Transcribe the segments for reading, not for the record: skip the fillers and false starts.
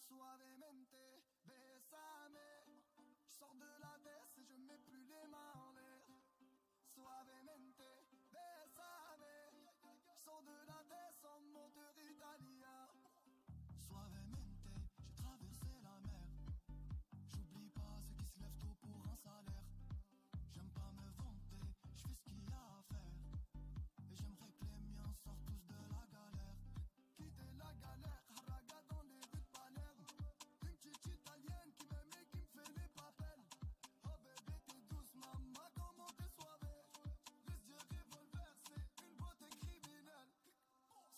Suavemente, bésame. Je sors de la baisse et je mets plus les mains en l'air. Suavemente, bésame. Je sors de la baisse en moteur italien. Suavemente, j'ai traversé la mer. J'oublie pas ceux qui se lèvent tôt pour un salaire. J'aime pas me vanter, je fais ce qu'il y a à faire. Et j'aimerais que les miens sortent tous de la galère. Quitter la galère, haraga dans les rues de Palerme. Une petite italienne qui m'aime et qui me fait les papels. Oh bébé t'es douce maman, comment t'es soivée. Les yeux revolver, c'est une beauté criminelle.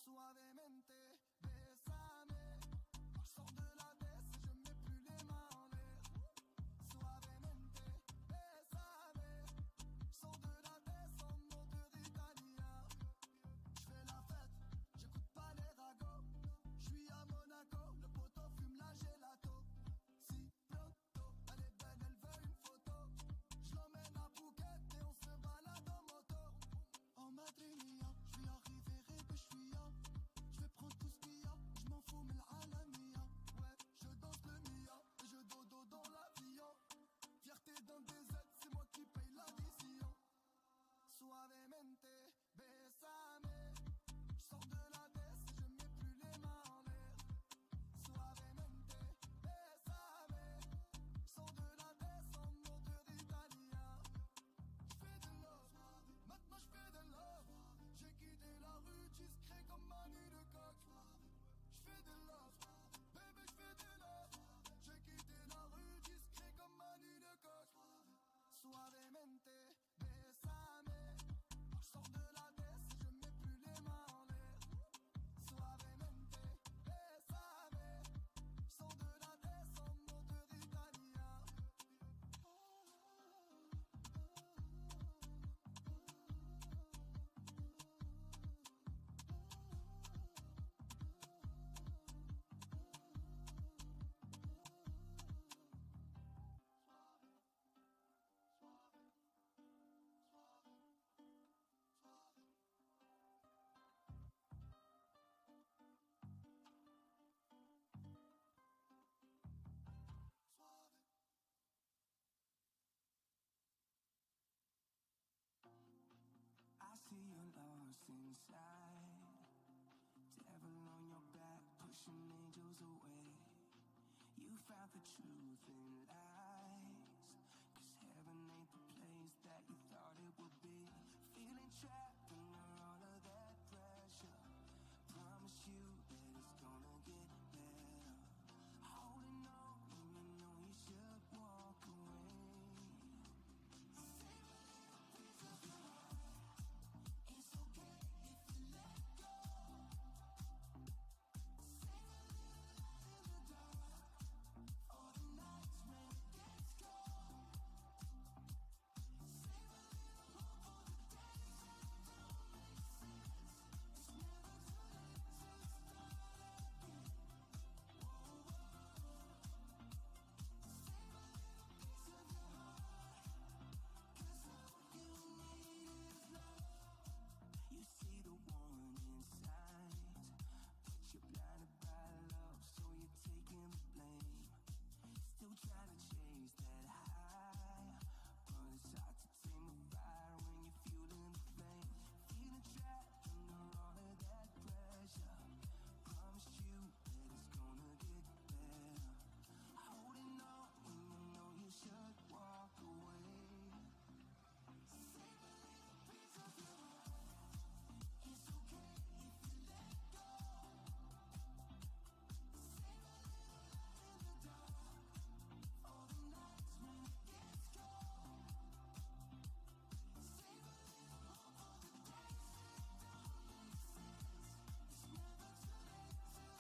Suavemente, bésame. lost inside. Devil on your back, pushing angels away. You found the truth in lies, 'cause heaven ain't the place that you thought it would be. Feeling trapped under all of that pressure. Promise you that it's gonna get better. Holding on when you know you should walk away. Save a little piece of your heart. It's okay if you let go. Save a little light in the dark for the nights when it gets cold. Save a little hope for the days that don't make sense. It's never too late to start again. Whoa, whoa. Save a little piece of your heart, 'cause all you need is love. You see the warning signs, but you're blinded by love, so you're taking the blame. Still trying to chase that high, but it's hard to tame the fire when you're fueling the flame. Feeling trapped under all of that pressure. Promise you that it's gonna get better. Holding on when you know you should walk away. Save a little piece of your heart. It's okay if you let go. Save a little light in the dark for the nights when it gets cold. Save a little hope for the days that don't make sense. It's never too late to start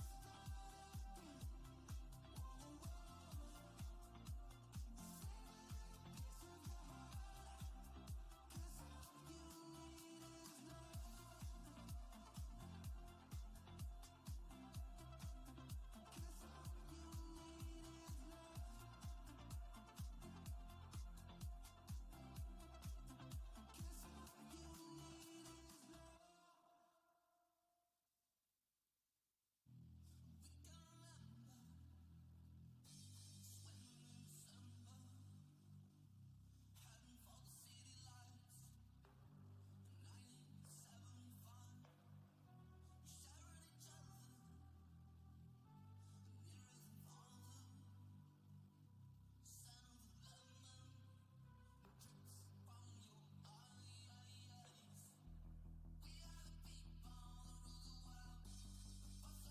again. Whoa, whoa. Save a little piece of your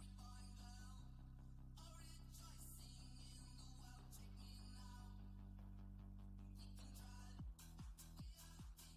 heart, 'cause all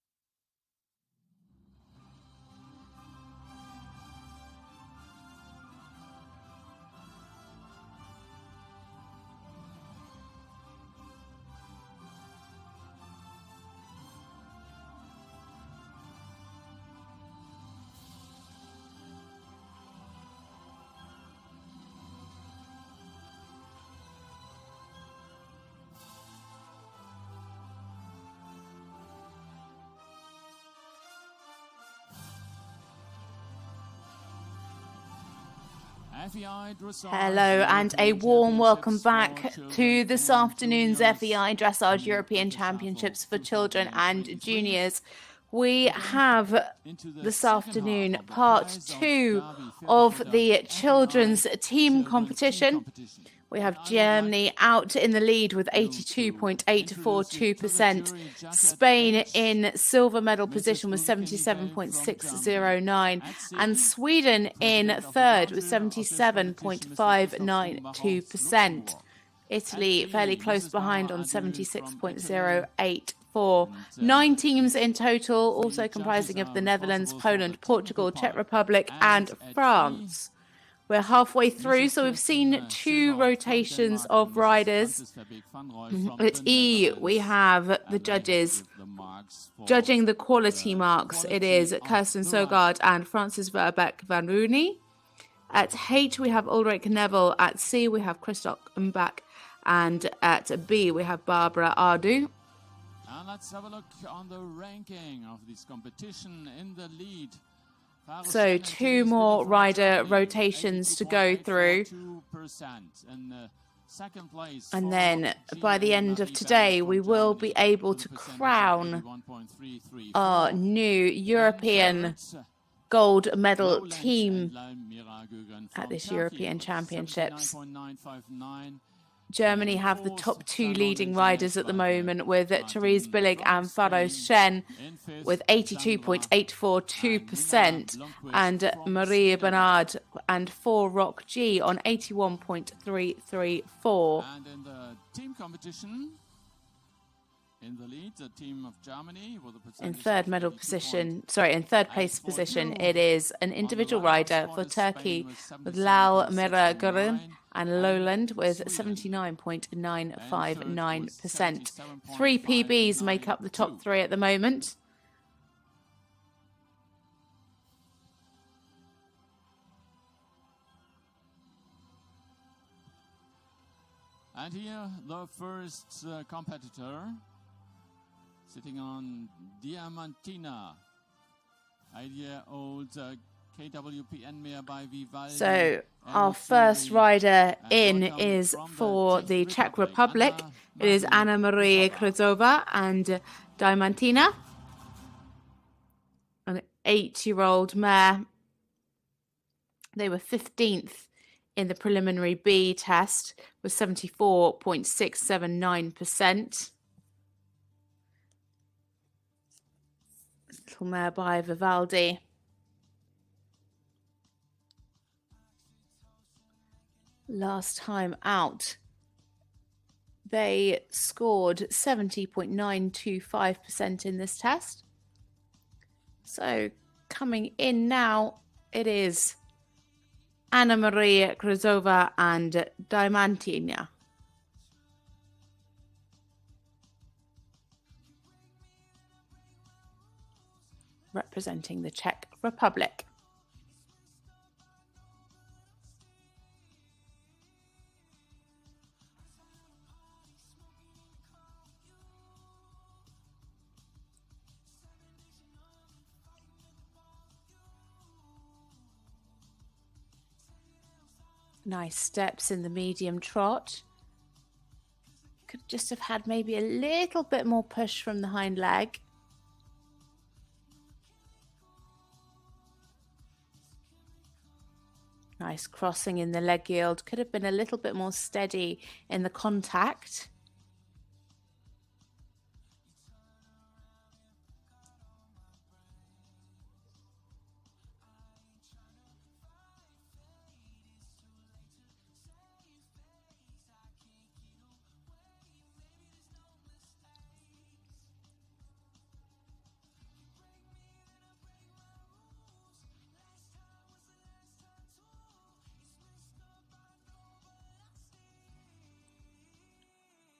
you need is love. FEI Dressage Hello and a warm welcome back to this afternoon's FEI Dressage European Championships for Children and Juniors. We have this afternoon part 2 of the children's team competition. We have Germany out in the lead with 82.842%. Spain in silver medal position with 77.609%. And Sweden in third with 77.592%. Italy fairly close behind on 76.084%. 9 teams in total, also comprising of the Netherlands, Poland, Portugal, Czech Republic and France. We're halfway through, so we've seen 2 rotations of riders. At E, we have the judges judging the quality marks. It is Kirsten Sogard and Francis Verbeek van Rooney. At H, we have Ulrich Neville. At C, we have Christoph Mbak. And at B, we have Barbara Ardou. And let's have a look on the ranking of this competition. In the lead, So 2 more rider rotations to go through. And Second place. And then by the end of today, we will be able to crown our new European gold medal team at this European Championships. Germany have the top two leading riders at the moment, with Therese Billig and Faros Shen with 82.842% and Marie Bernard and 4Rock G on 81.334. And in the team competition, in the lead, the team of Germany with a in percentage in third place position, it is an individual rider for Turkey with Lal Miragurun and Lowland with 79.959%. 3 PBs make up the top 3 at the moment. And here, the first competitor, sitting on Diamantina, 8-year-old KWPN mare by Vivaldi. So our first rider in is for the Czech Republic. It is Anna Marie Krozova and Diamantina, an 8-year-old mare. They were 15th in the preliminary B test with 74.679%. Little mare by Vivaldi. Last time out, they scored 70.925% in this test. So coming in now, it is Anna Maria Krozova and Diamantina. Representing the Czech Republic. Nice steps in the medium trot. Could just have had maybe a little bit more push from the hind leg. Nice crossing in the leg yield. Could have been a little bit more steady in the contact.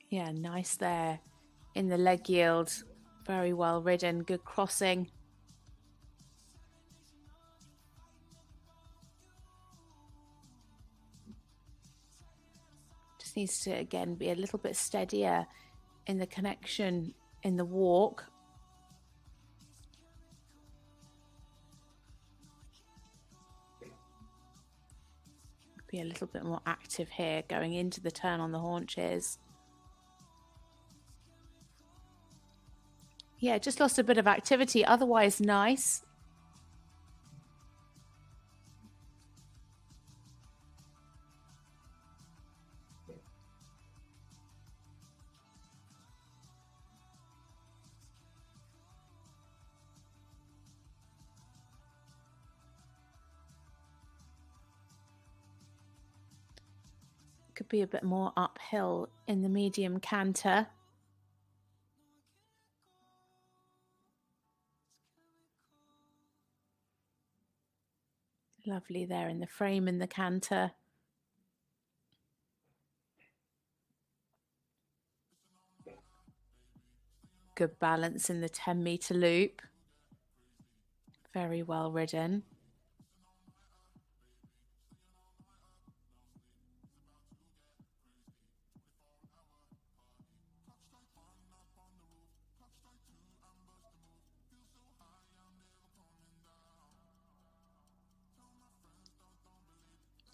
Yeah, nice there in the leg yield. Very well ridden, good crossing. Just needs to, again, be a little bit steadier in the connection in the walk. Be a little bit more active here, going into the turn on the haunches. Yeah, just lost a bit of activity, otherwise nice. Could be a bit more uphill in the medium canter. Lovely there in the frame in the canter. Good balance in the 10-meter loop. Very well ridden.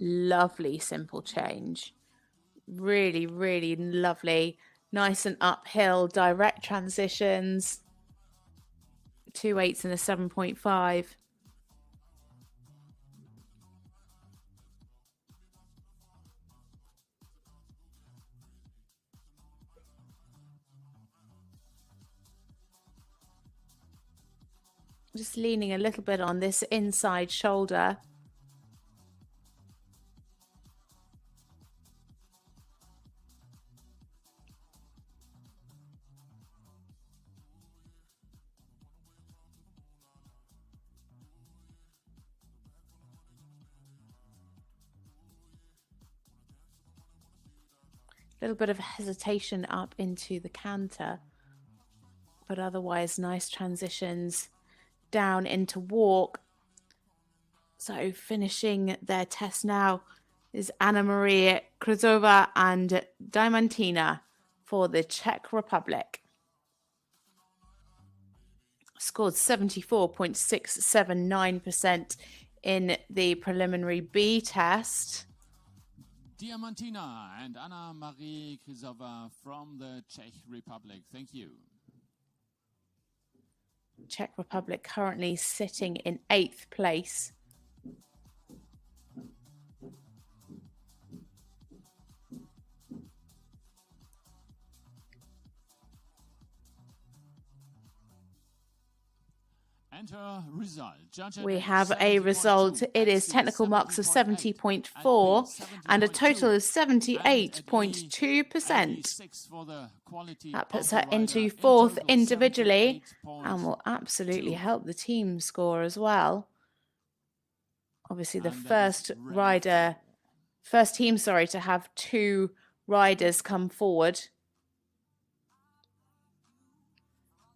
Lovely simple change. Really, really lovely. Nice and uphill, direct transitions. 2 8s and a 7.5. Just leaning a little bit on this inside shoulder. A little bit of hesitation up into the canter, but otherwise nice transitions down into walk. So finishing their test now is Anna Maria Kruzova and Diamantina for the Czech Republic. Scored 74.679% in the preliminary B test. Diamantina and Anna Marie Kruzova from the Czech Republic. Thank you. Czech Republic currently sitting in 8th place. We have a result. It is technical marks of 70.4 and a total of 78.2%. That puts her into 4th individually and will absolutely help the team score as well. Obviously the first team to have 2 riders come forward.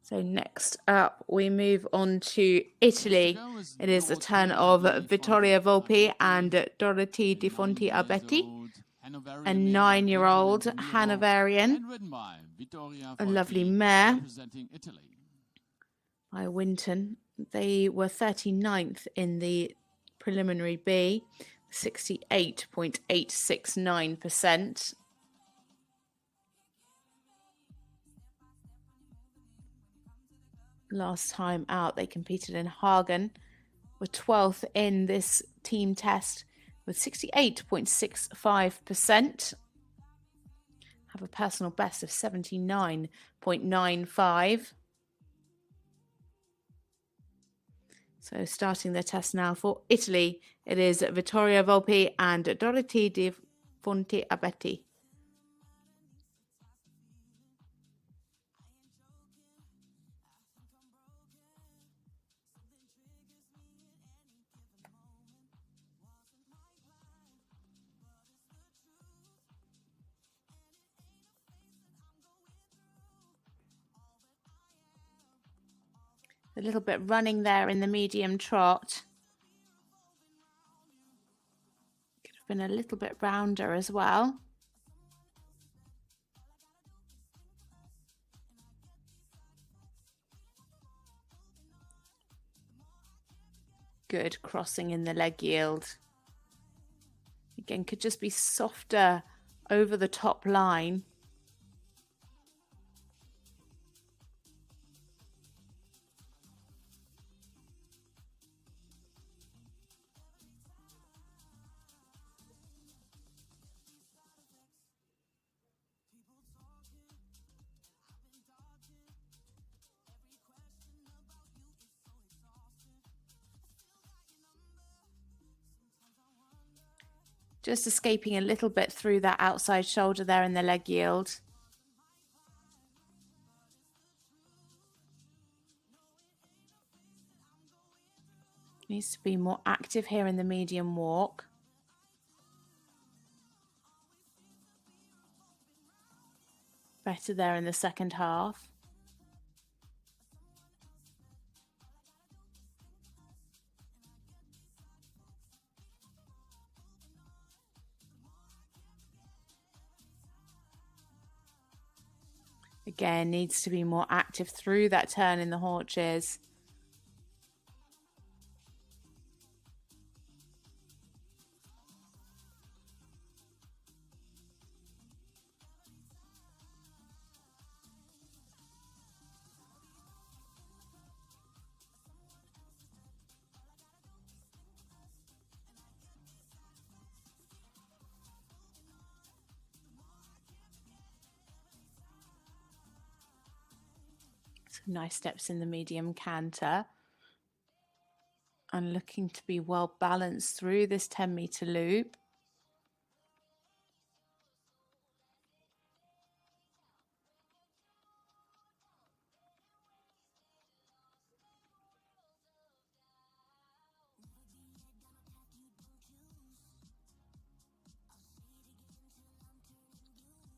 So next up, we move on to Italy. It is the turn of Vittoria Volpi and Dorothy Di Fonti Abeti, a 9-year-old Hanoverian, a lovely mare by Winton. They were 39th in the preliminary B, 68.869%. Last time out, they competed in Hagen, were 12th in this team test with 68.65%. Have a personal best of 79.95. So starting their test now for Italy, it is Vittoria Volpi and Dorothy Di Fonti Abeti. A little bit running there in the medium trot. Could have been a little bit rounder as well. Good crossing in the leg yield. Again, could just be softer over the top line. Just escaping a little bit through that outside shoulder there in the leg yield. Needs to be more active here in the medium walk. Better there in the second half. Again, needs to be more active through that turn in the haunches. Some nice steps in the medium canter. And looking to be well balanced through this 10-meter loop.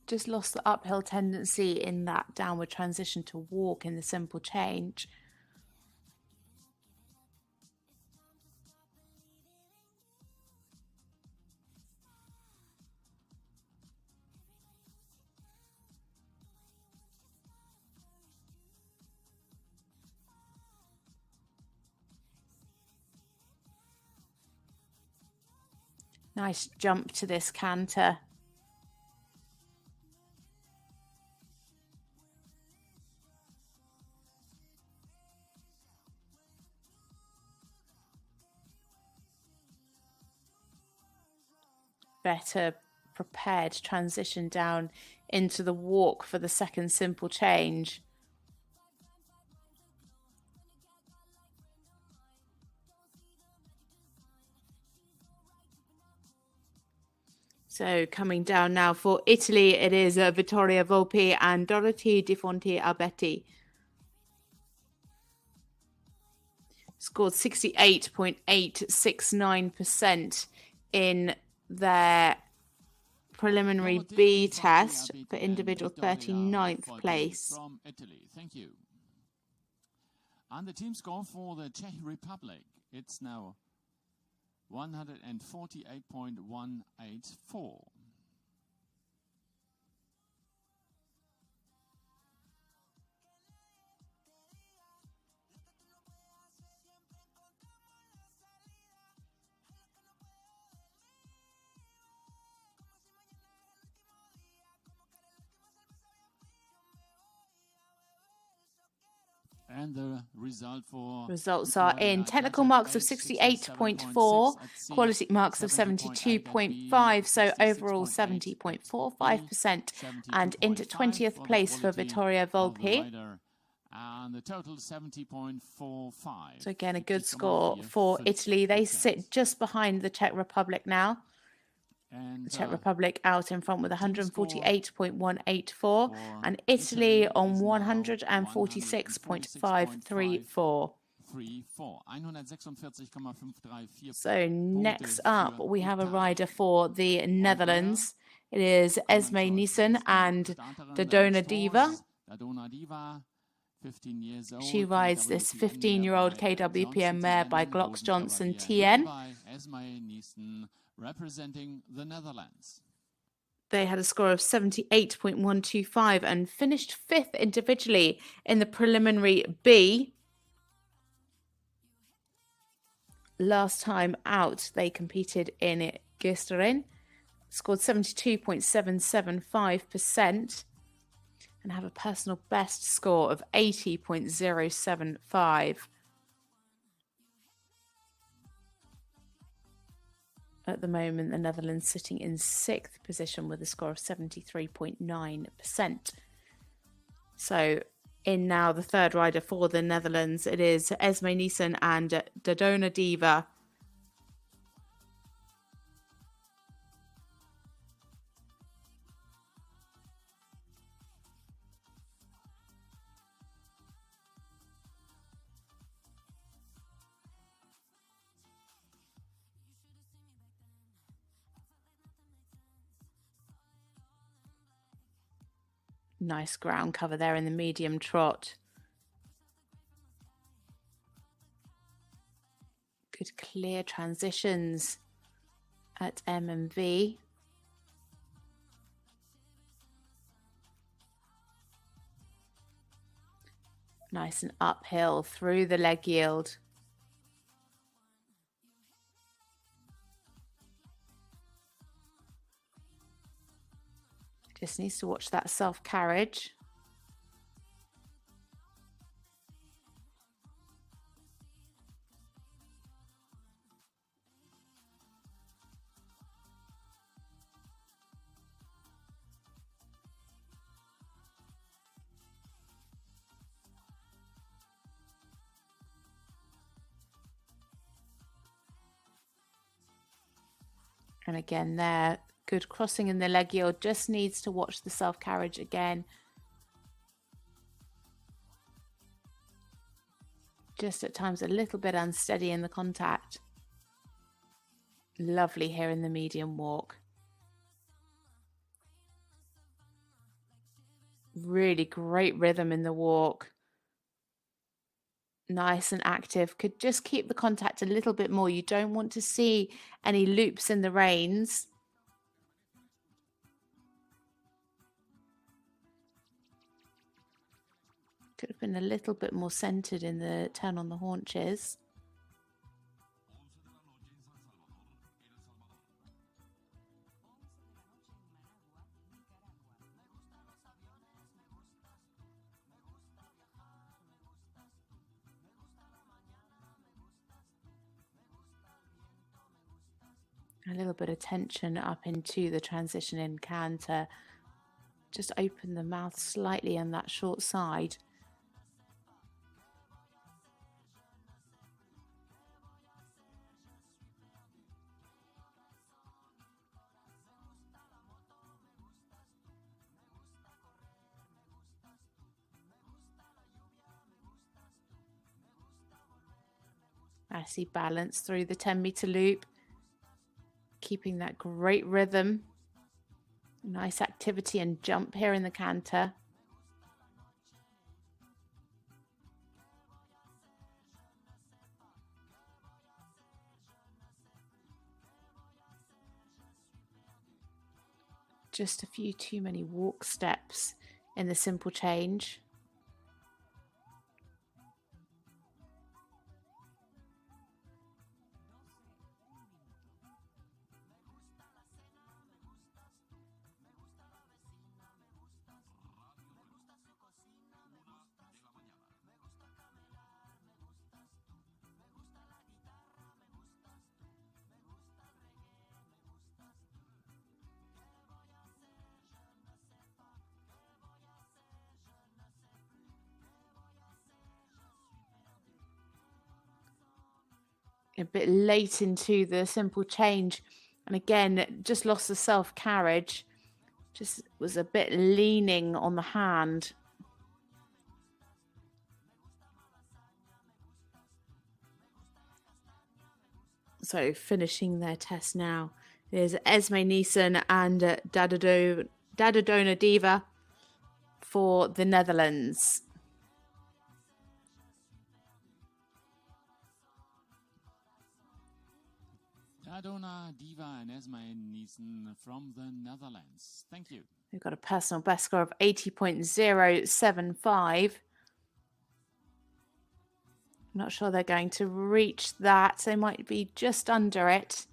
Just lost the uphill tendency in that downward transition to walk in the simple change. Nice jump to this canter. Better prepared transition down into the walk for the second simple change. So coming down now for Italy, it is Vittoria Volpi and Dorothy Di Fonti Alberti. Scored 68.869% in their preliminary B test for individual 39th place. From Italy. Thank you. And the team score for the Czech Republic, it's now 148.184. And the results are in technical marks of 68.4, quality marks of 72.5, so overall 70.45%, and into 20th place for Vittoria Volpi. And the total 70.45. So again, a good score for Italy. They sit just behind the Czech Republic now. And the Czech Republic out in front with 148.184 and Italy on 146.534. So next up we have a rider for the Netherlands. It is Esme Nissen and Dodona Diva. 15 years old. She rides this 15-year-old KWPM mare by Glocks Johnson TN. Representing the Netherlands. They had a score of 78.125 and finished 5th individually in the preliminary B. Last time out, they competed in Gisteren, scored 72.775% and have a personal best score of 80.075. At the moment, the Netherlands sitting in 6th position with a score of 73.9%. So in now the third rider for the Netherlands, it is Esme Nissen and Dodona Diva. Nice ground cover there in the medium trot. Good clear transitions at M&V. Nice and uphill through the leg yield. Just needs to watch that self-carriage. And again there, good crossing in the leg yield, just needs to watch the self-carriage again. Just at times a little bit unsteady in the contact. Lovely here in the medium walk. Really great rhythm in the walk. Nice and active. Could just keep the contact a little bit more. You don't want to see any loops in the reins. Could have been a little bit more centered in the turn on the haunches. A little bit of tension up into the transition in canter. Just open the mouth slightly on that short side. I see balance through the 10-meter loop. Keeping that great rhythm. Nice activity and jump here in the canter. Just a few too many walk steps in the simple change. A bit late into the simple change, and again just lost the self carriage, just was a bit leaning on the hand. So finishing their test now is Esme Neeson and Dadadona Diva for the Netherlands. Dadadona Diva and Esme Neeson from the Netherlands. Thank you. They've got a personal best score of 80.075. I'm not sure they're going to reach that. They might be just under it.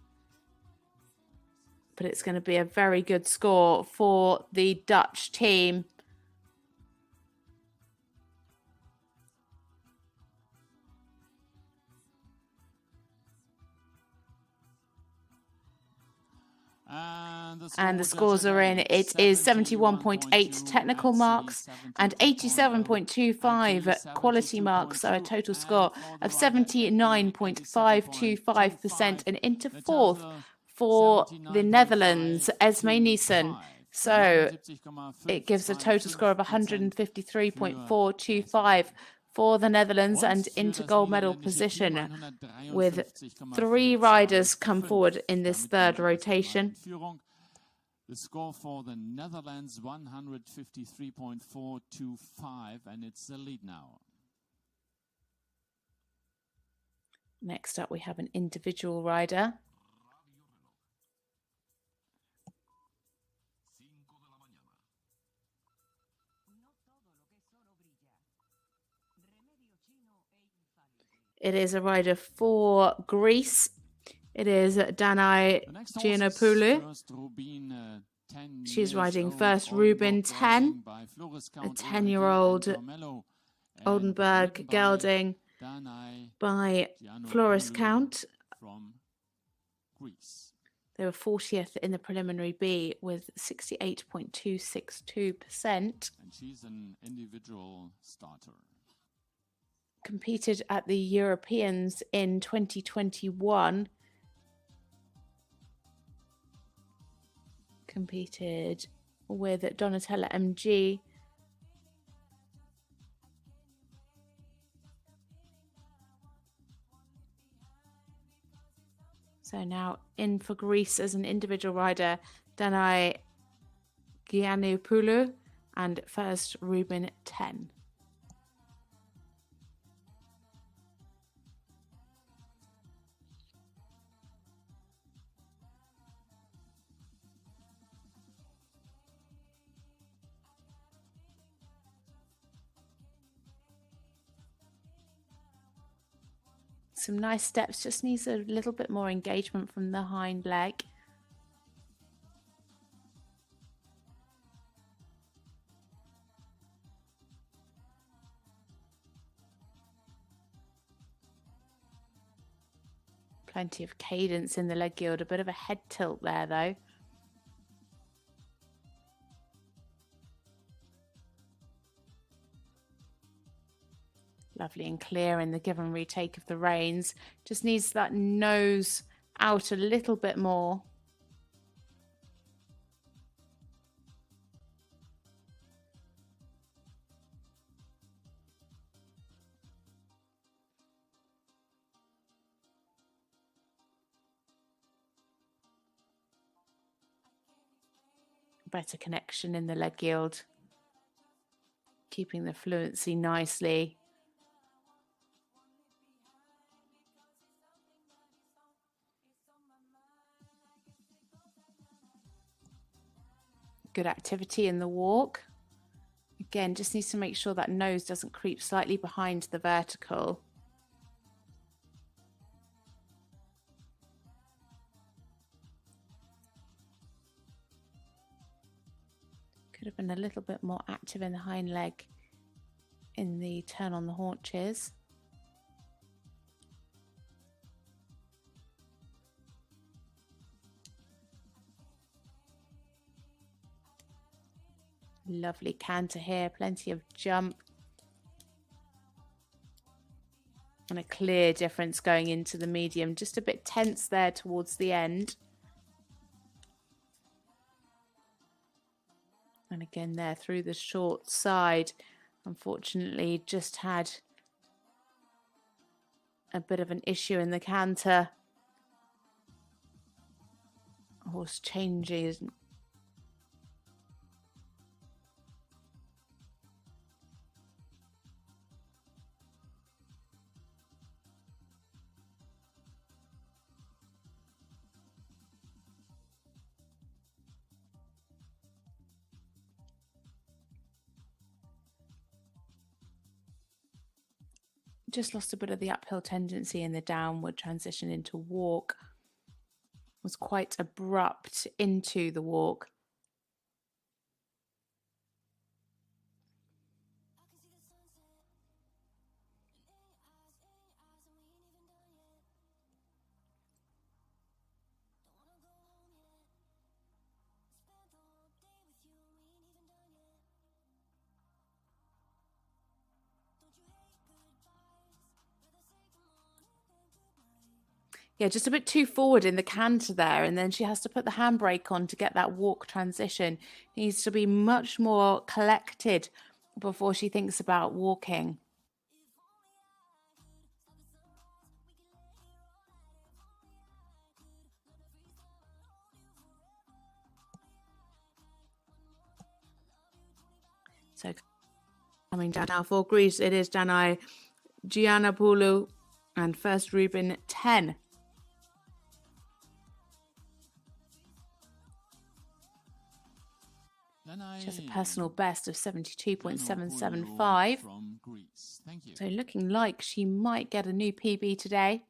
But it's going to be a very good score for the Dutch team. And the scores are in. It is 71.8 technical marks and 87.25 quality marks, so a total score of 79.525%, and into fourth for the Netherlands, Esme Neeson. So it gives a total score of 153.425 for the Netherlands, and into gold medal position with 3 riders come forward in this third rotation. The score for the Netherlands, 153.425, and it's the lead now. Next up, we have an individual rider. It is a rider for Greece. It is Danai Giannopoulou. She's riding first Rubin 10, a 10-year-old Oldenburg gelding by Floris Count. They were 40th in the preliminary B with 68.262%. And she's an individual starter. Competed at the Europeans in 2021. competed with Donatella MG. So now in for Greece as an individual rider, Danai Giannopoulou and first Ruben 10. Some nice steps, just needs a little bit more engagement from the hind leg. Plenty of cadence in the leg yield, a bit of a head tilt there though. Lovely and clear in the give and retake of the reins. Just needs that nose out a little bit more. Better connection in the leg yield. Keeping the fluency nicely. Good activity in the walk. Again, just needs to make sure that nose doesn't creep slightly behind the vertical. Could have been a little bit more active in the hind leg in the turn on the haunches. Lovely canter here, plenty of jump. And a clear difference going into the medium. Just a bit tense there towards the end. And again there through the short side. Unfortunately, just had a bit of an issue in the canter. Horse changes. Just lost a bit of the uphill tendency in the downward transition into walk. Was quite abrupt into the walk. Yeah, just a bit too forward in the canter there, and then she has to put the handbrake on to get that walk transition. Needs to be much more collected before she thinks about walking. So coming down now for Greece, it is Danai Giannopoulou and first Ruben 10. She has a personal best of 72.775. From Greece. Thank you. So looking like she might get a new PB today.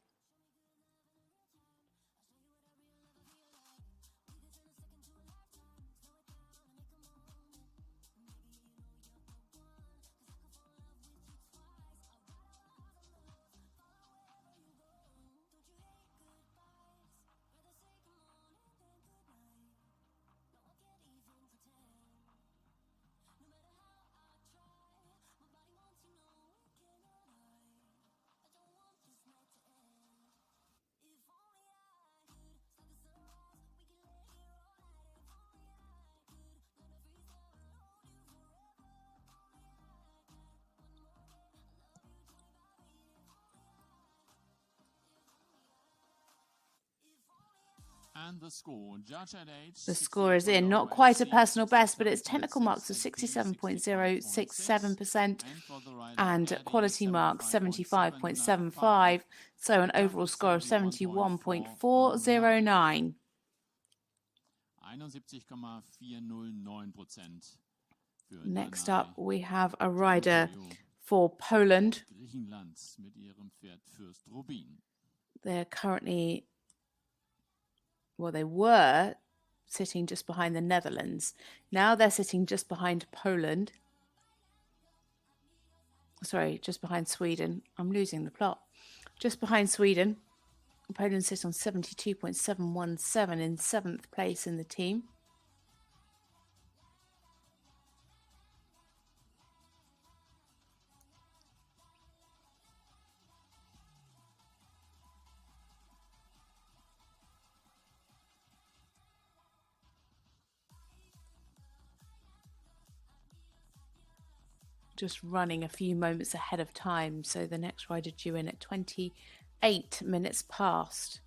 And the score, judge at age The score is in, not quite a personal best, but it's technical marks of 67.067% and quality marks 75.75, so an overall score of 71.409. 71,409%. Next up, we have a rider for Poland. They're currently, well, they were sitting just behind the Netherlands. Now they're sitting just behind Poland. Sorry, just behind Sweden. I'm losing the plot. Just behind Sweden. Poland sits on 72.717 in 7th place in the team. Just running a few moments ahead of time, so the next rider due in at 28 minutes past.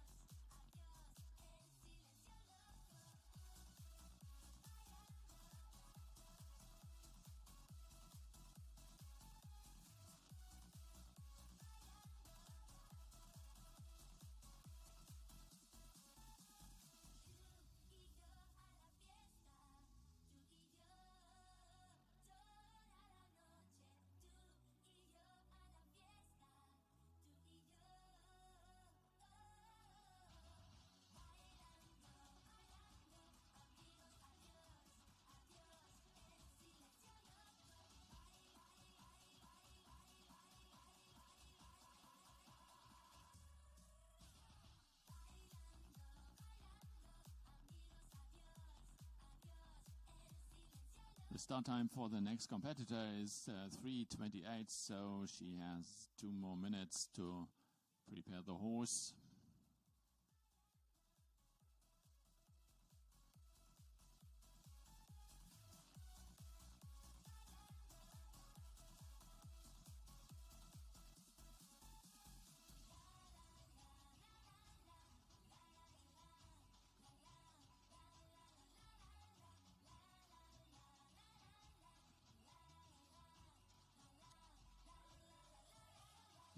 The start time for the next competitor is 3:28, so she has 2 more minutes to prepare the horse.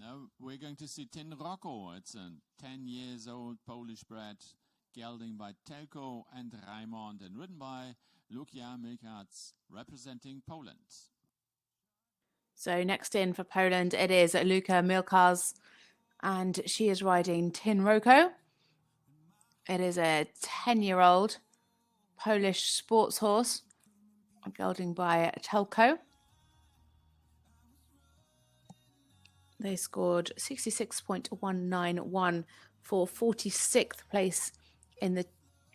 Now we're going to see Tin Rocco. It's a 10 years old Polish bred, gelding by Telko and Raimond and ridden by Lukia Milkats, representing Poland. So next in for Poland, it is Luka Milkars, and she is riding Tin Rocco. It is a 10-year-old Polish sports horse, gelding by Telko. They scored 66.191 for 46th place in the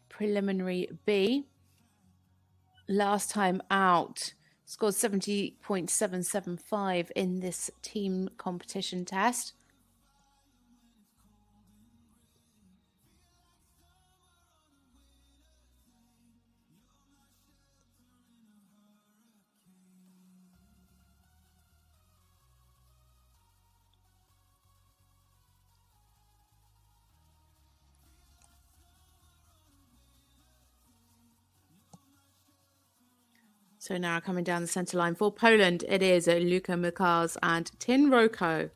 preliminary B. Last time out, scored 70.775 in this team competition test. So now coming down the centre line for Poland, it is Luka Milkars and Tin Rocco.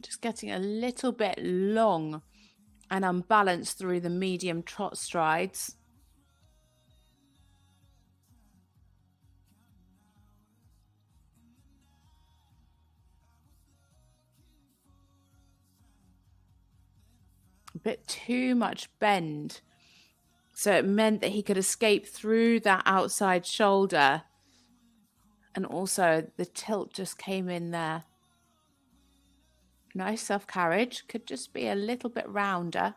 Just getting a little bit long and unbalanced through the medium trot strides. A bit too much bend. So it meant that he could escape through that outside shoulder. And also the tilt just came in there. Nice self-carriage, could just be a little bit rounder.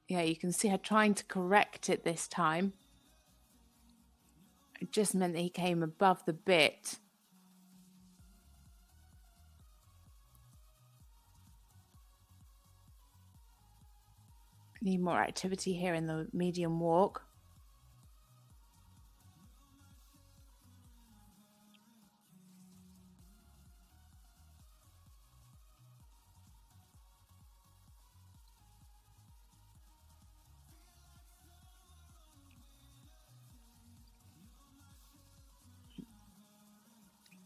Yeah, you can see her trying to correct it this time. It just meant that he came above the bit. Need more activity here in the medium walk.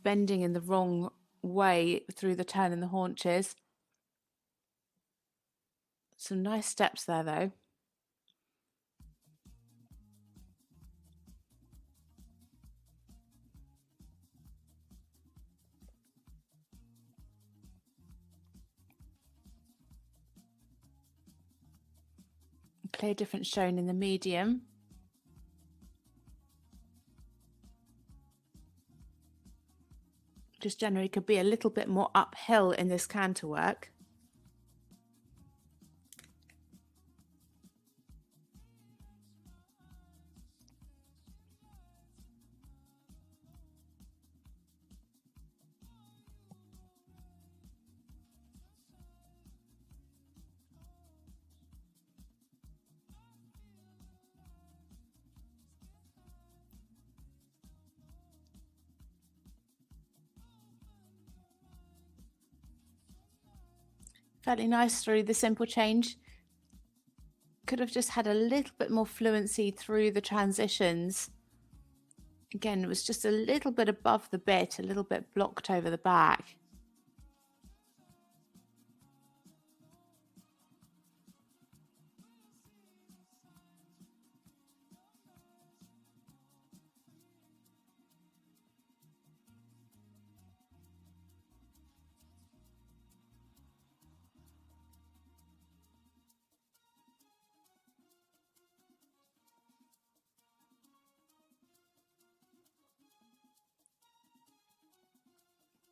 Bending in the wrong way through the turn in the haunches. Some nice steps there, though. Clear difference shown in the medium. Just generally could be a little bit more uphill in this canter work. Fairly nice through the simple change. Could have just had a little bit more fluency through the transitions. Again, it was just a little bit above the bit, a little bit blocked over the back.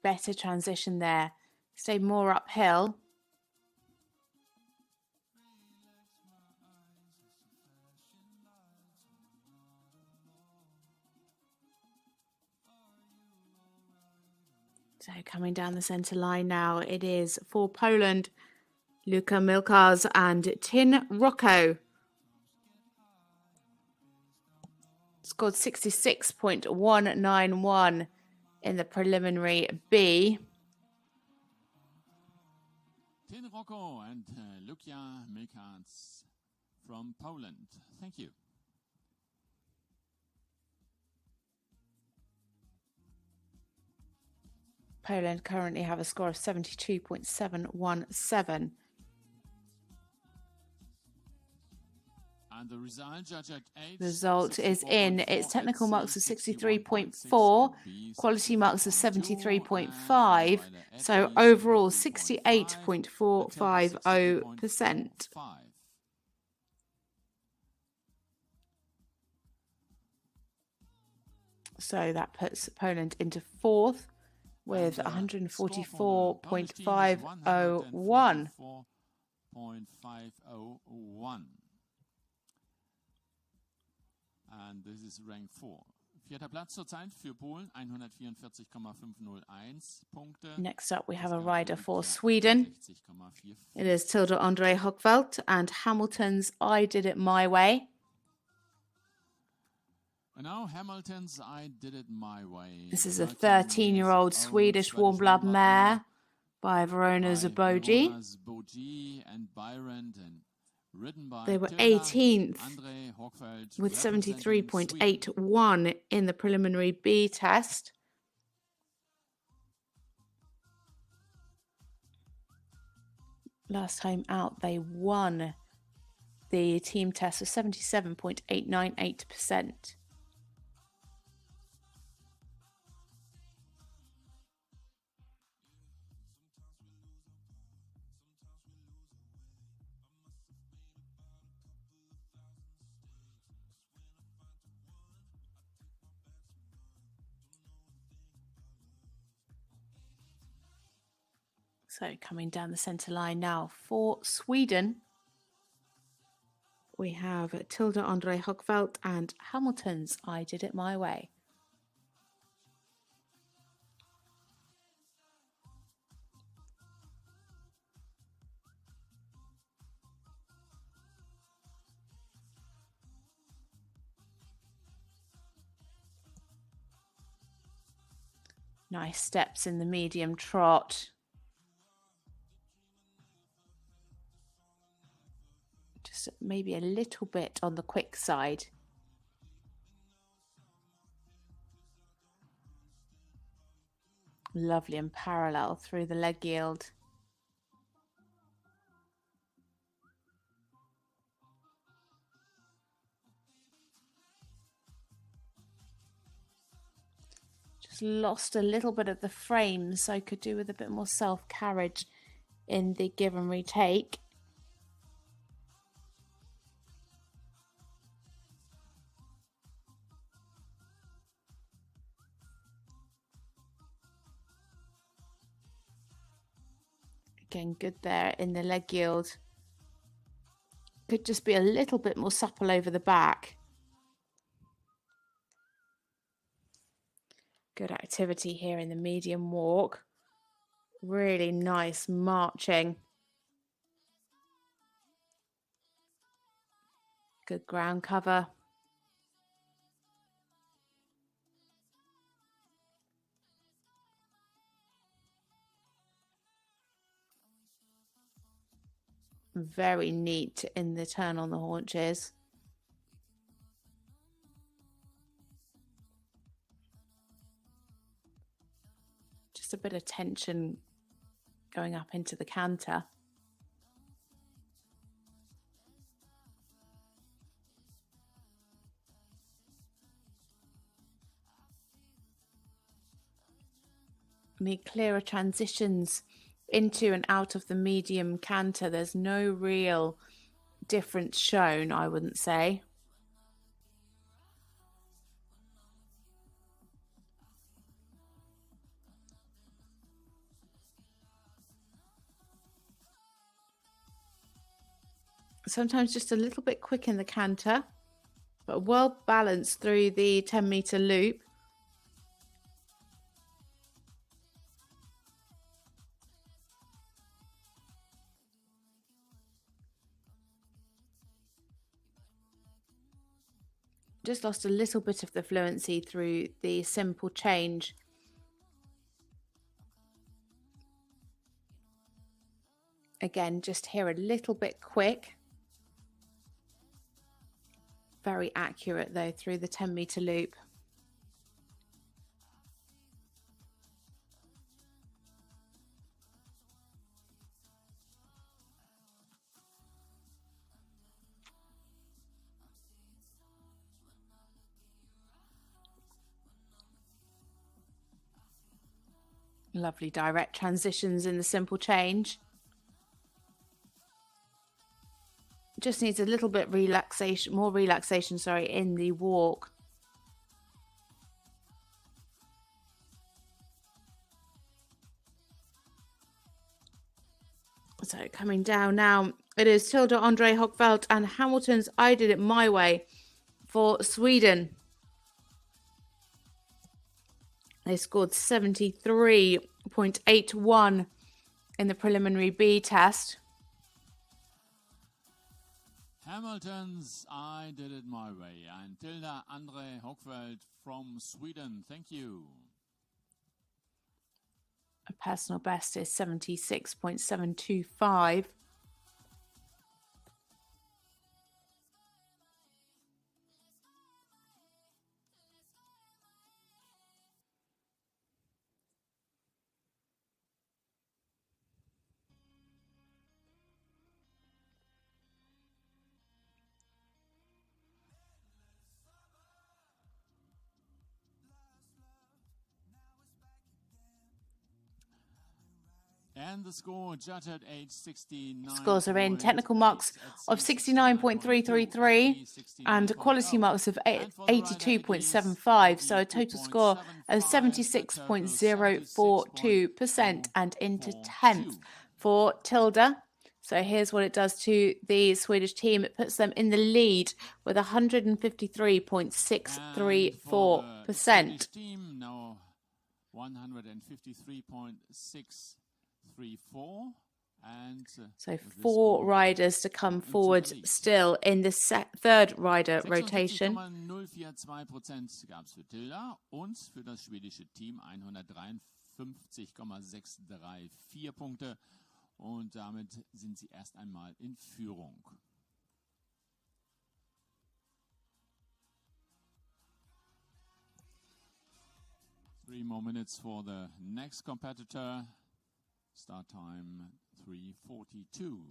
Better transition there. Stayed more uphill. So coming down the centre line now, it is for Poland, Luka Milkars and Tin Rocco. Scored 66.191 in the preliminary B. Tin Rocco and Luka Milkars from Poland. Thank you. Poland currently have a score of 72.717. And the result is in. It's technical marks of 63.4, quality marks of 73.5, so overall 68.450%. So that puts Poland into fourth with 144.501. And this is rank 4. Vierter Platz zurzeit für Polen, 144,501 Punkte. Next up, we have a rider for Sweden. It is Tilda Andre Hochveld and Hamilton's I Did It My Way. And now Hamilton's I Did It My Way. This is a 13-year-old Swedish warm blood mare by Verona Zaboji. And Byron and they were 18th with 73.81 in the preliminary B test. Last time out, they won the team test with 77.898%. So coming down the centre line now for Sweden. we have Tilde Andre Hochveld and Hamilton's I Did It My Way. Nice steps in the medium trot. Just maybe a little bit on the quick side. Lovely and parallel through the leg yield. Just lost a little bit of the frame, so I could do with a bit more self-carriage in the give and retake. Again, good there in the leg yield. Could just be a little bit more supple over the back. Good activity here in the medium walk. Really nice marching. Good ground cover. Very neat in the turn on the haunches. Just a bit of tension going up into the canter. Need clearer transitions into and out of the medium canter. There's no real difference shown, I wouldn't say. Sometimes just a little bit quick in the canter, but well balanced through the 10-meter loop. Just lost a little bit of the fluency through the simple change. Again, just here a little bit quick. Very accurate though through the 10-meter loop. Lovely direct transitions in the simple change. Just needs a little bit more relaxation, in the walk. So coming down now, it is Tilde Andre Hochveld and Hamilton's I Did It My Way for Sweden. They scored 73.81 in the preliminary B test. Hamilton's I Did It My Way and Tilde Andre Hochveld from Sweden. Thank you. A personal best is 76.725. And the score judged at age 69. Scores are in technical marks of 69.333 and quality marks of 82.75. So a total score of 76.042% and into 10th for Tilde So here's what it does to the Swedish team. It puts them in the lead with 153.634%. Team now 153.634. And so 4 riders to come forward still in the third rider rotation. 0,042% gab es für Tilda und für das schwedische Team 153,634 Punkte. Und damit sind sie erst einmal in Führung. Three more minutes for the next competitor. Start time 3:42.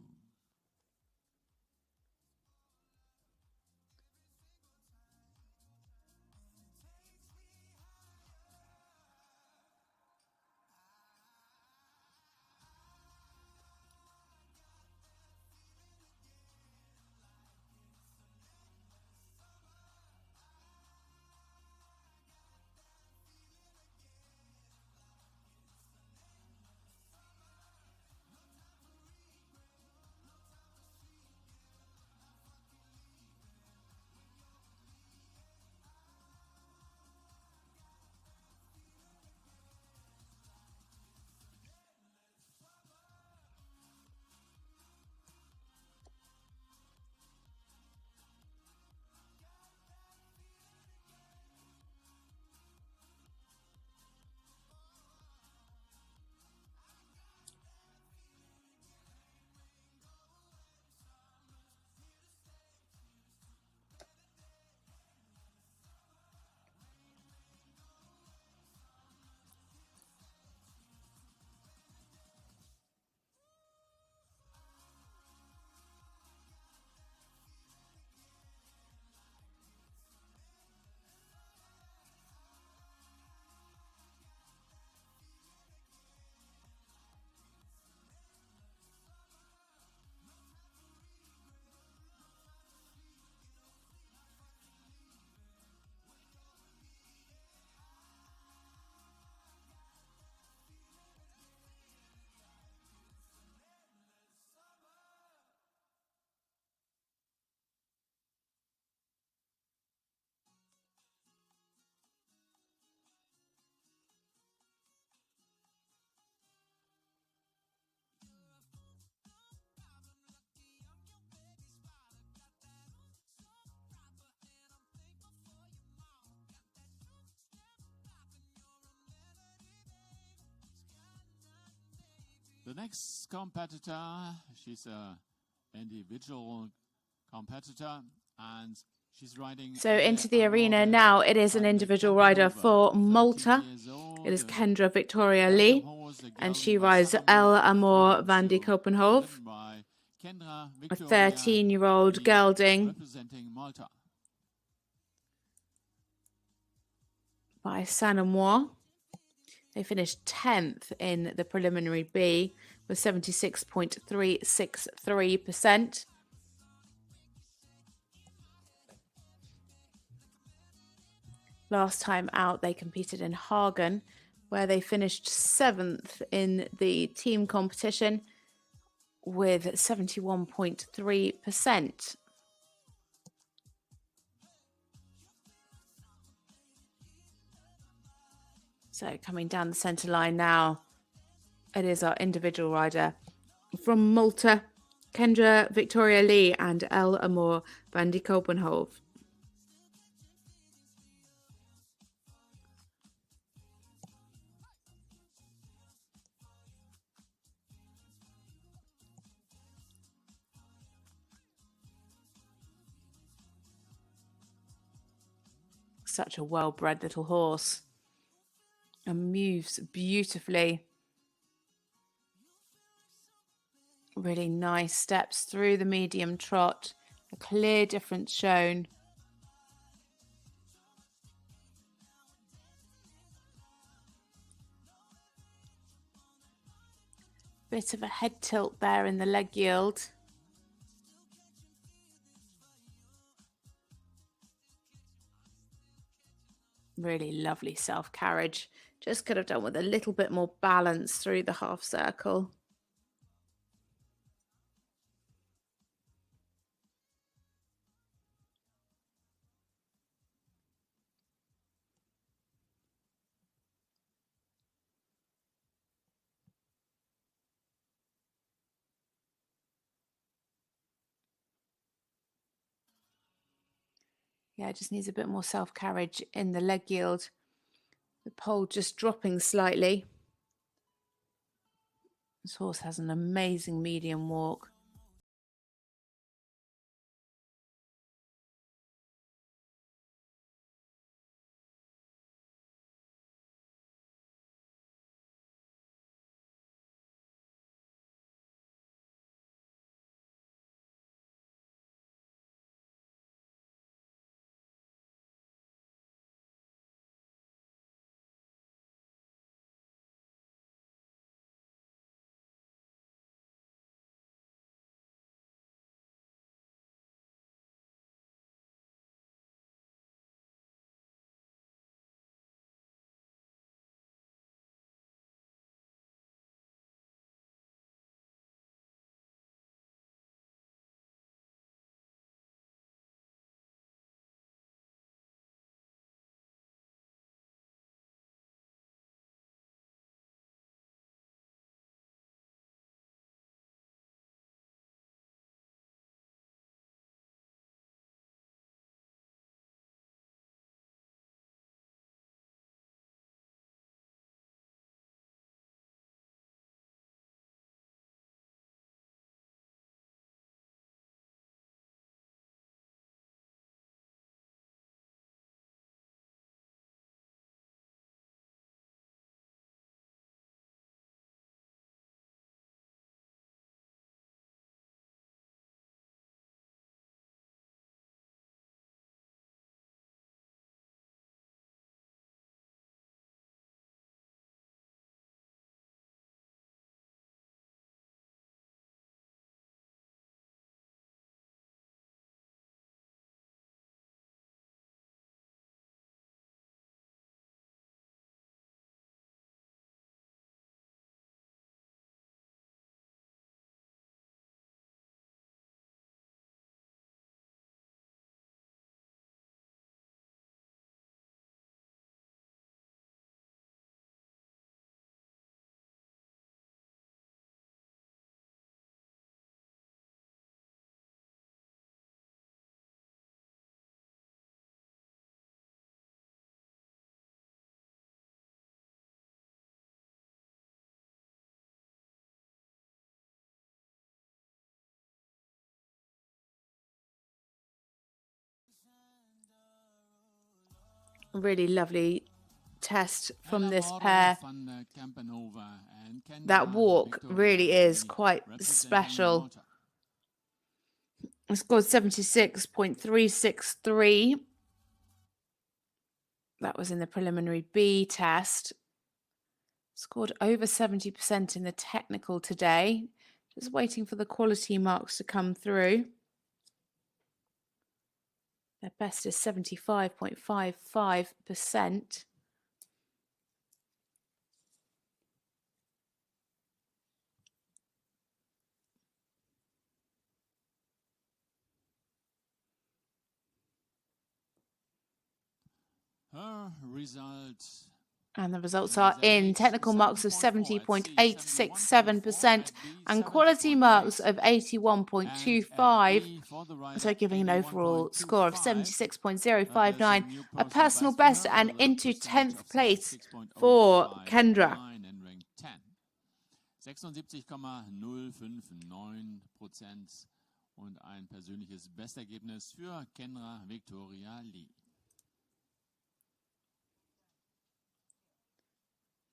The next competitor, she's an individual competitor, and she's riding. So into the arena now, it is an individual rider for Malta. It is Kendra Victoria Lee, and she rides El Amor van die Kopenhoven, a 13-year-old gelding by Saint-Amour. They finished 10th in the preliminary B with 76.363%. Last time out, they competed in Hagen, where they finished 7th in the team competition with 71.3%. So coming down the centre line now, it is our individual rider from Malta, Kendra Victoria Lee and El Amor van die Kopenhoven. Such a well-bred little horse. And moves beautifully. Really nice steps through the medium trot. A clear difference shown. Bit of a head tilt there in the leg yield. Really lovely self-carriage. Just could have done with a little bit more balance through the half circle. Yeah, it just needs a bit more self-carriage in the leg yield. The pole just dropping slightly. This horse has an amazing medium walk. A really lovely test from this pair. That walk really is quite special. I scored 76.363. That was in the preliminary B test. Scored over 70% in the technical today. Just waiting for the quality marks to come through. Their best is 75.55%. Her result. And the results are in. Technical marks of 70.867% and quality marks of 81.25. So giving an overall score of 76.059. A personal best and into 10th place for Kendra. 76,059% und ein persönliches Bestergebnis für Kendra Victoria Lee.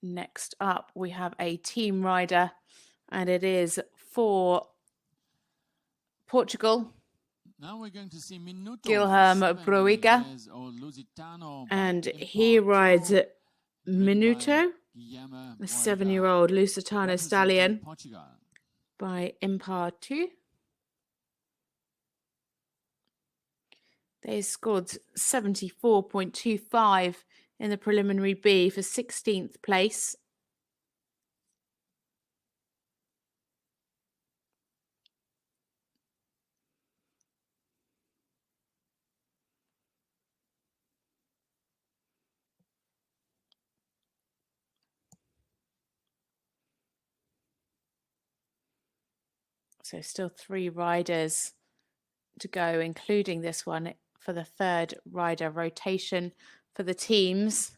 Next up, we have a team rider, and it is for Portugal. Now we're going to see Minuto, Guilherme Broiga, and he rides Minuto, a 7-year-old Lusitano stallion by Impar 2. They scored 74.25 in the preliminary B for 16th place. So still 3 riders to go, including this one for the third rider rotation for the teams.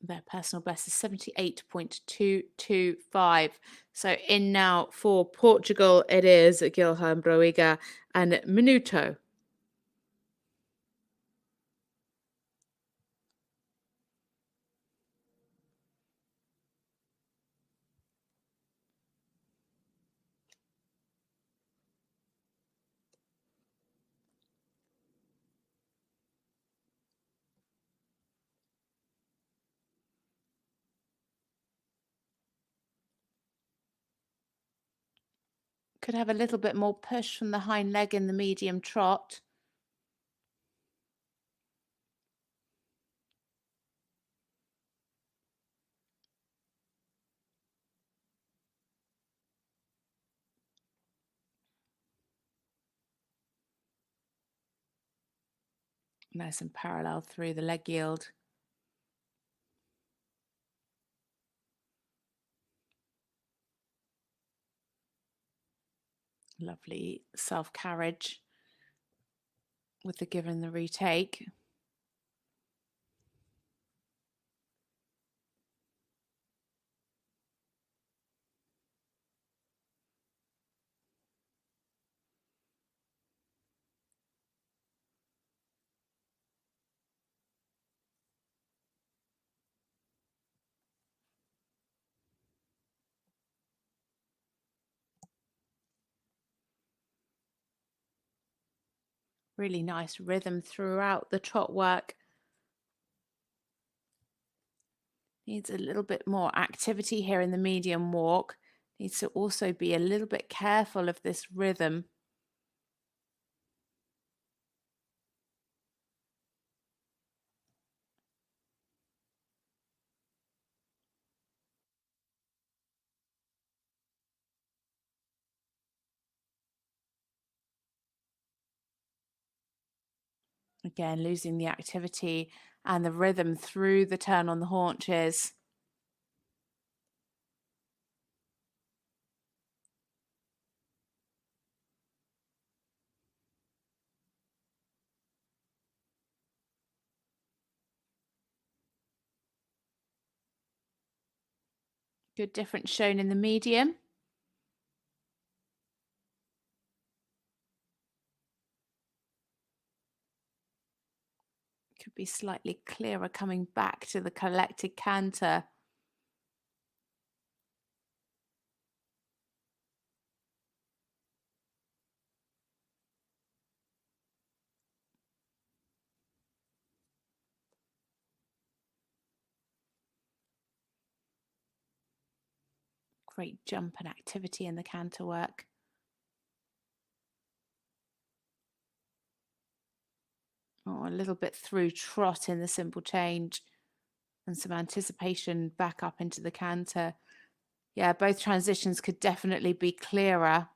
Their personal best is 78.225. So in now for Portugal, it is Guilherme Broiga and Minuto. Could have a little bit more push from the hind leg in the medium trot. Nice and parallel through the leg yield. Lovely self-carriage with the give and the retake. Really nice rhythm throughout the trot work. Needs a little bit more activity here in the medium walk. Needs to also be a little bit careful of this rhythm. Again, losing the activity and the rhythm through the turn on the haunches. Good difference shown in the medium. Could be slightly clearer coming back to the collected canter. Great jump and activity in the canter work. Oh, a little bit through trot in the simple change and some anticipation back up into the canter. Yeah, both transitions could definitely be clearer.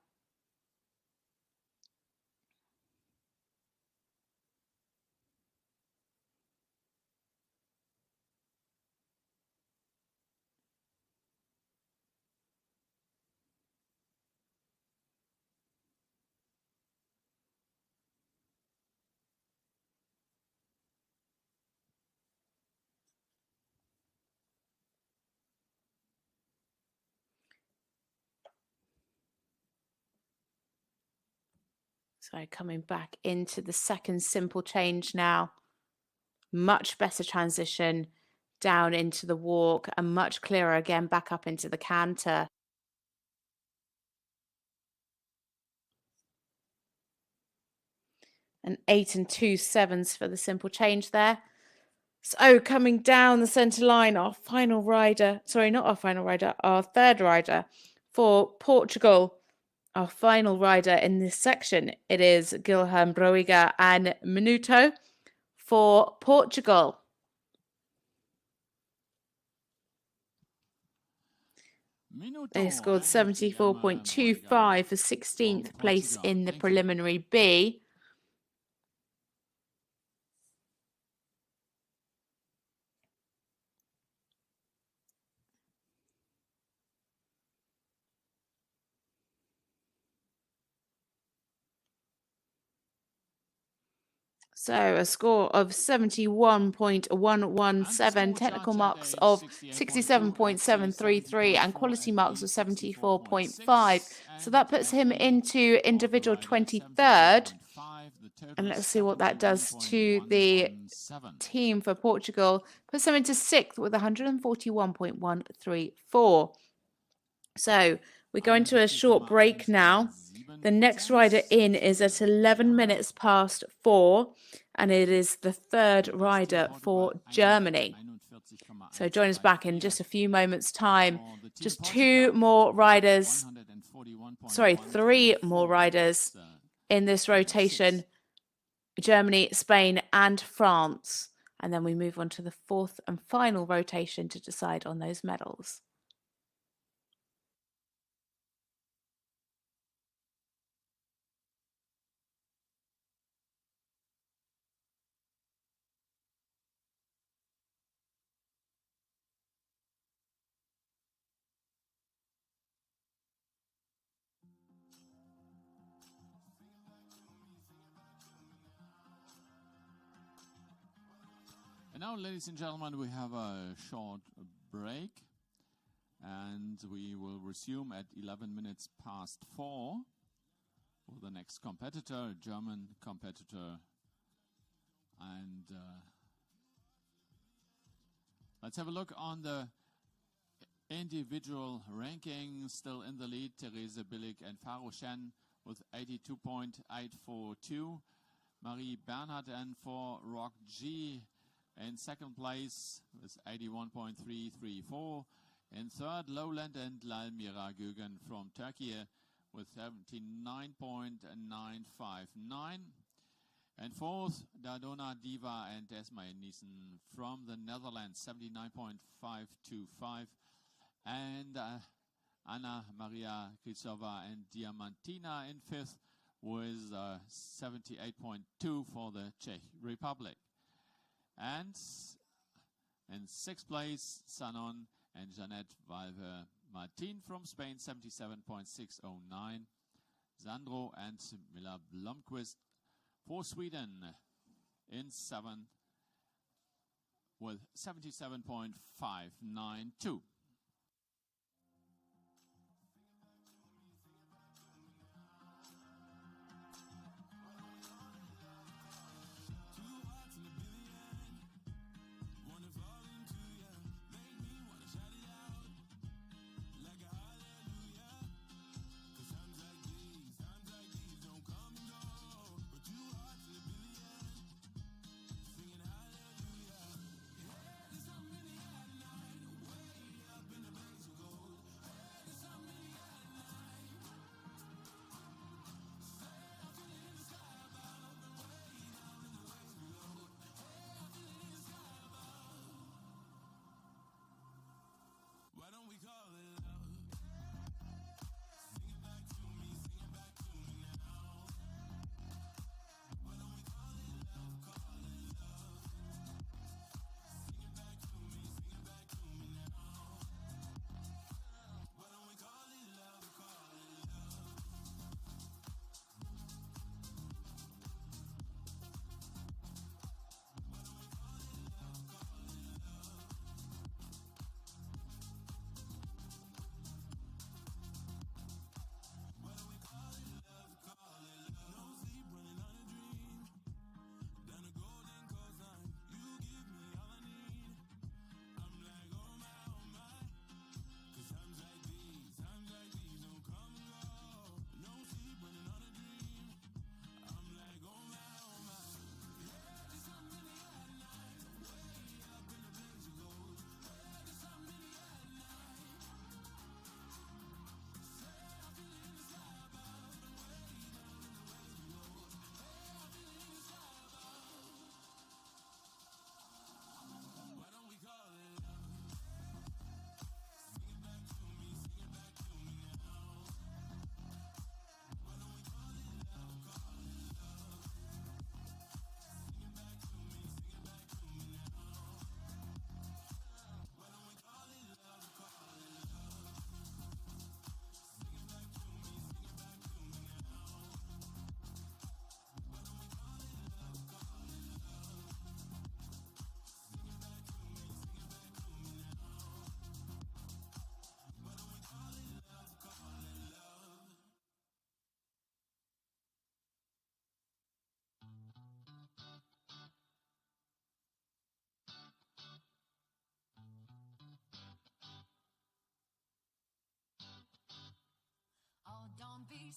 So coming back into the second simple change now. Much better transition down into the walk and much clearer again back up into the canter. And 8 and 2 7s for the simple change there. So coming down the centre line, our final rider, sorry, not our final rider, our third rider for Portugal. Our final rider in this section, it is Guilherme Broiga and Minuto for Portugal. They scored 74.25 for 16th place in the preliminary B. So a score of 71.117, technical marks of 67.733, and quality marks of 74.5. So that puts him into individual 23rd. And let's see what that does to the team for Portugal. Puts him into 6th with 141.134. So we go into a short break now. The next rider in is at 11 minutes past 4, and it is the third rider for Germany. So join us back in just a few moments' time. Just 3 more riders in this rotation. Germany, Spain, and France. And then we move on to the 4th and final rotation to decide on those medals. And now, ladies and gentlemen, we have a short break, and we will resume at 11 minutes past 4 for the next competitor, a German competitor. And let's have a look on the individual ranking. Still in the lead, Therese Billig and Faro Shen with 82.842. Marie Bernhard and for Rock G in second place with 81.334. In third, Lowland and Lalmira Gögen from Turkey with 79.959. And fourth, Dardona Diva and Esma Nissen from the Netherlands, 79.525. And Anna Maria Krisova and Diamantina in fifth with 78.2 for the Czech Republic. And in sixth place, Sanon and Jeanette Valver Martin from Spain, 77.609. Sandro and Mila Blomqvist for Sweden in seventh with 77.592.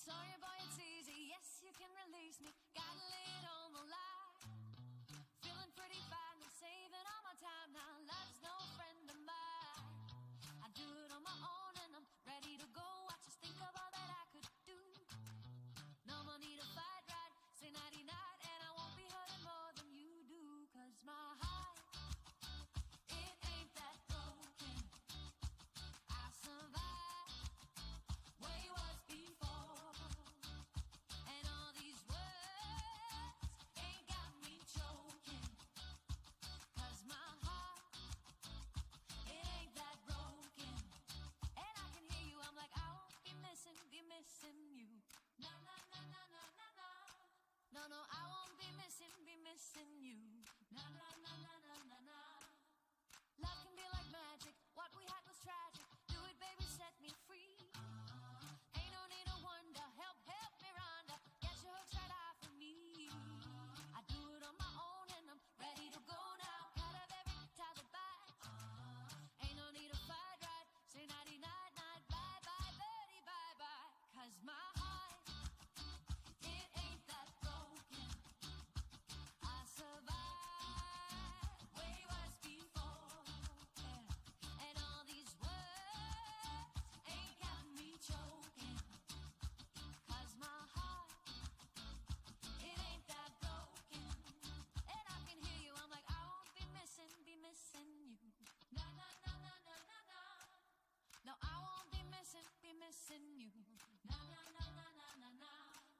Sorry, boy, it's easy. Yes, you can release me. Gotta lay it on the line. Feeling pretty fine. I'm saving all my time now. Love's no friend of mine. I do it on my own and I'm ready to go. I just think of all that I could do. No more need to fight, right? Say nighty night and I won't be hurting more than you do. Cause my heart, it ain't that broken. I survived way worse before. And all these words ain't got me choking. Cause my heart, it ain't that broken. And I can hear you, I'm like, I won't be missing you. No, no, no, no, no, no, no. No, no, I won't be missing you. No, no, no, no, no, no, no. Love can be like magic. What we had was tragic. Do it, baby, set me free. Ain't no need to wonder. Help me, Rhonda. Get your hooks right off of me. I do it on my own and I'm ready to go now. Cut of every tie that bites. Ain't no need to fight, right? Say nighty night, night, bye, bye, birdie, bye, bye. Cause my heart, it ain't that broken. I survived way worse before. Yeah. And all these words ain't got me choking. Cause my heart, it ain't that broken. And I can hear you, I'm like, I won't be missing you. No, no, no, no, no, no, no. No, I won't be missing you. No, no, no, no, no, no, no.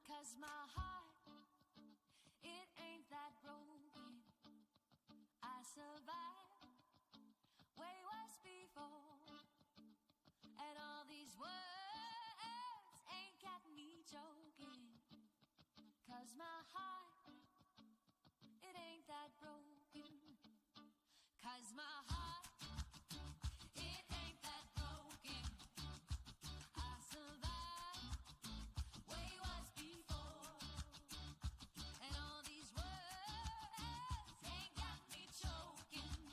Cause my heart, it ain't that broken. I survived way worse before. And all these words ain't got me choking. Cause my heart, it ain't that broken. Cause my heart, it ain't that broken. I survived way worse before. And all these words ain't got me choking.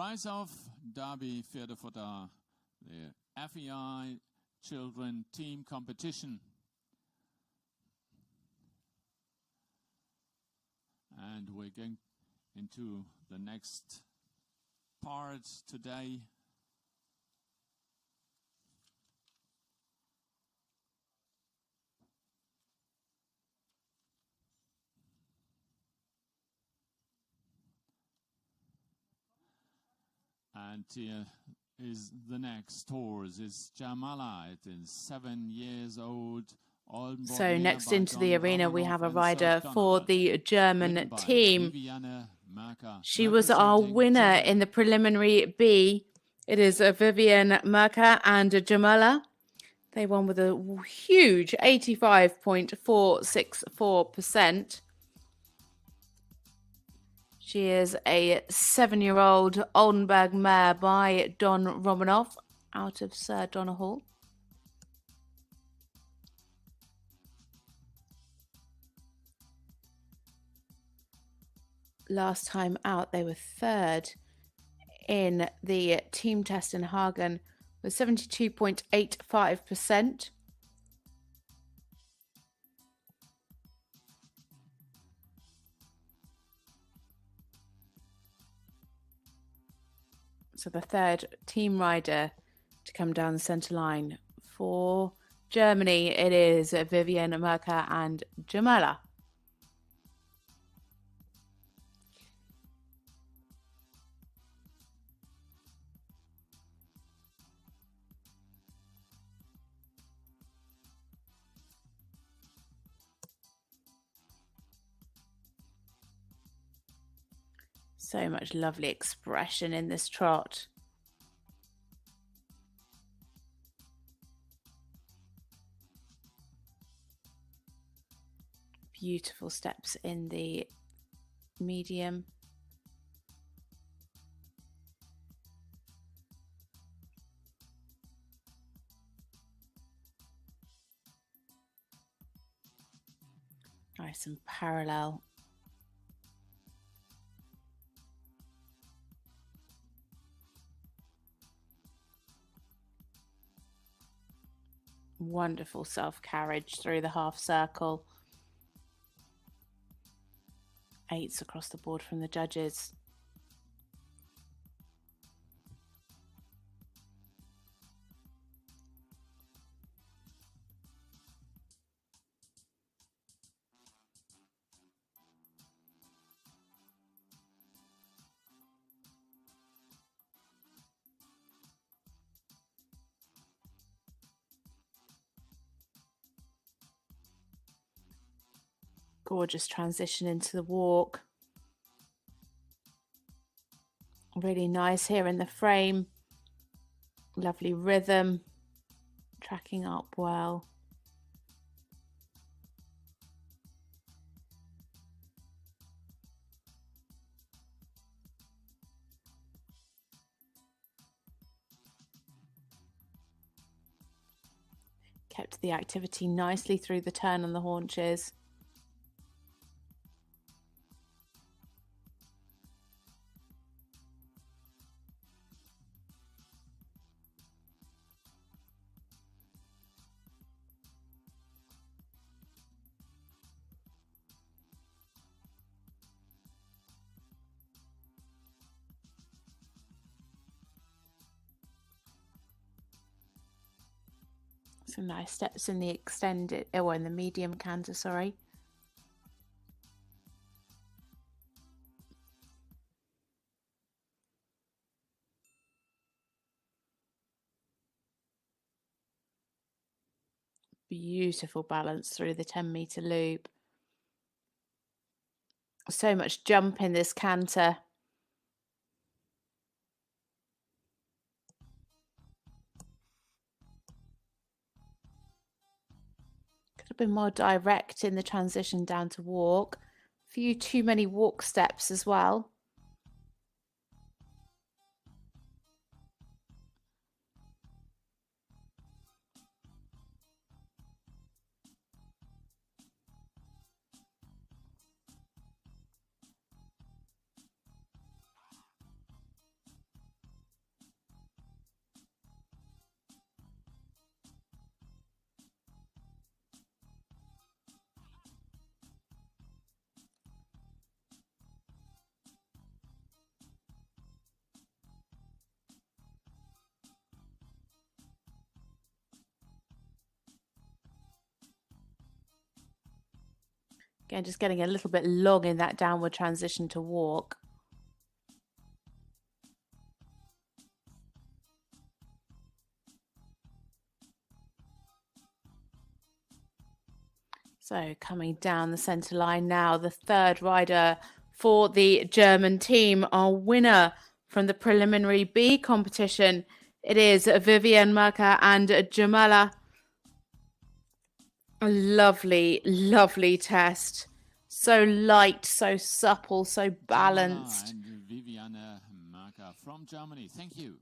Prize of Derby Pferdefutter, the FEI Children Team Competition. And we're going into the next part today. And here is the next horse. Is Jamala. It is 7 years old. So next into the arena, we have a rider for the German team. She was our winner in the preliminary B. It is Vivian Merker and Jamala. They won with a huge 85.464%. She is a 7-year-old Oldenburg mare by Don Romanoff out of Sir Donahall. Last time out, they were third in the team test in Hagen with 72.85%. So the third team rider to come down the centre line for Germany, it is Vivian Merker and Jamala. So much lovely expression in this trot. Beautiful steps in the medium. Nice and parallel. Wonderful self-carriage through the half circle. 8s across the board from the judges. Gorgeous transition into the walk. Really nice here in the frame. Lovely rhythm. Tracking up well. Kept the activity nicely through the turn on the haunches. Some nice steps in the extended, in the medium canter, sorry. Beautiful balance through the 10-meter loop. So much jump in this canter. Could have been more direct in the transition down to walk. A few too many walk steps as well. Again, just getting a little bit long in that downward transition to walk. So coming down the centre line now, the third rider for the German team, our winner from the preliminary B competition. It is Vivian Merker and Jamala. A lovely, lovely test. So light, so supple, so balanced. And Viviane Merker from Germany. Thank you.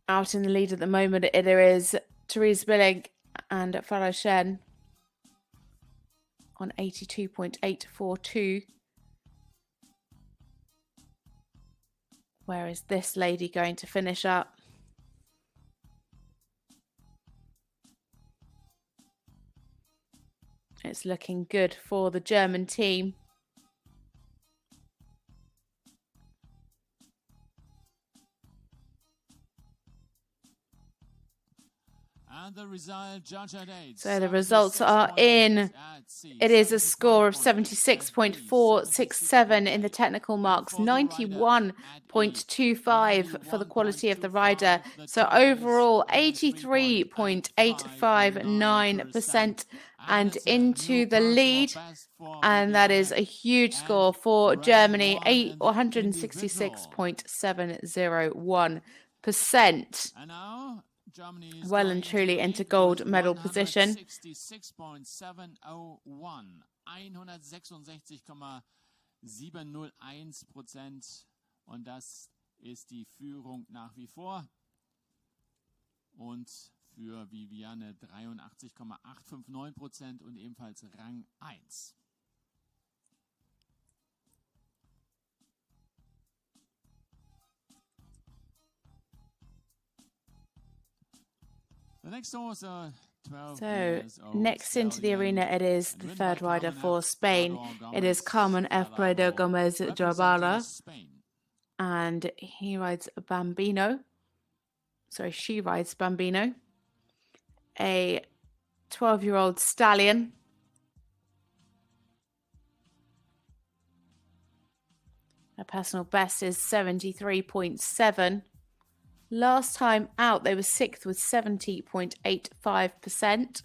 Out in the lead at the moment, there is Therese Billig and Farah Shen on 82.842. Where is this lady going to finish up? It's looking good for the German team. And the result, judge at 8. So the results are in. It is a score of 76.467 in the technical marks, 91.25 for the quality of the rider. So overall, 83.859%. And into the lead, and that is a huge score for Germany, 166.701%. Well and truly into gold medal position. 166,701%. Und das ist die Führung nach wie vor. Und für Viviane 83,859% und ebenfalls Rang 1. The next horse, 12 so next into the arena, it is the third rider for Spain. It is Carmen F. Prado Gomez Jabala, and he rides Bambino. Sorry, she rides Bambino, a 12-year-old stallion. Her personal best is 73.7. Last time out, they were 6th with 70.85%.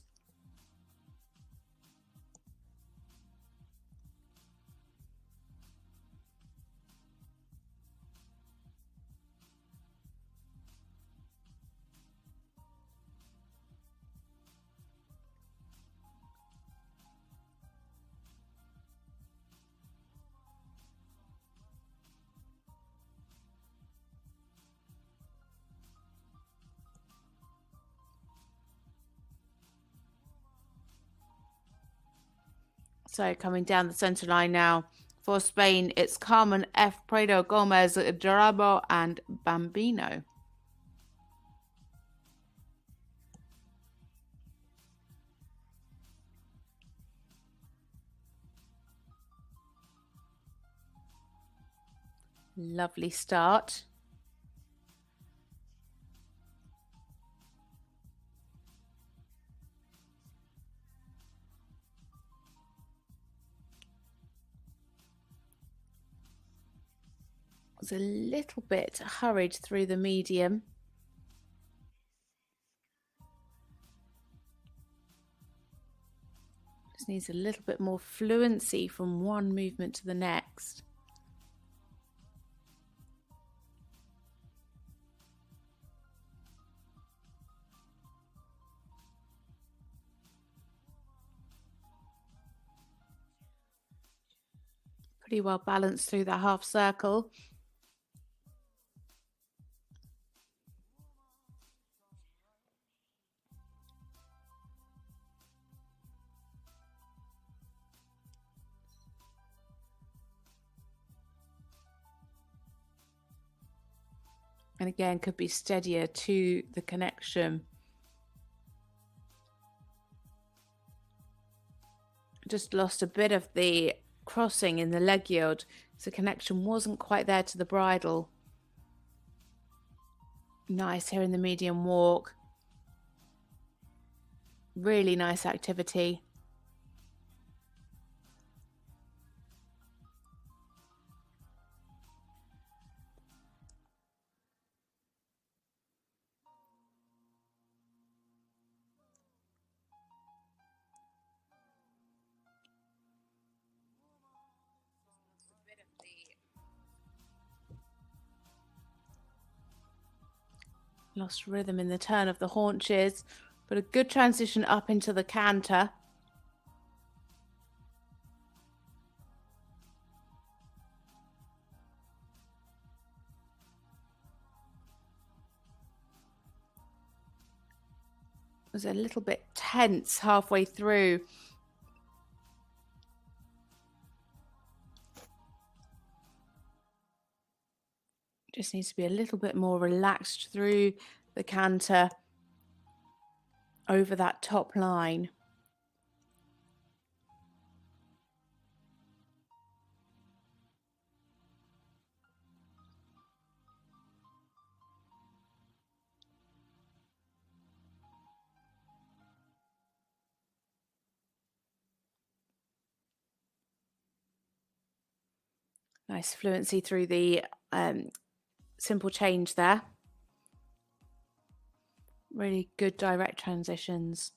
So coming down the centre line now for Spain, it's Carmen F. Prado Gomez, Jarabo and Bambino. Lovely start. Was a little bit hurried through the medium. Just needs a little bit more fluency from one movement to the next. Pretty well balanced through that half circle. And again, could be steadier to the connection. Just lost a bit of the crossing in the leg yield, so the connection wasn't quite there to the bridle. Nice here in the medium walk. Really nice activity. Lost rhythm in the turn of the haunches, but a good transition up into the canter. Was a little bit tense halfway through. Just needs to be a little bit more relaxed through the canter over that top line. Nice fluency through the simple change there. Really good direct transitions.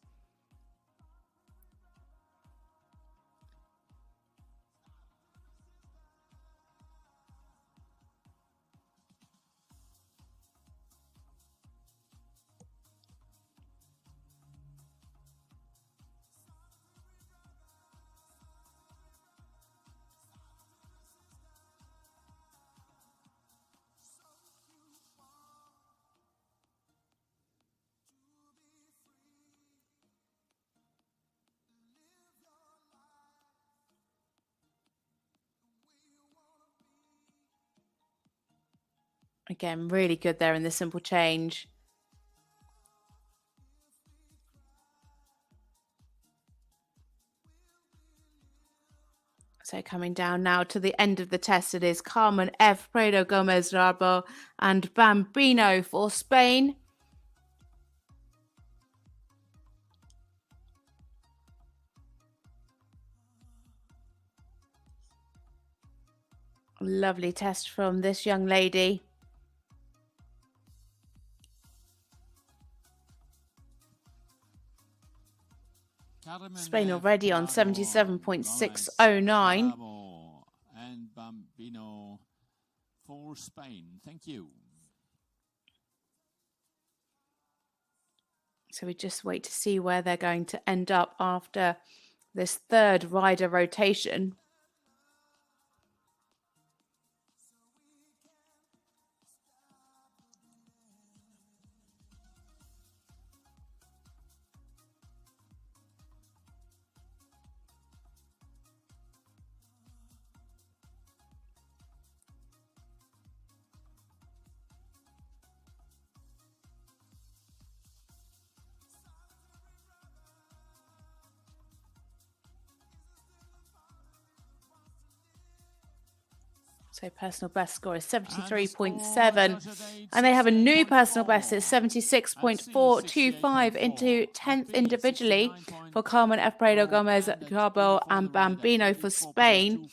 Again, really good there in the simple change. So coming down now to the end of the test, it is Carmen F. Prado Gomez Rabo and Bambino for Spain. Lovely test from this young lady. Spain already on 77.609. And Bambino for Spain. Thank you. So we just wait to see where they're going to end up after this third rider rotation. So personal best score is 73.7. And they have a new personal best at 76.425 into 10th individually for Carmen F. Prado Gomez Garbo and Bambino for Spain.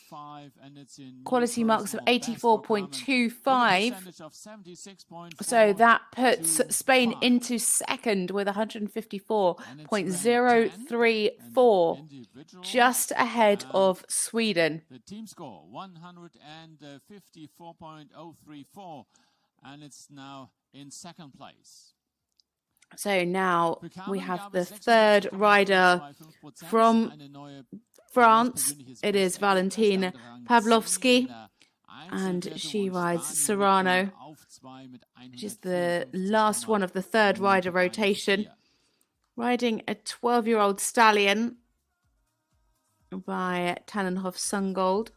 Quality marks of 84.25. So that puts Spain into second with 154.034, just ahead of Sweden. The team score 154.034, and it's now in second place. So now we have the third rider from France. It is Valentine Pavlovsky, and she rides Serrano, which is the last one of the third rider rotation, riding a 12-year-old stallion by Tannenhof Sungold.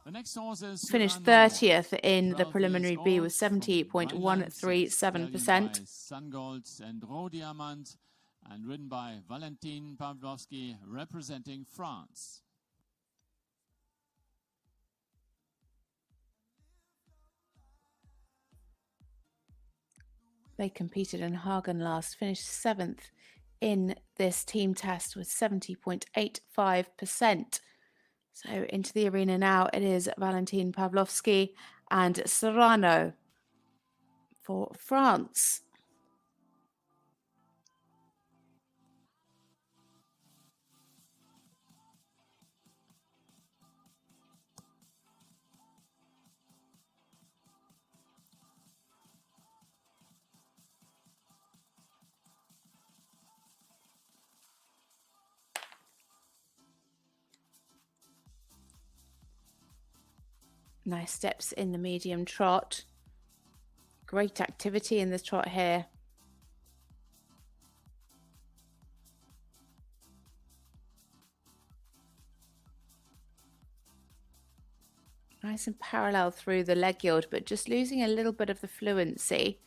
Finished 30th in the preliminary B with 70.137%. Sungold and Rodiamant, and ridden by Valentine Pavlovsky, representing France. They competed in Hagen last, finished 7th in this team test with 70.85%. So into the arena now, it is Valentin Pavlovsky and Serrano for France. Nice steps in the medium trot. Great activity in this trot here. Nice and parallel through the leg yield, but just losing a little bit of the fluency.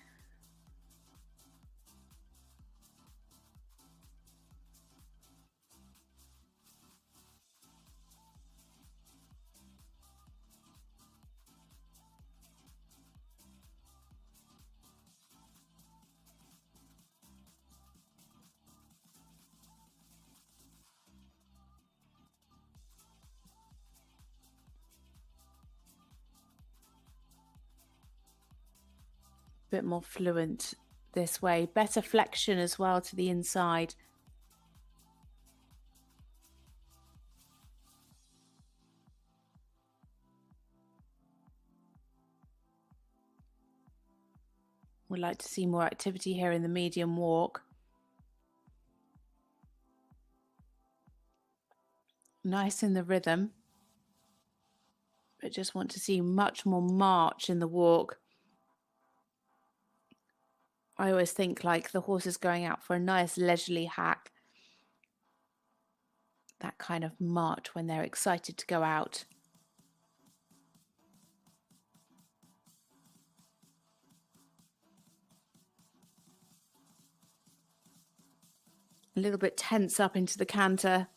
Bit more fluent this way. Better flexion as well to the inside. Would like to see more activity here in the medium walk. Nice in the rhythm, but just want to see much more march in the walk. I always think like the horse is going out for a nice leisurely hack. That kind of march when they're excited to go out. A little bit tense up into the canter.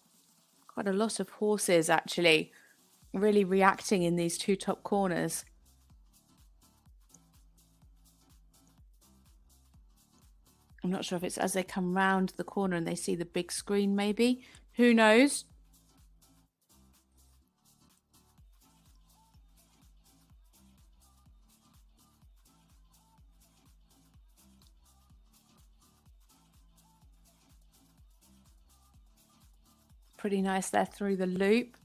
Quite a lot of horses actually really reacting in these two top corners. I'm not sure if it's as they come round the corner and they see the big screen maybe. Who knows? Pretty nice there through the loop.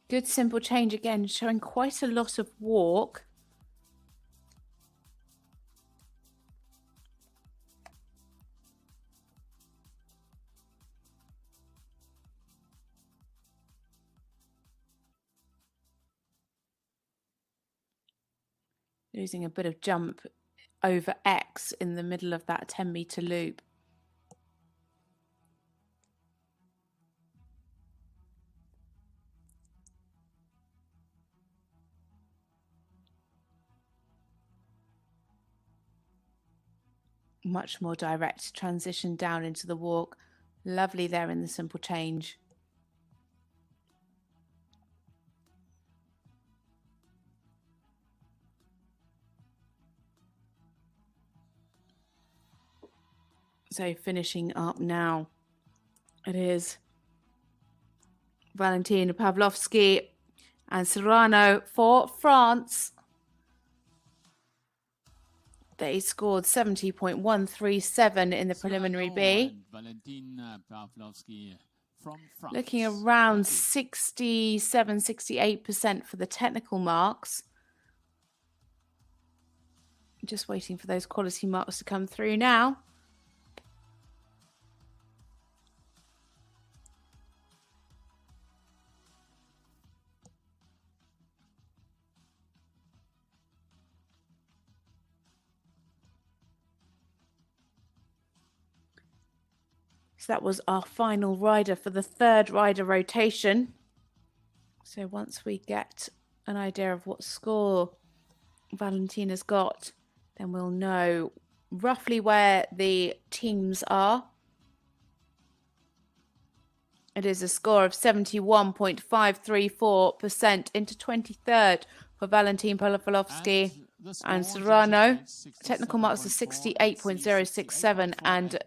Good simple change again, showing quite a lot of walk. Losing a bit of jump over X in the middle of that 10-meter loop. Much more direct transition down into the walk. Lovely there in the simple change. So finishing up now, it is Valentin Pavlovsky and Serrano for France. They scored 70.137 in the preliminary B. Looking around 67, 68% for the technical marks. Just waiting for those quality marks to come through now. So that was our final rider for the third rider rotation. So once we get an idea of what score Valentina's got, then we'll know roughly where the teams are. It is a score of 71.534% into 23rd for Valentin Polofolovsky and Serrano. Technical marks of 68.067 and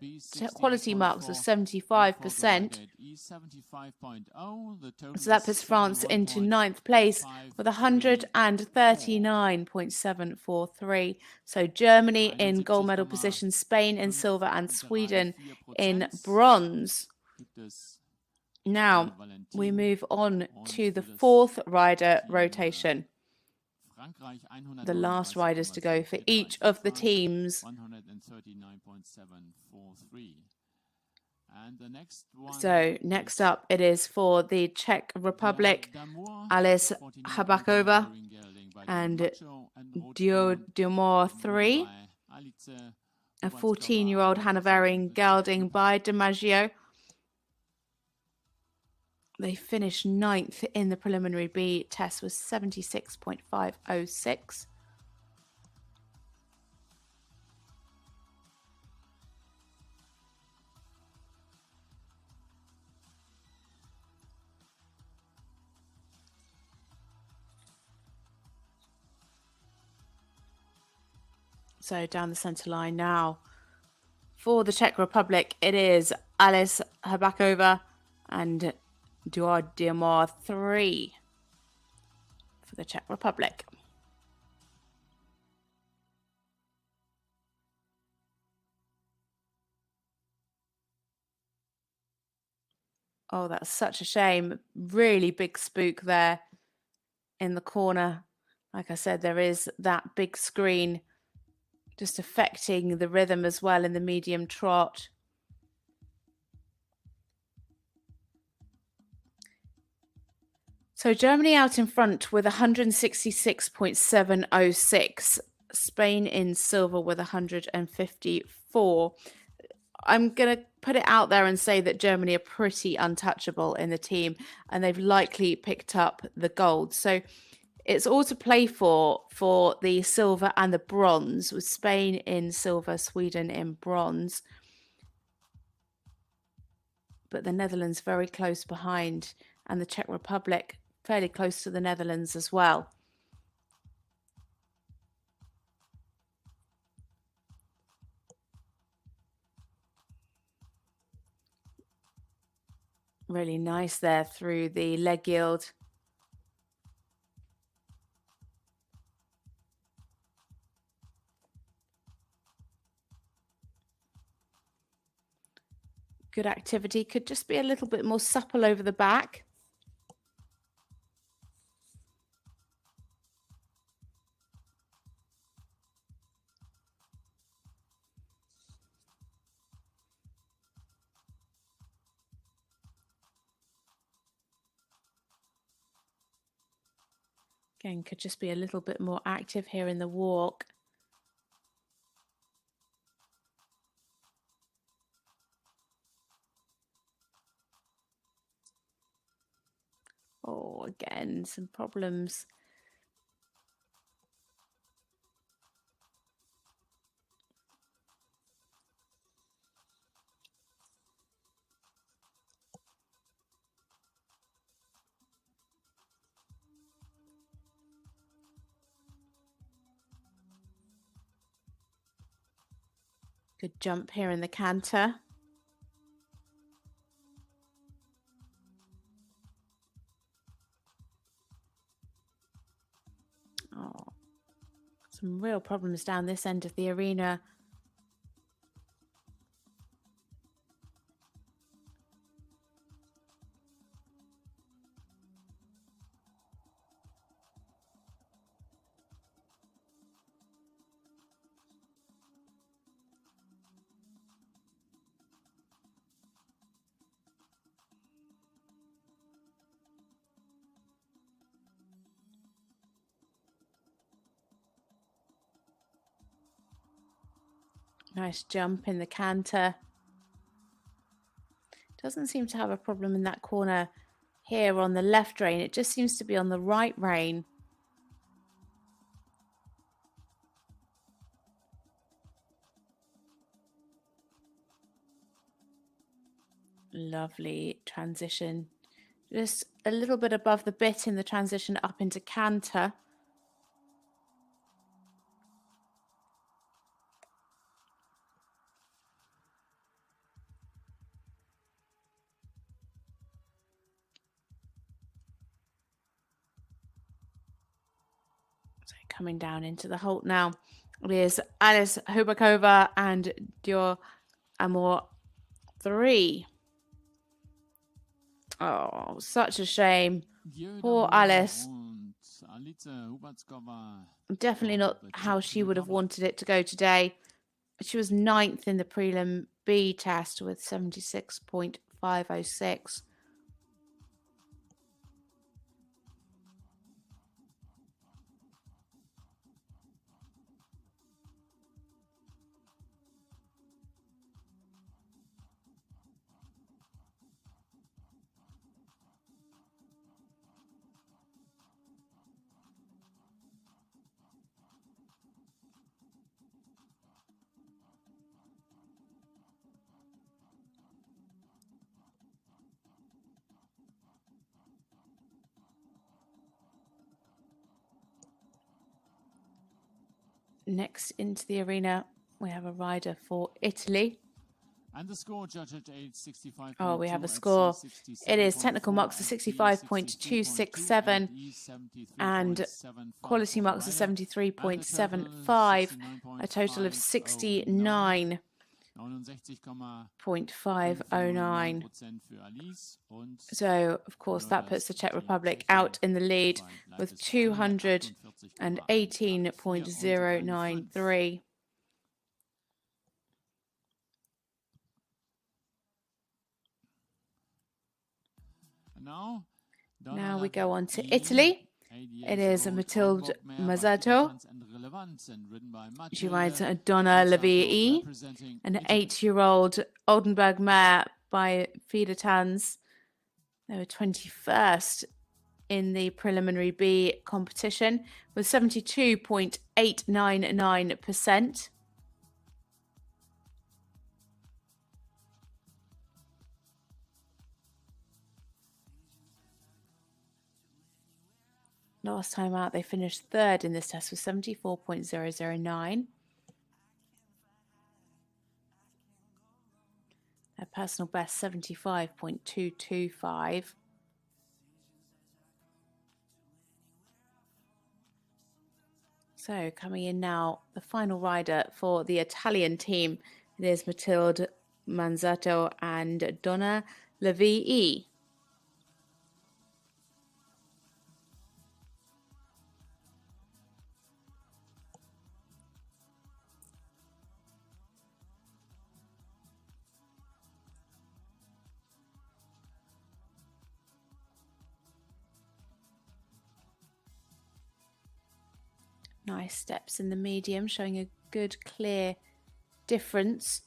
quality marks of 75%. So that puts France into 9th place with 139.743. So Germany in gold medal position, Spain in silver, and Sweden in bronze. Now we move on to the 4th rider rotation. The last riders to go for each of the teams. So next up it is for the Czech Republic, Alice Habakova and Diodimor 3, a 14-year-old Hanoverian gelding by DiMaggio. They finished 9th in the preliminary B test with 76.506. So down the centre line now. For the Czech Republic, it is Alice Habakova and Diodimor 3 for the Czech Republic. Oh, that's such a shame. Really big spook there in the corner. Like I said, there is that big screen just affecting the rhythm as well in the medium trot. So Germany out in front with 166.706. Spain in silver with 154. I'm going to put it out there and say that Germany are pretty untouchable in the team, and they've likely picked up the gold. So it's all to play for the silver and the bronze, with Spain in silver, Sweden in bronze. But the Netherlands very close behind, and the Czech Republic fairly close to the Netherlands as well. Really nice there through the leg yield. Good activity. Could just be a little bit more supple over the back. Again, could just be a little bit more active here in the walk. Oh, again, some problems. Good jump here in the canter. Oh, some real problems down this end of the arena. Nice jump in the canter. Doesn't seem to have a problem in that corner here on the left rein. It just seems to be on the right rein. Lovely transition. Just a little bit above the bit in the transition up into canter. So coming down into the halt now. It is Alice Hubakova and Dior Amour 3. Oh, such a shame. Poor Alice. Definitely not how she would have wanted it to go today. She was 9th in the prelim B test with 76.506. Next into the arena, we have a rider for Italy. And the score, judge at age 65. Oh, we have a score. It is technical marks of 65.267 and quality marks of 73.75, a total of 69.509. So, of course, that puts the Czech Republic out in the lead with 218.093. Now we go on to Italy. It is Matilde Mazzato. She rides a Donna Levii, an 8-year-old Oldenburg mare by FEI Dressage. They were 21st in the preliminary B competition with 72.899%. Last time out, they finished 3rd in this test with 74.009. Their personal best, 75.225. So coming in now, the final rider for the Italian team. It is Matilde Mazzato and Donna Levii. Nice steps in the medium, showing a good, clear difference.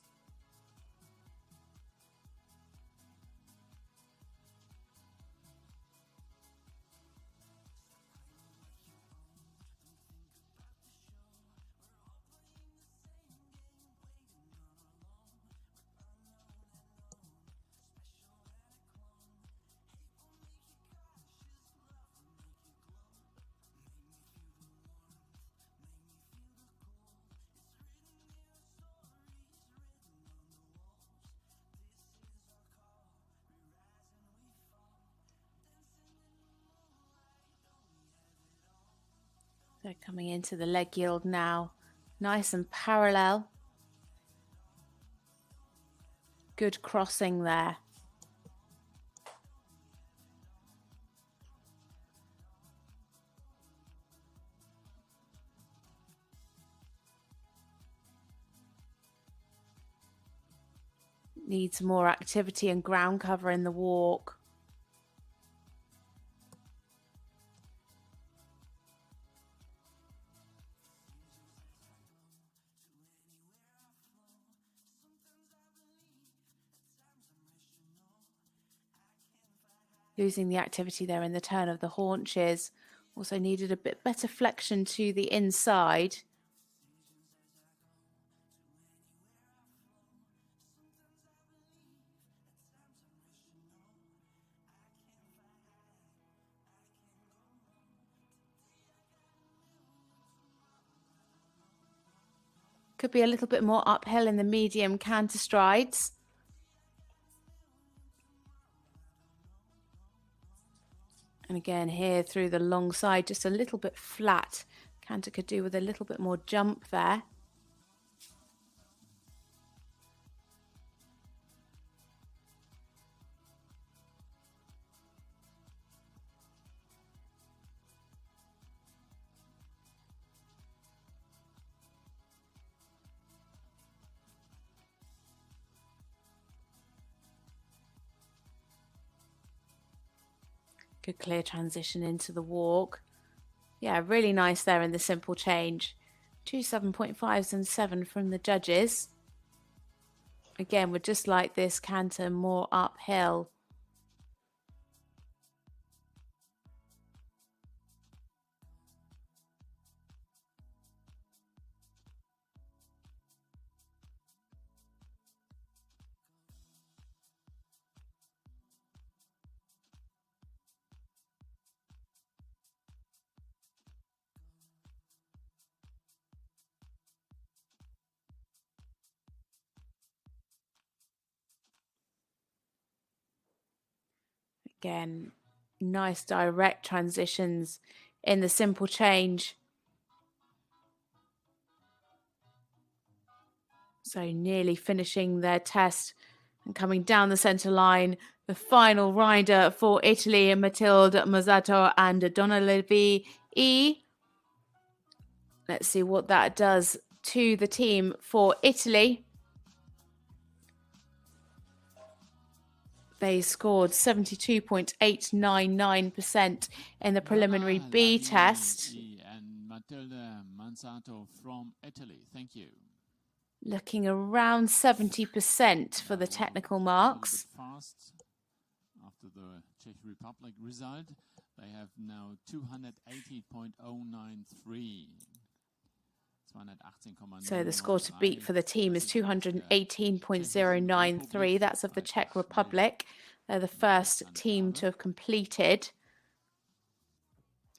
So coming into the leg yield now, nice and parallel. Good crossing there. Needs more activity and ground cover in the walk. Losing the activity there in the turn of the haunches. Also needed a bit better flexion to the inside. Could be a little bit more uphill in the medium canter strides. And again here through the long side, just a little bit flat. Canter could do with a little bit more jump there. Good clear transition into the walk. Yeah, really nice there in the simple change. 2 7.5s and 7 from the judges. Again, we're just like this canter more uphill. Again, nice direct transitions in the simple change. So nearly finishing their test and coming down the centre line. The final rider for Italy, Matilde Mazzato and Donalevi E. Let's see what that does to the team for Italy. They scored 72.899% in the preliminary B test. And Matilde Mazzato from Italy. Thank you. Looking around 70% for the technical marks. Fast after the Czech Republic result, they have now 280.093. So the score to beat for the team is 218.093. That's of the Czech Republic. They're the first team to have completed.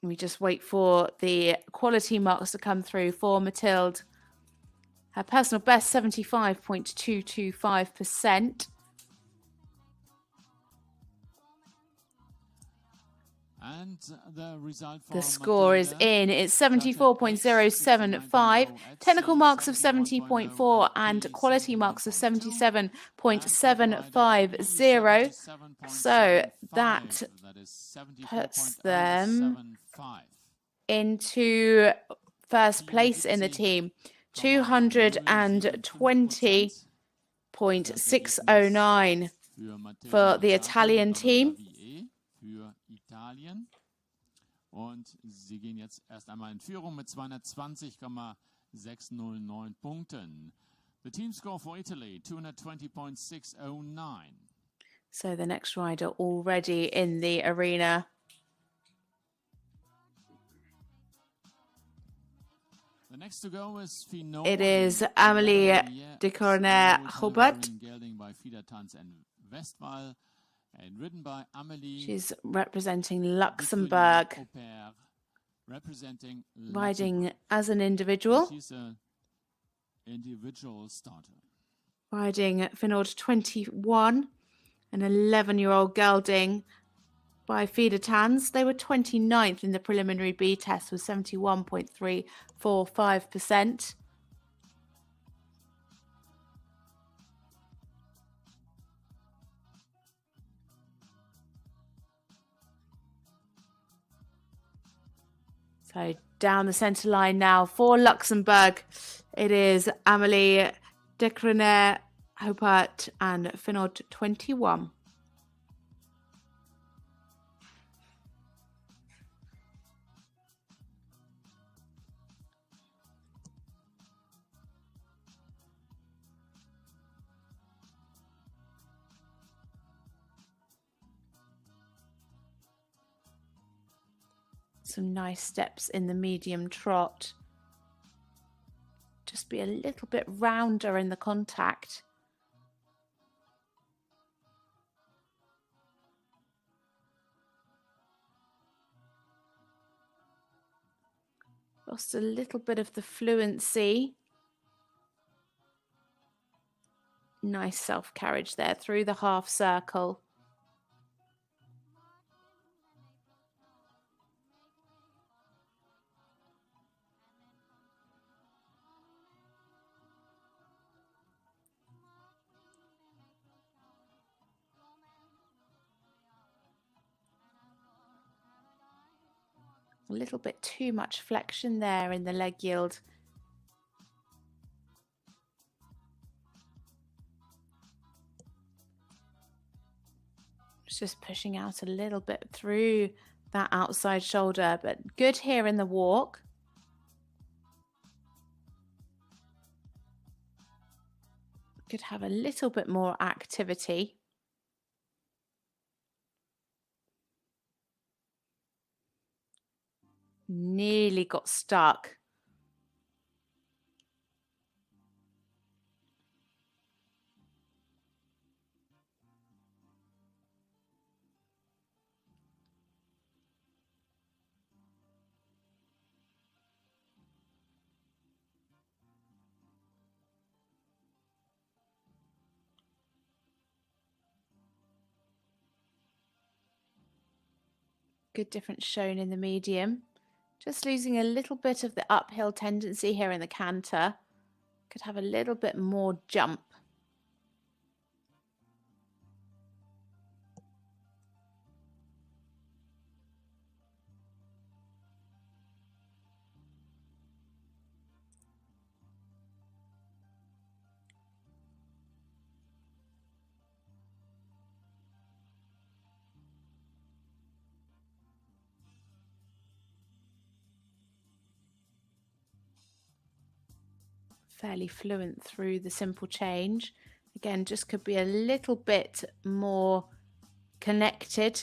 We just wait for the quality marks to come through for Matilde. Her personal best, 75.225%. And the result for the score is in. It's 74.075. Technical marks of 70.4 and quality marks of 77.750. So that puts them into first place in the team. 220.609 for the Italian team. Und sie gehen jetzt erst einmal in Führung mit 220,609 Punkten. The team score for Italy, 220.609. So the next rider already in the arena. The next to go is It is Amélie de Cornet-Hubert. And ridden by Amélie. She's representing Luxembourg. Representing riding as an individual. She's an individual starter. Riding Finord 21, an 11-year-old gelding by FEI Dressage. They were 29th in the preliminary B test with 71.345%. So down the centre line now for Luxembourg. It is Amélie de Cornet-Hubert and Finord 21. Some nice steps in the medium trot. Just be a little bit rounder in the contact. Lost a little bit of the fluency. Nice self-carriage there through the half circle. A little bit too much flexion there in the leg yield. It's just pushing out a little bit through that outside shoulder, but good here in the walk. Could have a little bit more activity. Nearly got stuck. Good difference shown in the medium. Just losing a little bit of the uphill tendency here in the canter. Could have a little bit more jump. Fairly fluent through the simple change. Again, just could be a little bit more connected.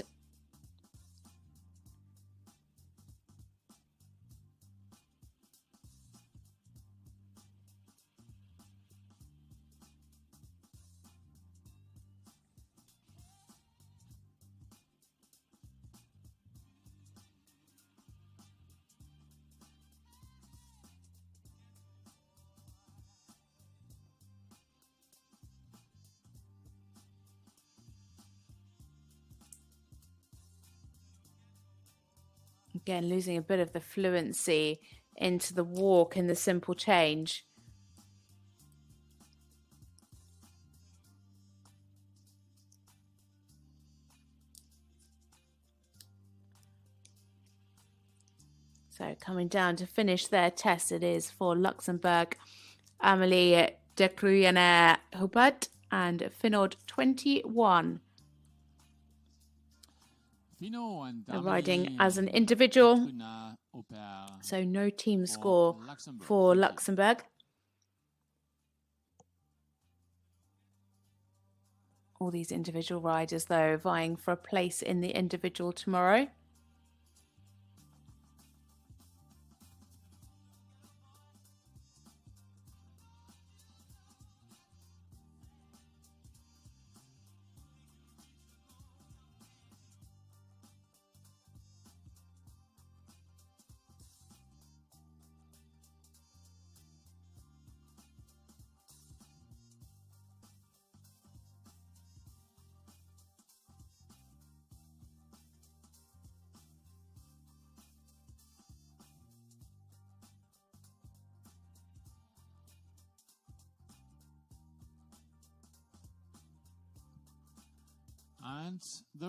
Again, losing a bit of the fluency into the walk in the simple change. So coming down to finish their test, it is for Luxembourg, Amélie de Kruyener-Hubbard and Finod 21. They're riding as an individual, so no team score for Luxembourg. All these individual riders, though, vying for a place in the individual tomorrow.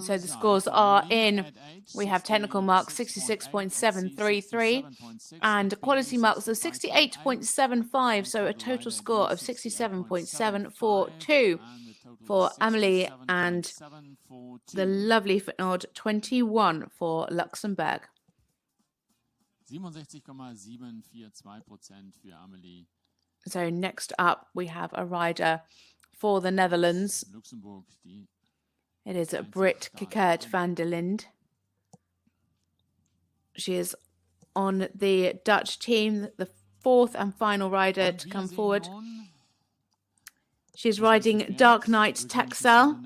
So the scores are in. We have technical marks 66.733 and quality marks of 68.75. So a total score of 67.742 for Amélie and the lovely Finod 21 for Luxembourg. 67,742% für Amélie. So next up we have a rider for the Netherlands. Luxembourg, it is Britt Kikert van der Linde. She is on the Dutch team, the fourth and final rider to come forward. She's riding Dark Knight Texel,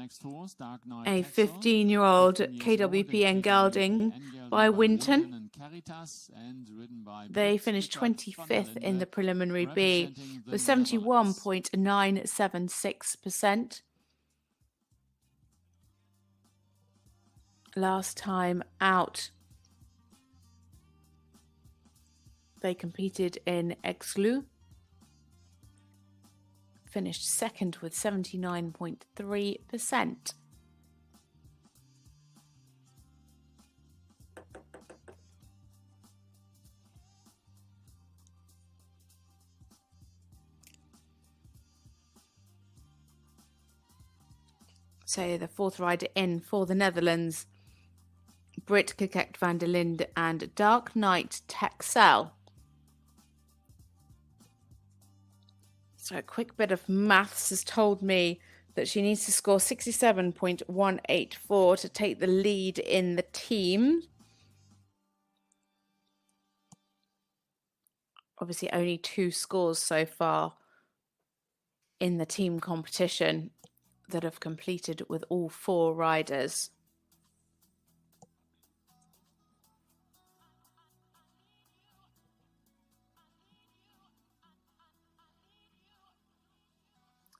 a 15-year-old KWPN gelding by Winton. They finished 25th in the preliminary B with 71.976%. Last time out, they competed in Exclu. Finished second with 79.3%. So the fourth rider in for the Netherlands, Brit Coquette van der Linde and Dark Knight Texel. So a quick bit of maths has told me that she needs to score 67.184 to take the lead in the team. Obviously only 2 scores so far in the team competition that have completed with all 4 riders.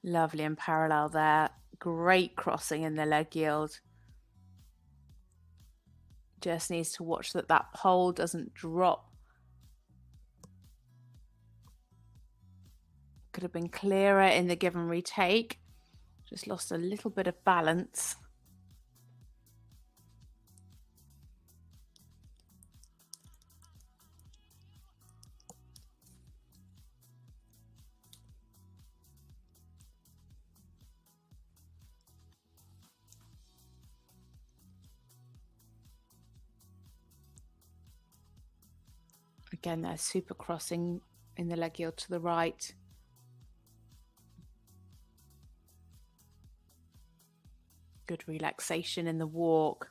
Lovely and parallel there. Great crossing in the leg yield. Just needs to watch that that pole doesn't drop. Could have been clearer in the give and retake. Just lost a little bit of balance. Again, they're super crossing in the leg yield to the right. Good relaxation in the walk.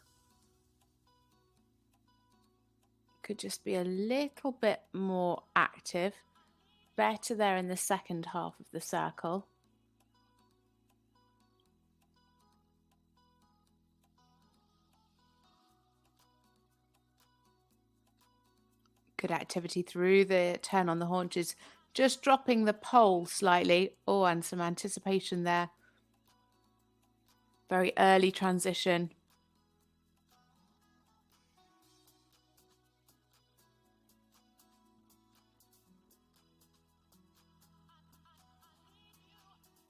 Could just be a little bit more active. Better there in the second half of the circle. Good activity through the turn on the haunches, just dropping the pole slightly. Oh, and some anticipation there. Very early transition.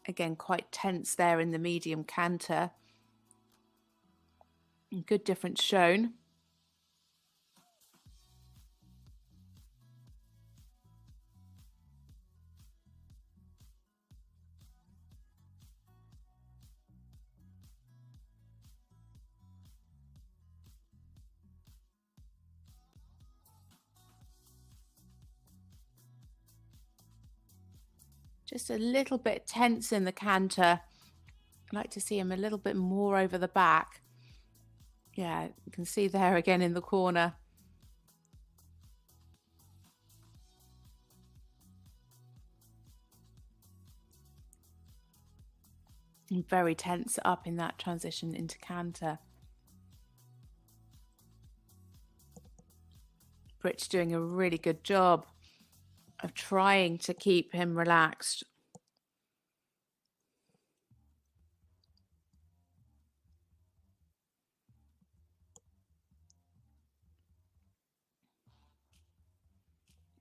Again, quite tense there in the medium canter. Good difference shown. Just a little bit tense in the canter. I'd like to see him a little bit more over the back. Yeah, you can see there again in the corner. And very tense up in that transition into canter. Brit's doing a really good job of trying to keep him relaxed.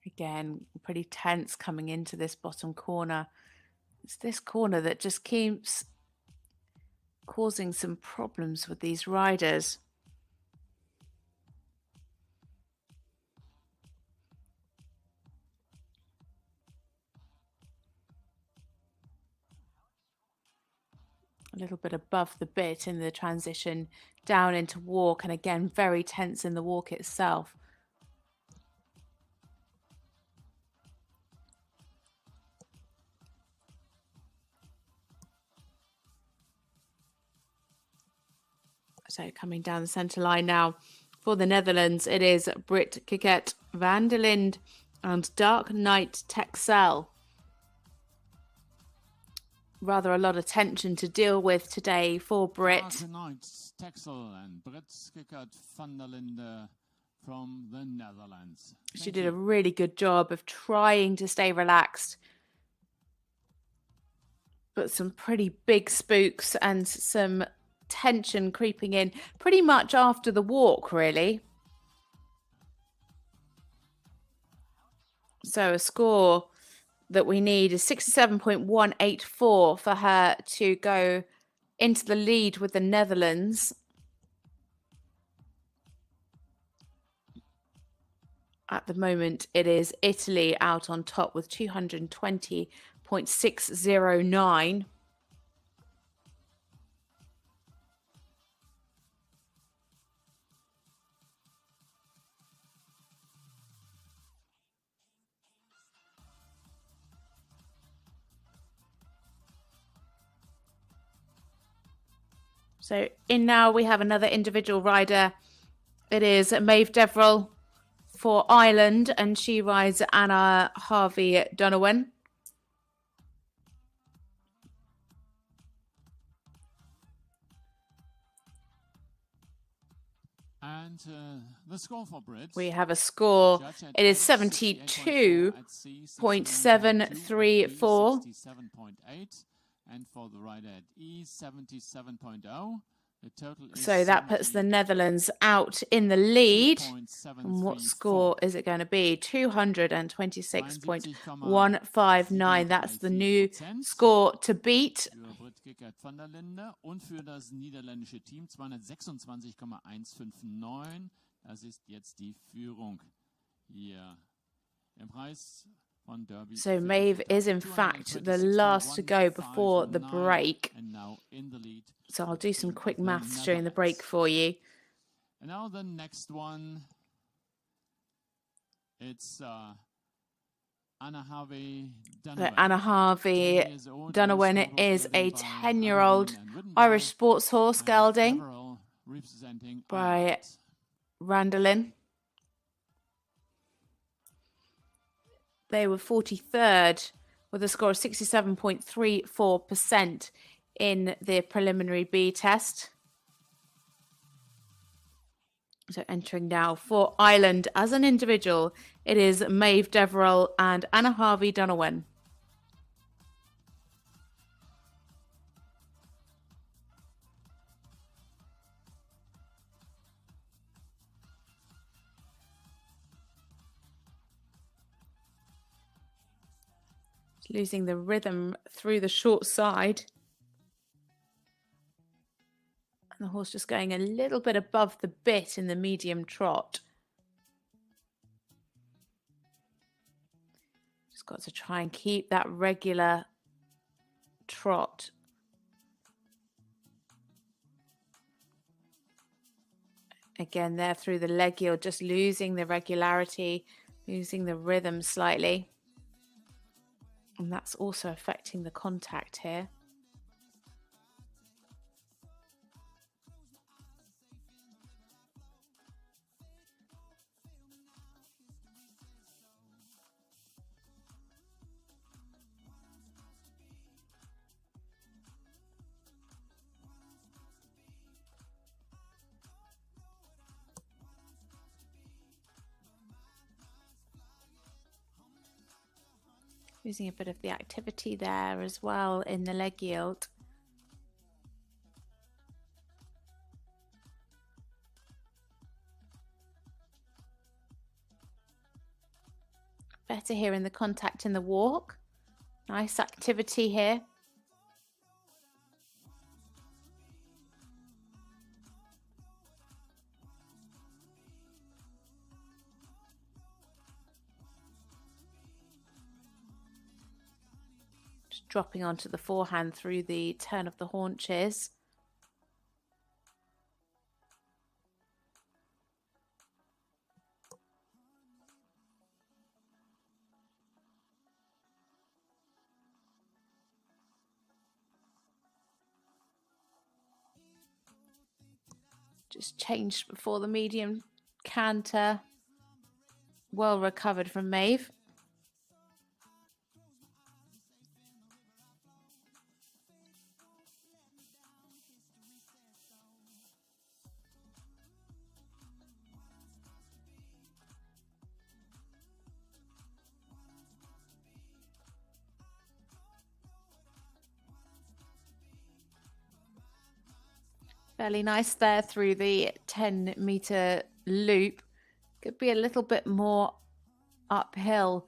Again, pretty tense coming into this bottom corner. It's this corner that just keeps causing some problems with these riders. A little bit above the bit in the transition down into walk, and again very tense in the walk itself. So coming down the centre line now for the Netherlands, it is Brit Coquette van der Linde and Dark Knight Texel. Rather a lot of tension to deal with today for Brit. Texel and Brit Skickert van der Linde from the Netherlands. She did a really good job of trying to stay relaxed. But some pretty big spooks and some tension creeping in pretty much after the walk, really. So a score that we need is 67.184 for her to go into the lead with the Netherlands. At the moment, it is Italy out on top with 220.609. So in now we have another individual rider. It is Maeve Deverell for Ireland, and she rides Anna Harvey Donovan. And the score for Brit. We have a score. It is 72.734. 67.8. And for the rider at E, 77.0. The total is so that puts the Netherlands out in the lead. And what score is it going to be? 226.159. That's the new score to beat. Für Brit Skickert van der Linde und für das niederländische Team 226,159. Das ist jetzt die Führung hier im Preis. So Maeve is in fact the last to go before the break. So I'll do some quick maths during the break for you. And now the next one, it's Anna Harvey Donovan. Anna Harvey Donovan is a 10-year-old Irish sports horse gelding by Randolin. They were 43rd with a score of 67.34% in the preliminary B test. So entering now for Ireland as an individual, it is Maeve Deverell and Anna Harvey Donovan. Losing the rhythm through the short side. And the horse just going a little bit above the bit in the medium trot. Just got to try and keep that regular trot. Again, there through the leg yield, just losing the regularity, losing the rhythm slightly. And that's also affecting the contact here. Losing a bit of the activity there as well in the leg yield. Better here in the contact in the walk. Nice activity here. Dropping onto the forehand through the turn of the haunches. Just changed before the medium canter. Well recovered from Maeve. Fairly nice there through the 10-meter loop. Could be a little bit more uphill.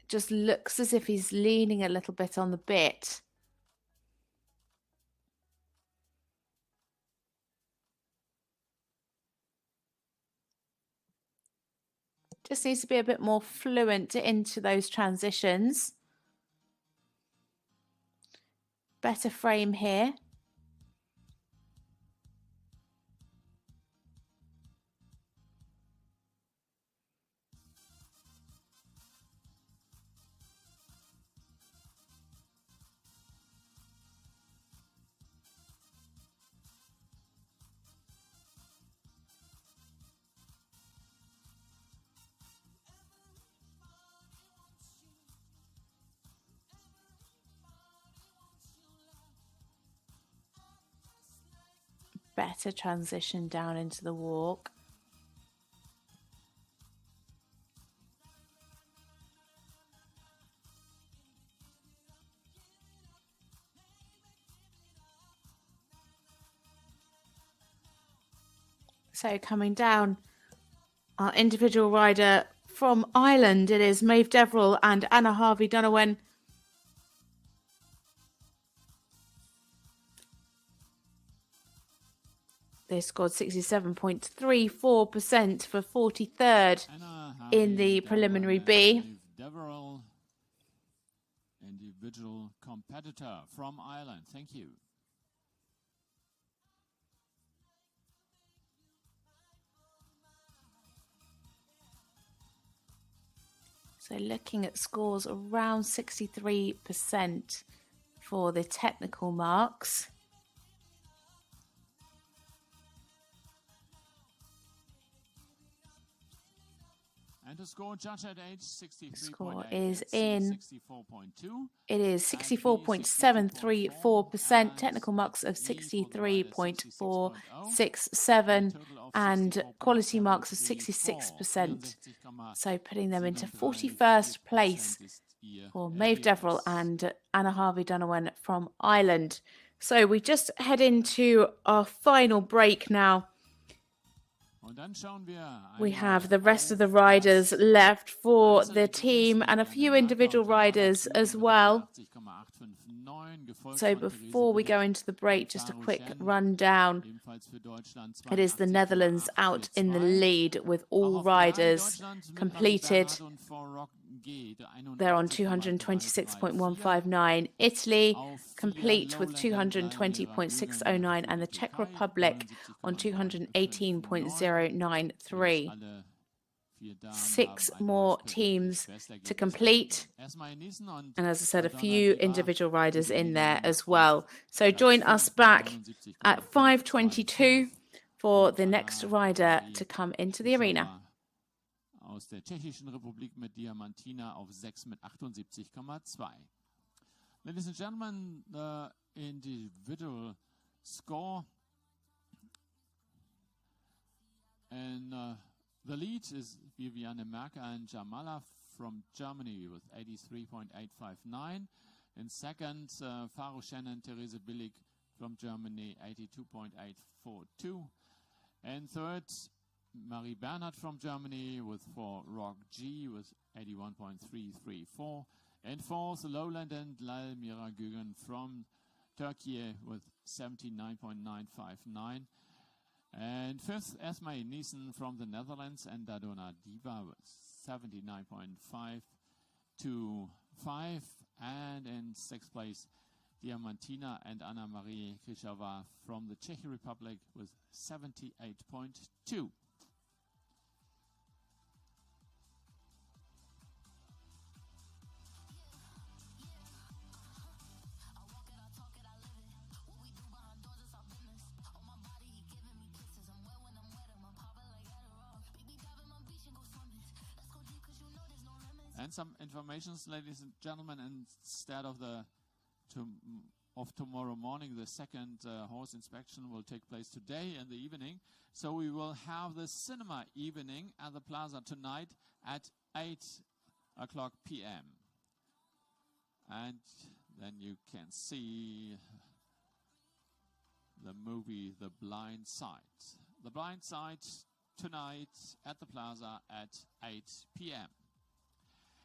Just looks as if he's leaning a little bit on the bit. Just needs to be a bit more fluent into those transitions. Better frame here. Better transition down into the walk. So coming down, our individual rider from Ireland, it is Maeve Deverell and Anna Harvey-Donovan. They scored 67.34% for 43rd in the preliminary B. Deverell, individual competitor from Ireland. Thank you. So looking at scores around 63% for the technical marks. And the score judged at age 63.8. Score is in. 64.2. It is 64.734%, technical marks of 63.467, and quality marks of 66%. So putting them into 41st place for Maeve Deverell and Anna Harvey-Donovan from Ireland. So we just head into our final break now. We have the rest of the riders left for the team and a few individual riders as well. So before we go into the break, just a quick rundown. It is the Netherlands out in the lead with all riders completed. They're on 226.159. Italy complete with 220.609, and the Czech Republic on 218.093. 6 more teams to complete. And as I said, a few individual riders in there as well. So join us back at 5:22 for the next rider to come into the arena. Aus der Tschechischen Republik mit Diamantina auf 6 mit 78,2. Ladies and gentlemen, the individual score. And the lead is Viviane Merker and Jamala from Germany with 83.859. In second, Faro Shannon, Therese Billig from Germany, 82.842. And third, Marie Bernhardt from Germany with 4 Rock G with 81.334. And fourth, Lowland and Lal Mira Gügen from Turkey with 79.959. And fifth, Esmay Niesen from the Netherlands and Dadona Diva with 79.525. And in sixth place, Diamantina and Anna Marie Krishava from the Czech Republic with 78.2. And some information, ladies and gentlemen, instead of tomorrow morning, the second horse inspection will take place today in the evening. So we will have the cinema evening at the plaza tonight at 8:00 p.m. And then you can see the movie The Blind Side. The Blind Side tonight at the Plaza at 8 p.m.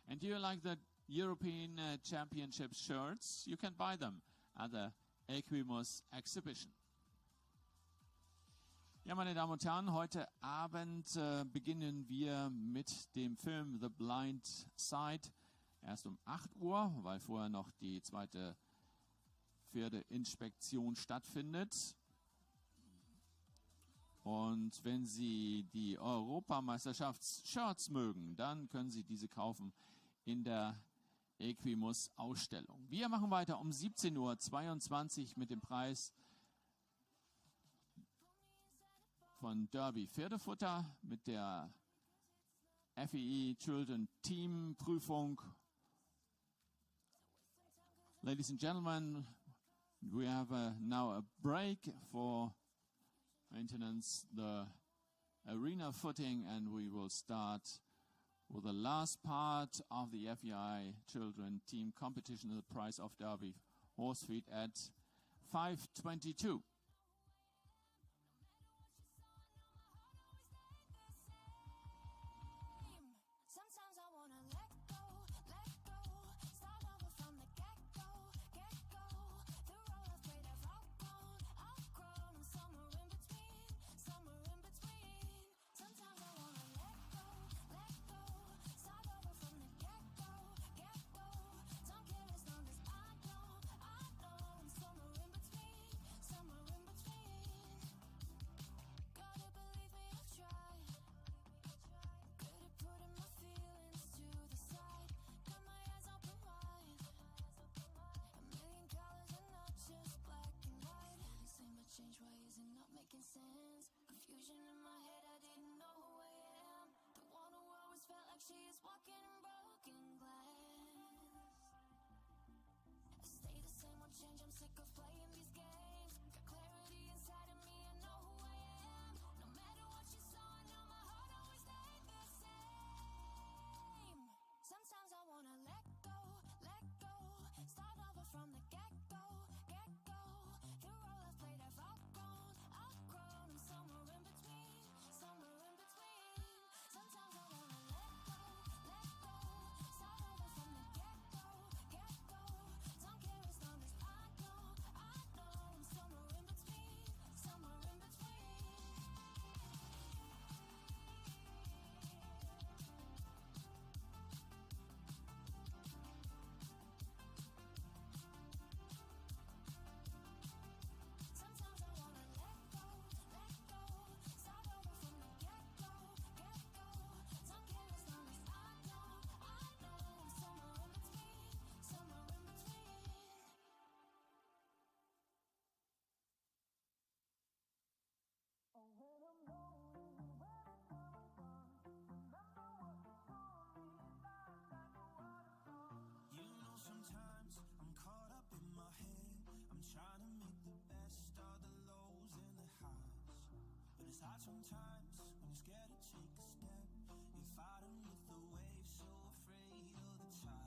And do you like the European Championship shirts? You can buy them at the Equimus exhibition. Ja, meine Damen und Herren, heute Abend beginnen wir mit dem Film The Blind Side. Erst um 8 Uhr, weil vorher noch die zweite Pferdeinspektion stattfindet. Und wenn Sie die Europameisterschafts-Shirts mögen, dann können Sie diese kaufen in der Equimus-Ausstellung. Wir machen weiter um 17:22 Uhr mit dem Preis von Derby Pferdefutter mit der FEI Children Team Prüfung. Ladies and gentlemen, we have now a break for maintenance the arena footing, and we will start with the last part of the FEI Children Team competition, the prize of Derby horse feed at 5:22. Let's go.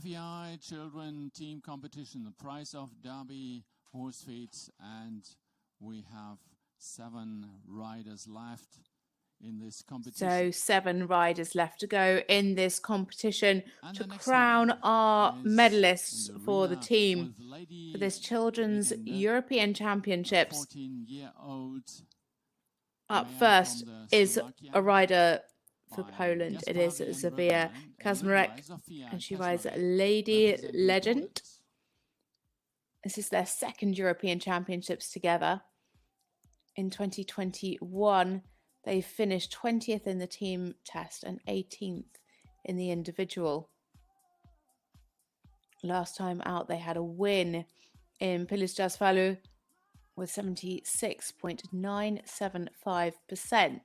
FEI Children Team Competition, the prize of Derby horse feet, and we have 7 riders left in this competition. So 7 riders left to go in this competition to crown our medalists for the team for this Children's European Championships. 14-year-old. Up first is a rider for Poland. It is Zofia Kazmarek, and she rides Lady Legend. This is their 2nd European Championships together. In 2021, they finished 20th in the team test and 18th in the individual. Last time out, they had a win in Pilistasvalu with 76.975%.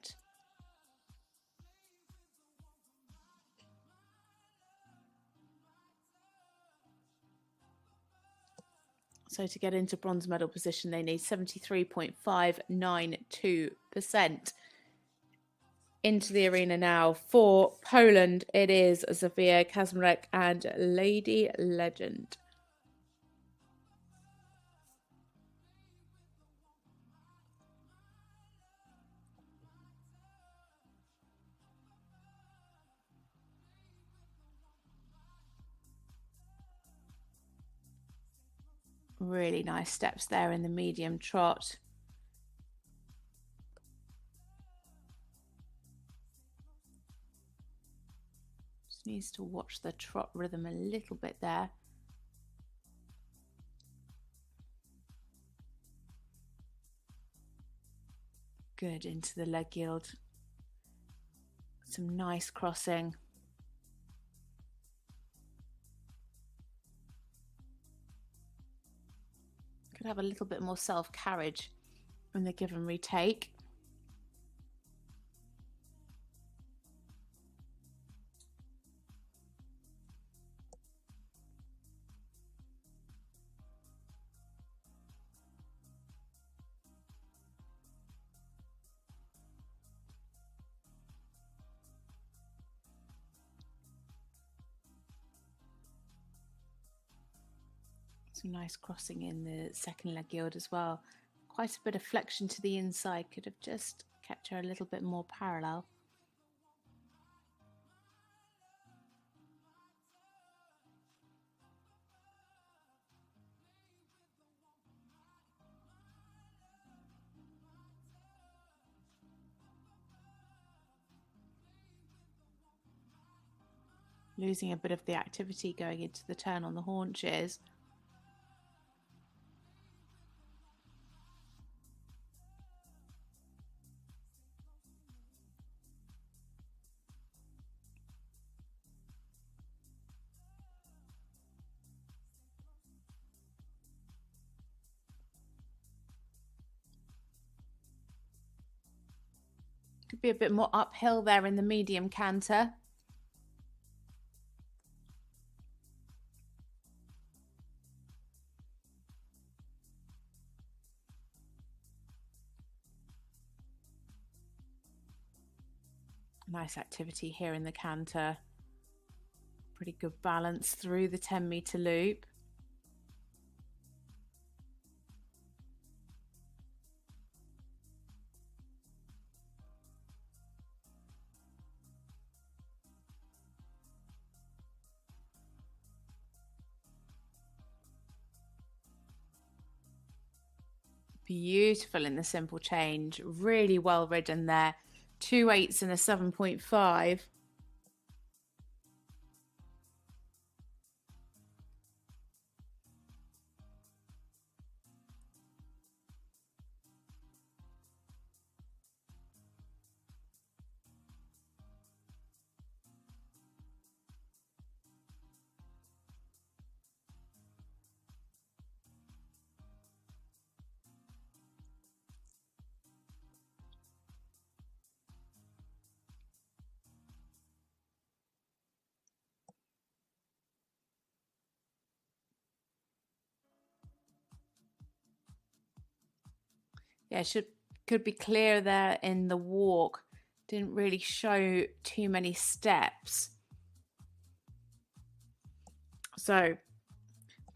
So to get into bronze medal position, they need 73.592%. Into the arena now for Poland, it is Zofia Kazmarek and Lady Legend. Really nice steps there in the medium trot. Just needs to watch the trot rhythm a little bit there. Good into the leg yield. Some nice crossing. Could have a little bit more self-carriage in the give and retake. Some nice crossing in the second leg yield as well. Quite a bit of flexion to the inside. Could have just kept her a little bit more parallel. Losing a bit of the activity going into the turn on the haunches. Could be a bit more uphill there in the medium canter. Nice activity here in the canter. Pretty good balance through the 10-meter loop. Beautiful in the simple change. Really well ridden there. 2 8s and a 7.5. Yeah, could be clear there in the walk. Didn't really show too many steps. So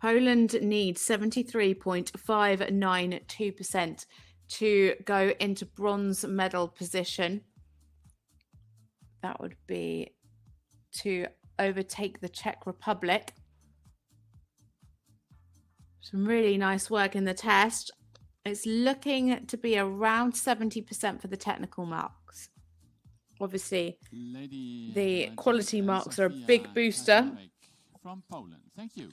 Poland needs 73.592% to go into bronze medal position. That would be to overtake the Czech Republic. Some really nice work in the test. It's looking to be around 70% for the technical marks. Obviously, the quality marks are a big booster. From Poland. Thank you.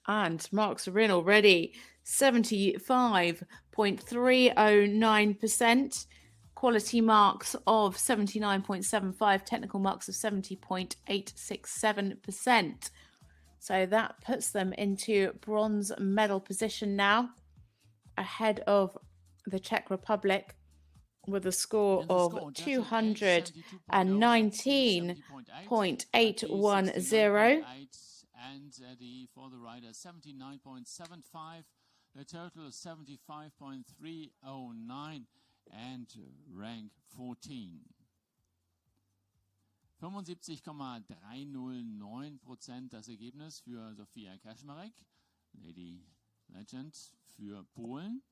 And marks are in already. 75.309%. Quality marks of 79.75. Technical marks of 70.867%. So that puts them into bronze medal position now, ahead of the Czech Republic with a score of 219.810. And for the rider 79.75. The total is 75.309 and rank 14. 75,309% das Ergebnis für Sophia Kaczmarek, Lady Legend für Polen.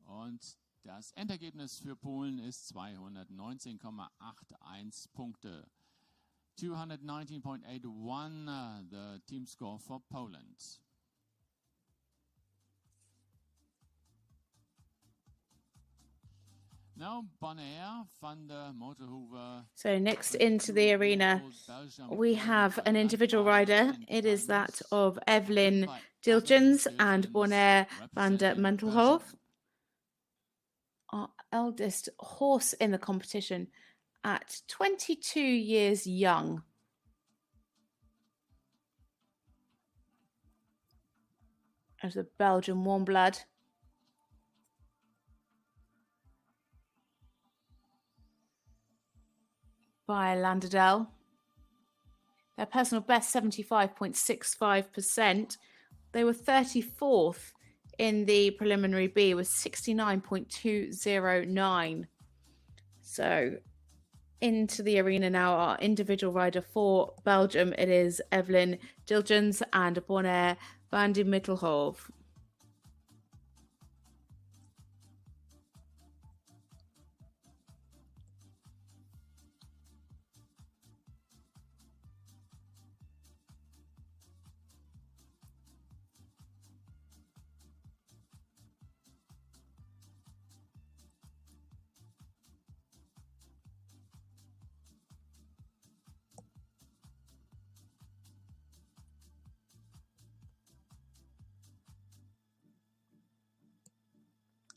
Und das Endergebnis für Polen ist 219,81 Punkte. 219.81, the team score for Poland. Now, Bonaire van der Motorhoeven. So next into the arena, we have an individual rider. It is that of Evelyn Dilgens and Bonaire van der Mentelhoven. Our eldest horse in the competition at 22 years young. As a Belgian warm blood. By Landerdell. Their personal best 75.65%. They were 34th in the preliminary B with 69.209. So into the arena now, our individual rider for Belgium. It is Evelyn Dilgens and Bonaire van der Mentelhoeven.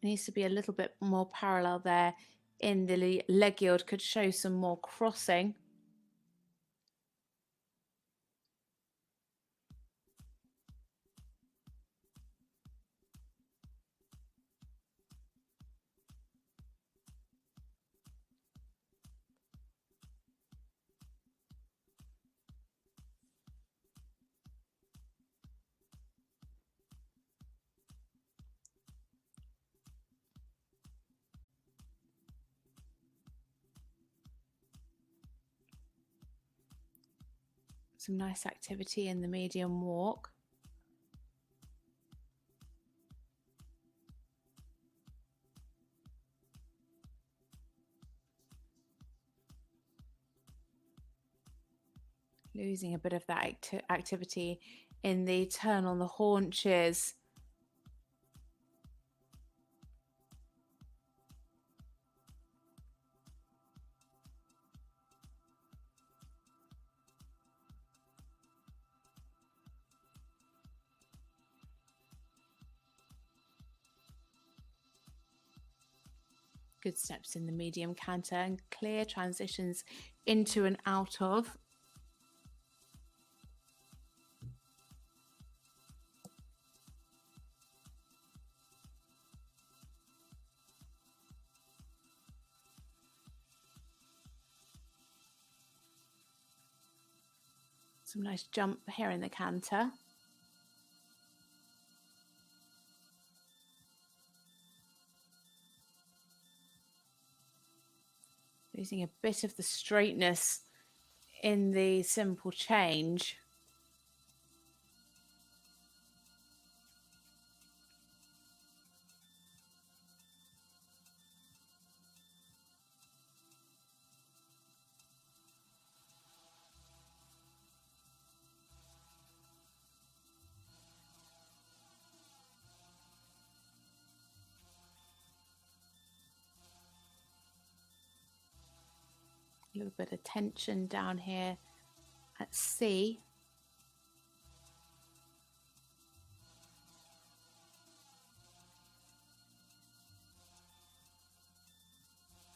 Needs to be a little bit more parallel there in the leg yield, could show some more crossing. Some nice activity in the medium walk. Losing a bit of that activity in the turn on the haunches. Good steps in the medium canter and clear transitions into and out of. Some nice jump here in the canter. Losing a bit of the straightness in the simple change. A little bit of tension down here at C.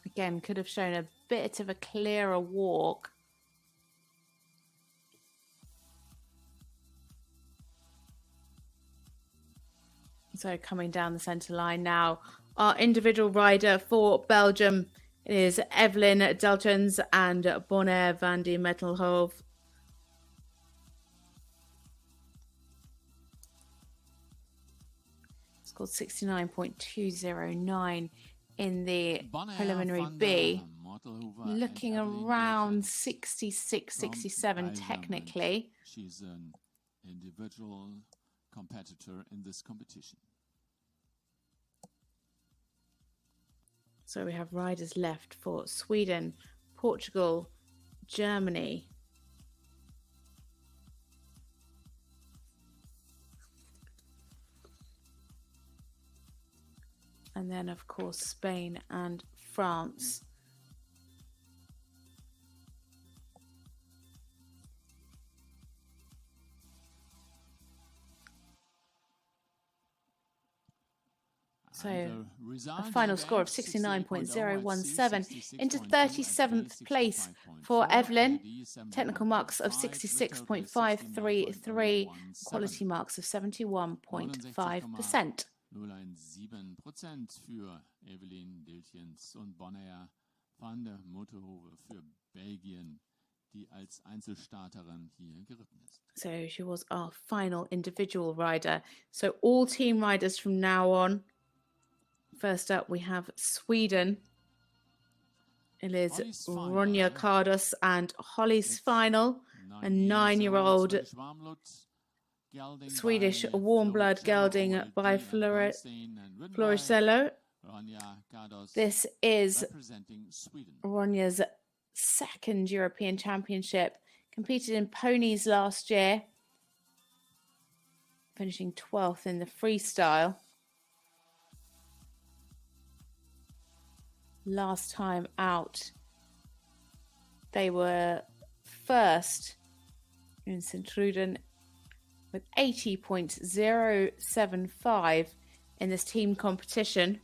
Again, could have shown a bit of a clearer walk. So coming down the centre line now, our individual rider for Belgium is Evelyn Deltens and Bonaire van die Metelhove. Scored 69.209 in the preliminary B. Looking around 66, 67 technically. She's an individual competitor in this competition. So we have riders left for Sweden, Portugal, Germany. And then, of course, Spain and France. So a final score of 69.017 into 37th place for Evelyn. Technical marks of 66.533, quality marks of 71.5%. 0,17% für Evelyn Deltjens und Bonaire van der Metelhove für Belgien, die als Einzelstarterin hier geritten ist. So she was our final individual rider. So all team riders from now on. First up, we have Sweden. It is Ronja Kardos and Holly's final, a 9-year-old Swedish warm blood gelding by Floricello. This is Ronja's second European Championship. Competed in ponies last year, finishing 12th in the freestyle. Last time out, they were first in Sint-Truiden with 80.075 in this team competition.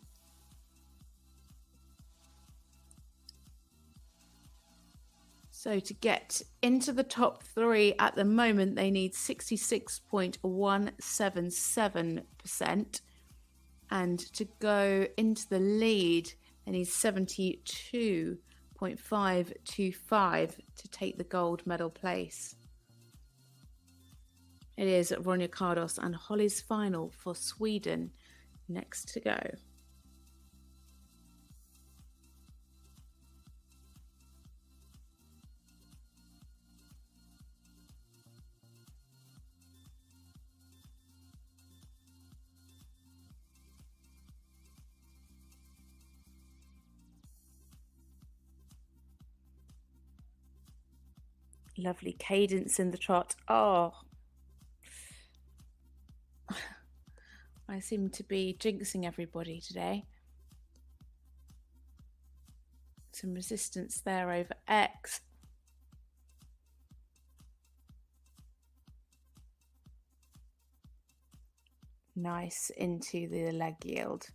So to get into the top three at the moment, they need 66.177%. And to go into the lead, they need 72.525 to take the gold medal place. It is Ronja Kardos and Holly's final for Sweden next to go. Lovely cadence in the trot. Oh, I seem to be jinxing everybody today. Some resistance there over X. Nice into the leg yield.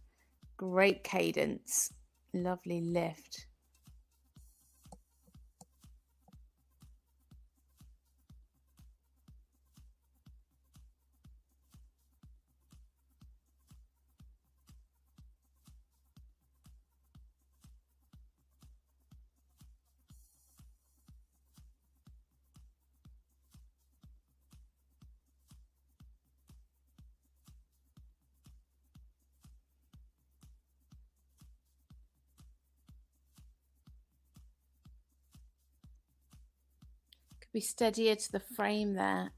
Great cadence. Lovely lift. Be steadier to the frame there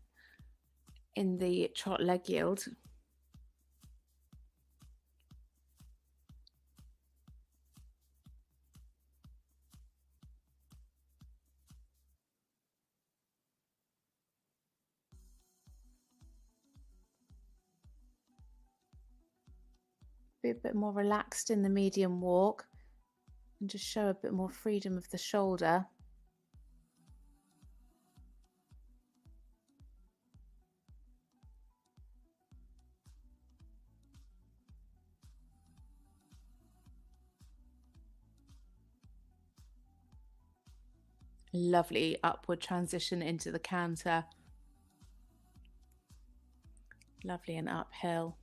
in the trot leg yield. Be a bit more relaxed in the medium walk and just show a bit more freedom of the shoulder. Lovely upward transition into the canter. Lovely and uphill.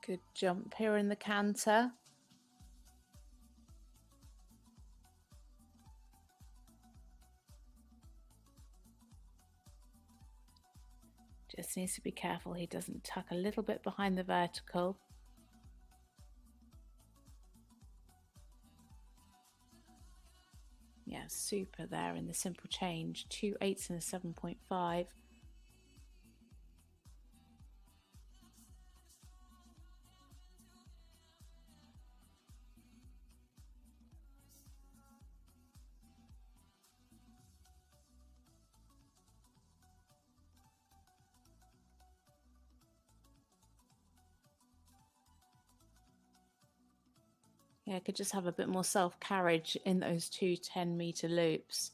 Good jump here in the canter. Just needs to be careful he doesn't tuck a little bit behind the vertical. Yeah, super there in the simple change. 2 8s and a 7.5. Yeah, I could just have a bit more self-carriage in those 2 10-meter loops.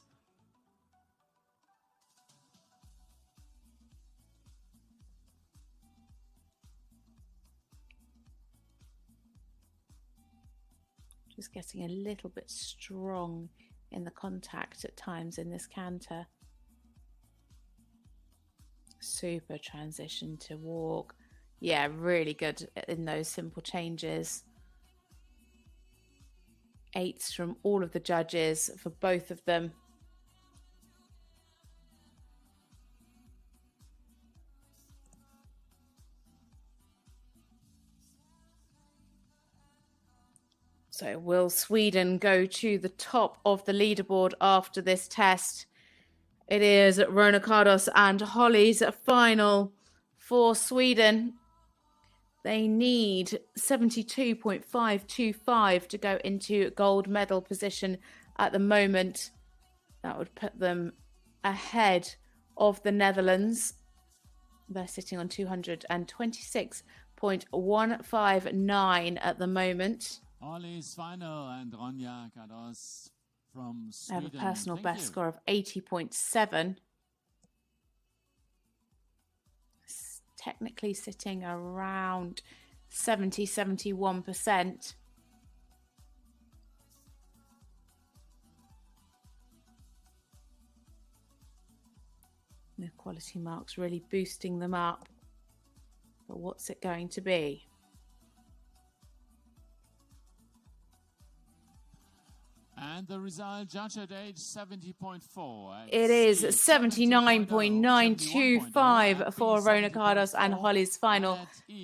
Just getting a little bit strong in the contact at times in this canter. Super transition to walk. Yeah, really good in those simple changes. 8s from all of the judges for both of them. So will Sweden go to the top of the leaderboard after this test? It is Rona Kardos and Holly's final for Sweden. They need 72.525 to go into gold medal position at the moment. That would put them ahead of the Netherlands. They're sitting on 226.159 at the moment. Holly's final and Ronja Kardos from Sweden. I have a personal best score of 80.7. Technically sitting around 71%. The quality marks really boosting them up. But what's it going to be? And the result, judge at age 70.4. It is 79.925 for Rona Kardos and Holly's final.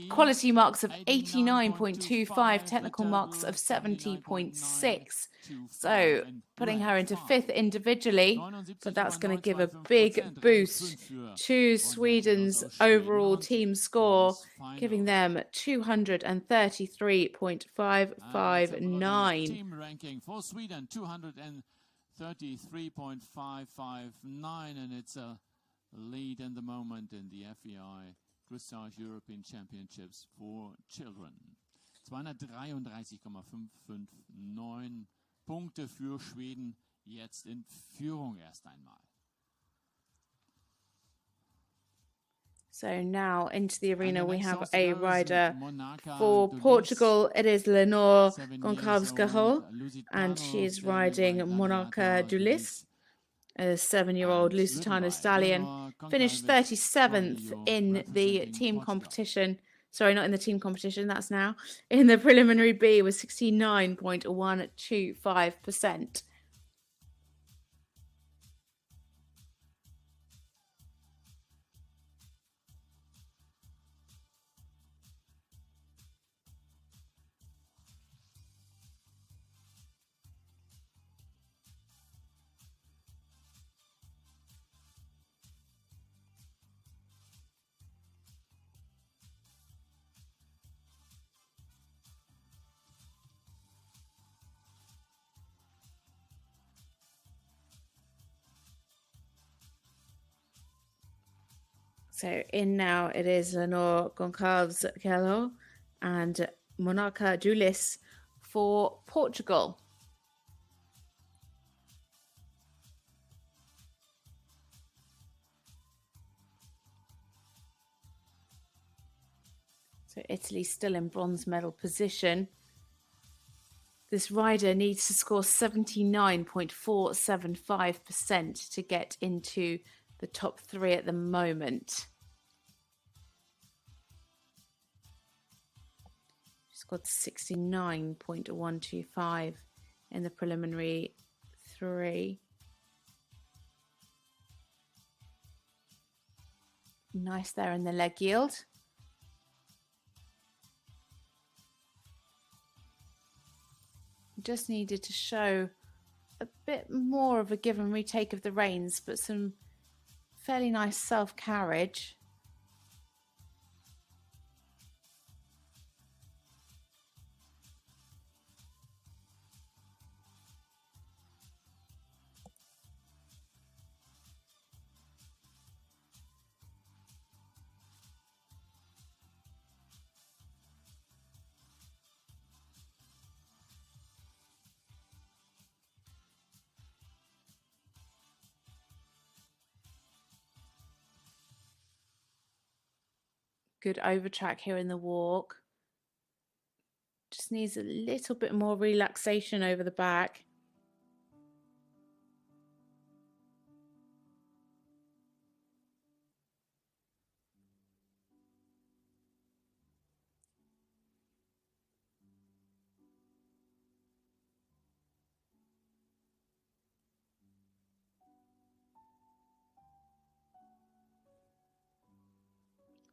Quality marks of 89.25, technical marks of 70.6. So putting her into 5th individually, but that's going to give a big boost to Sweden's overall team score, giving them 233.559. Team ranking for Sweden, 233.559, and it's a lead in the moment in the FEI Dressage European Championships for Children. 233,559 Punkte für Schweden, jetzt in Führung erst einmal. So now into the arena the we next have horse a to go is rider Monaca for Dulis, Portugal. It is Lenore 7 years Goncalves-Garraud, old, and Lusitano, she is standing riding by Monaca Gladiator Dulis, a 7-year-old and ridden Lusitano by stallion. Lenore Finished Goncalves 37th for in the representing team Portugal. competition. Sorry, not in the team competition, that's now. In the preliminary B with 69.125%. So in now it is Lenore Goncalves-Garraud and Monaca Dulis for Portugal. So Italy still in bronze medal position. This rider needs to score 79.475% to get into the top 3 at the moment. She scored 69.125 in the preliminary 3. Nice there in the leg yield. Just needed to show a bit more of a give and retake of the reins, but some fairly nice self-carriage. Good overtrack here in the walk. Just needs a little bit more relaxation over the back.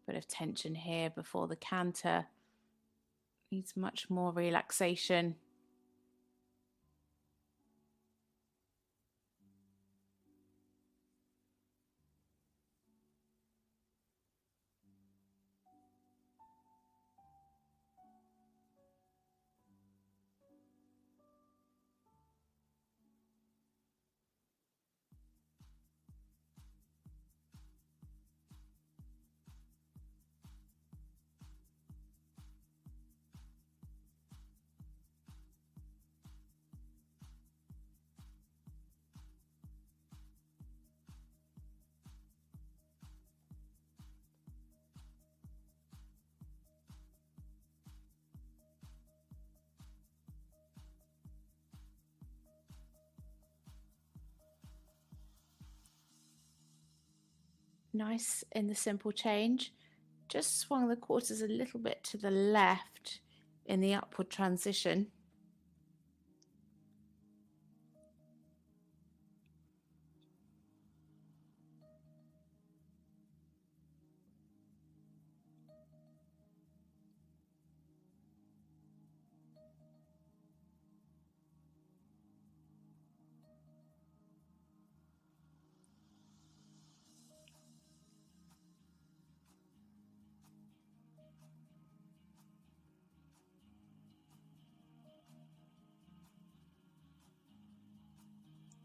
Bit of tension here before the canter. Needs much more relaxation. Nice in the simple change. Just swung the quarters a little bit to the left in the upward transition.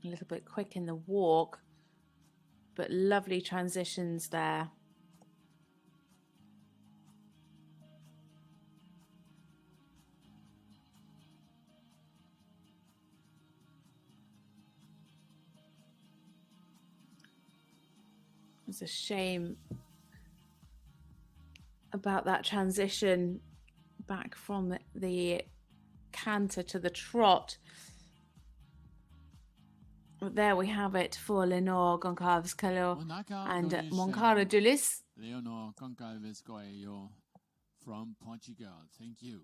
A little bit quick in the walk, but lovely transitions there. It's a shame about that transition back from the canter to the trot. There we have it for Leonor Goncalves-Coelho and Moncada Dulis. Leonor Goncalves-Coelho from Portugal. Thank you.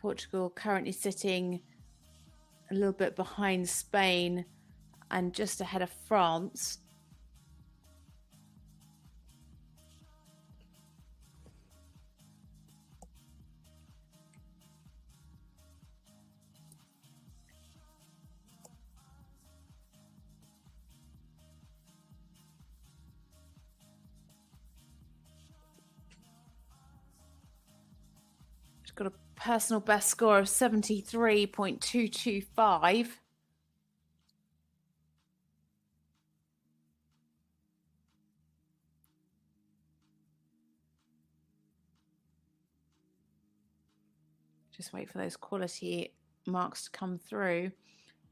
Portugal currently sitting a little bit behind Spain and just ahead of France. She's got a personal best score of 73.225. Just wait for those quality marks to come through.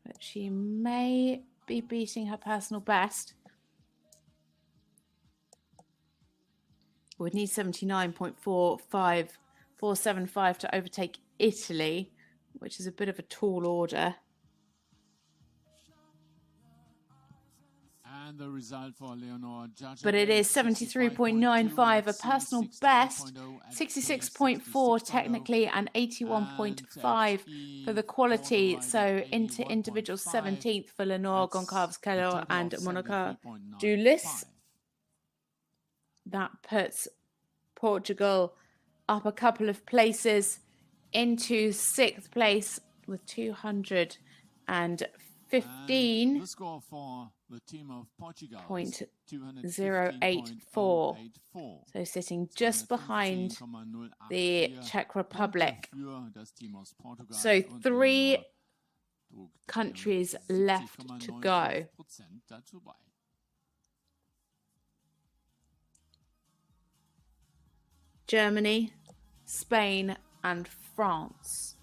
But she may be beating her personal best. Would need 79.475 to overtake Italy, which is a bit of a tall order. And the result for Leonor, but it is 73.95, a personal best, 66.4 technically, and 81.5 for the quality. So into individual 17th for Leonor Goncalves-Coelho and Monica Dulis. That puts Portugal up a couple of places into 6th place with 215. The score for the team of Portugal .084. So sitting just behind the Czech Republic. So 3 countries left to go. Germany, Spain, and France.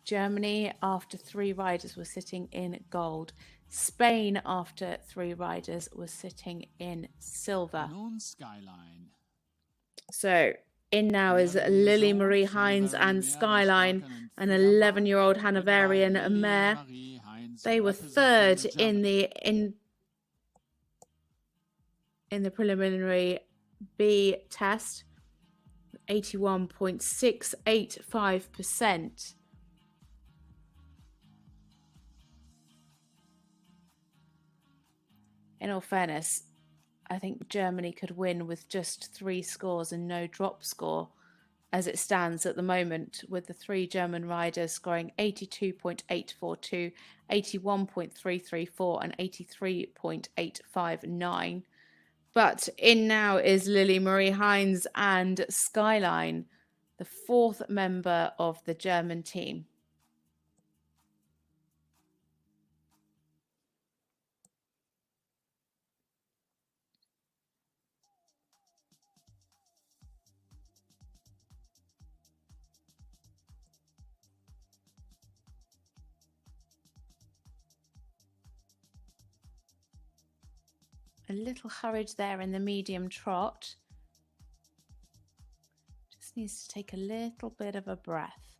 Germany, after 3 riders, was sitting in gold. Spain, after 3 riders, was sitting in silver. So in now is Lily Marie Hines and Skyline, an 11-year-old Hanoverian mare. They were 3rd in the preliminary B test, 81.685%. In all fairness, I think Germany could win with just 3 scores and no drop score as it stands at the moment, with the 3 German riders scoring 82.842, 81.334 and 83.859. But in now is Lily Marie Hines and Skyline, the 4th member of the German team. A little hurried there in the medium trot. Just needs to take a little bit of a breath.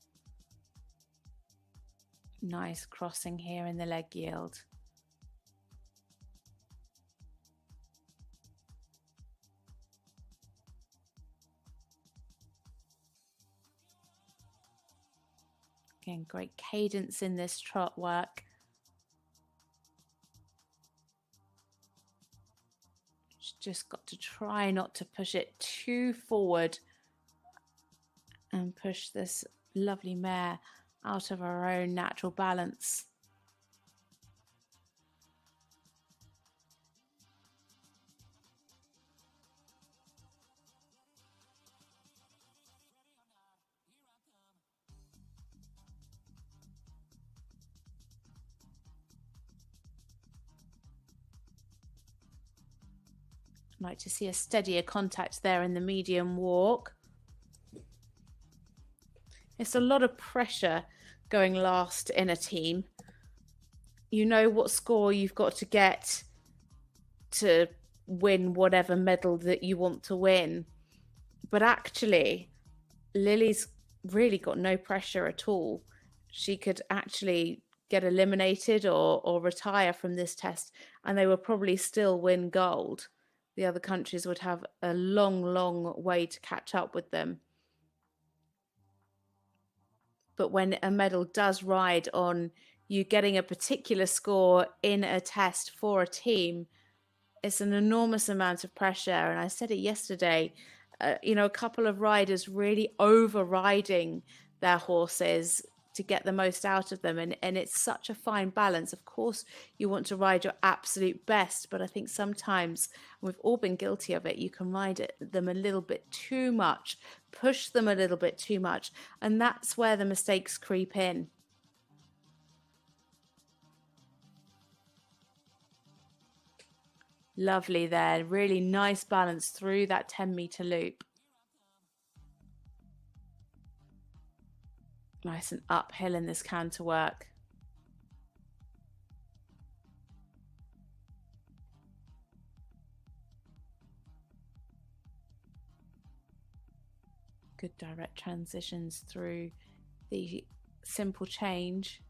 Nice crossing here in the leg yield. Again, great cadence in this trot work. Just got to try not to push it too forward and push this lovely mare out of her own natural balance. Like to see a steadier contact there in the medium walk. It's a lot of pressure going last in a team. You know what score you've got to get to win whatever medal that you want to win. But actually, Lily's really got no pressure at all. She could actually get eliminated or retire from this test, and they would probably still win gold. The other countries would have a long way to catch up with them. But when a medal does ride on you getting a particular score in a test for a team, it's an enormous amount of pressure. And I said it yesterday, a couple of riders really overriding their horses to get the most out of them. And it's such a fine balance. Of course, you want to ride your absolute best, but I think sometimes, we've all been guilty of it, you can ride them a little bit too much, push them a little bit too much, and that's where the mistakes creep in. Lovely there, really nice balance through that 10-meter loop. Nice and uphill in this canter work. Good direct transitions through the simple change.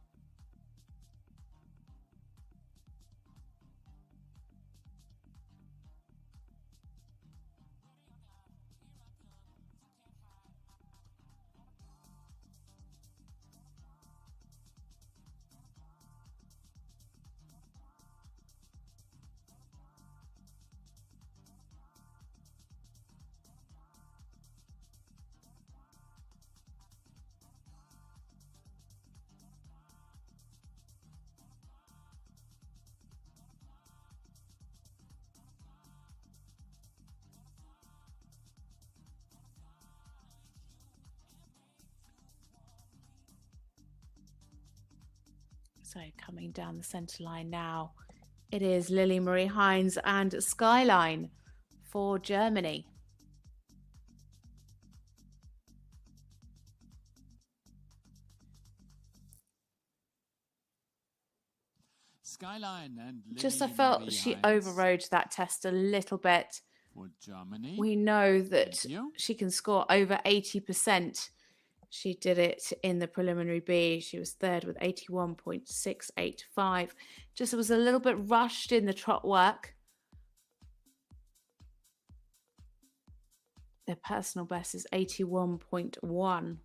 So coming down the centre line now, it is Lily Marie Hines and Skyline for Germany. Skyline and Lily I felt Marie she Hines overrode that test a little bit. for Germany. We know that Thank you. she can score over 80%. She did it in the preliminary B. She was third with 81.685. Just was a little bit rushed in the trot work. Their personal best is 81.1.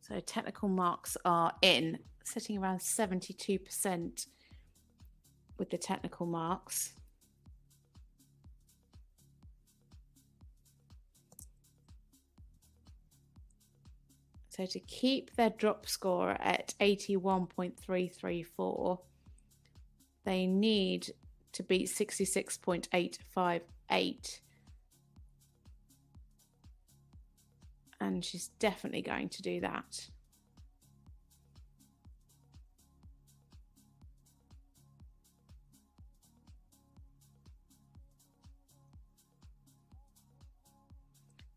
So technical marks are in, sitting around 72% with the technical marks. So to keep their drop score at 81.334, they need to beat 66.858. And she's definitely going to do that.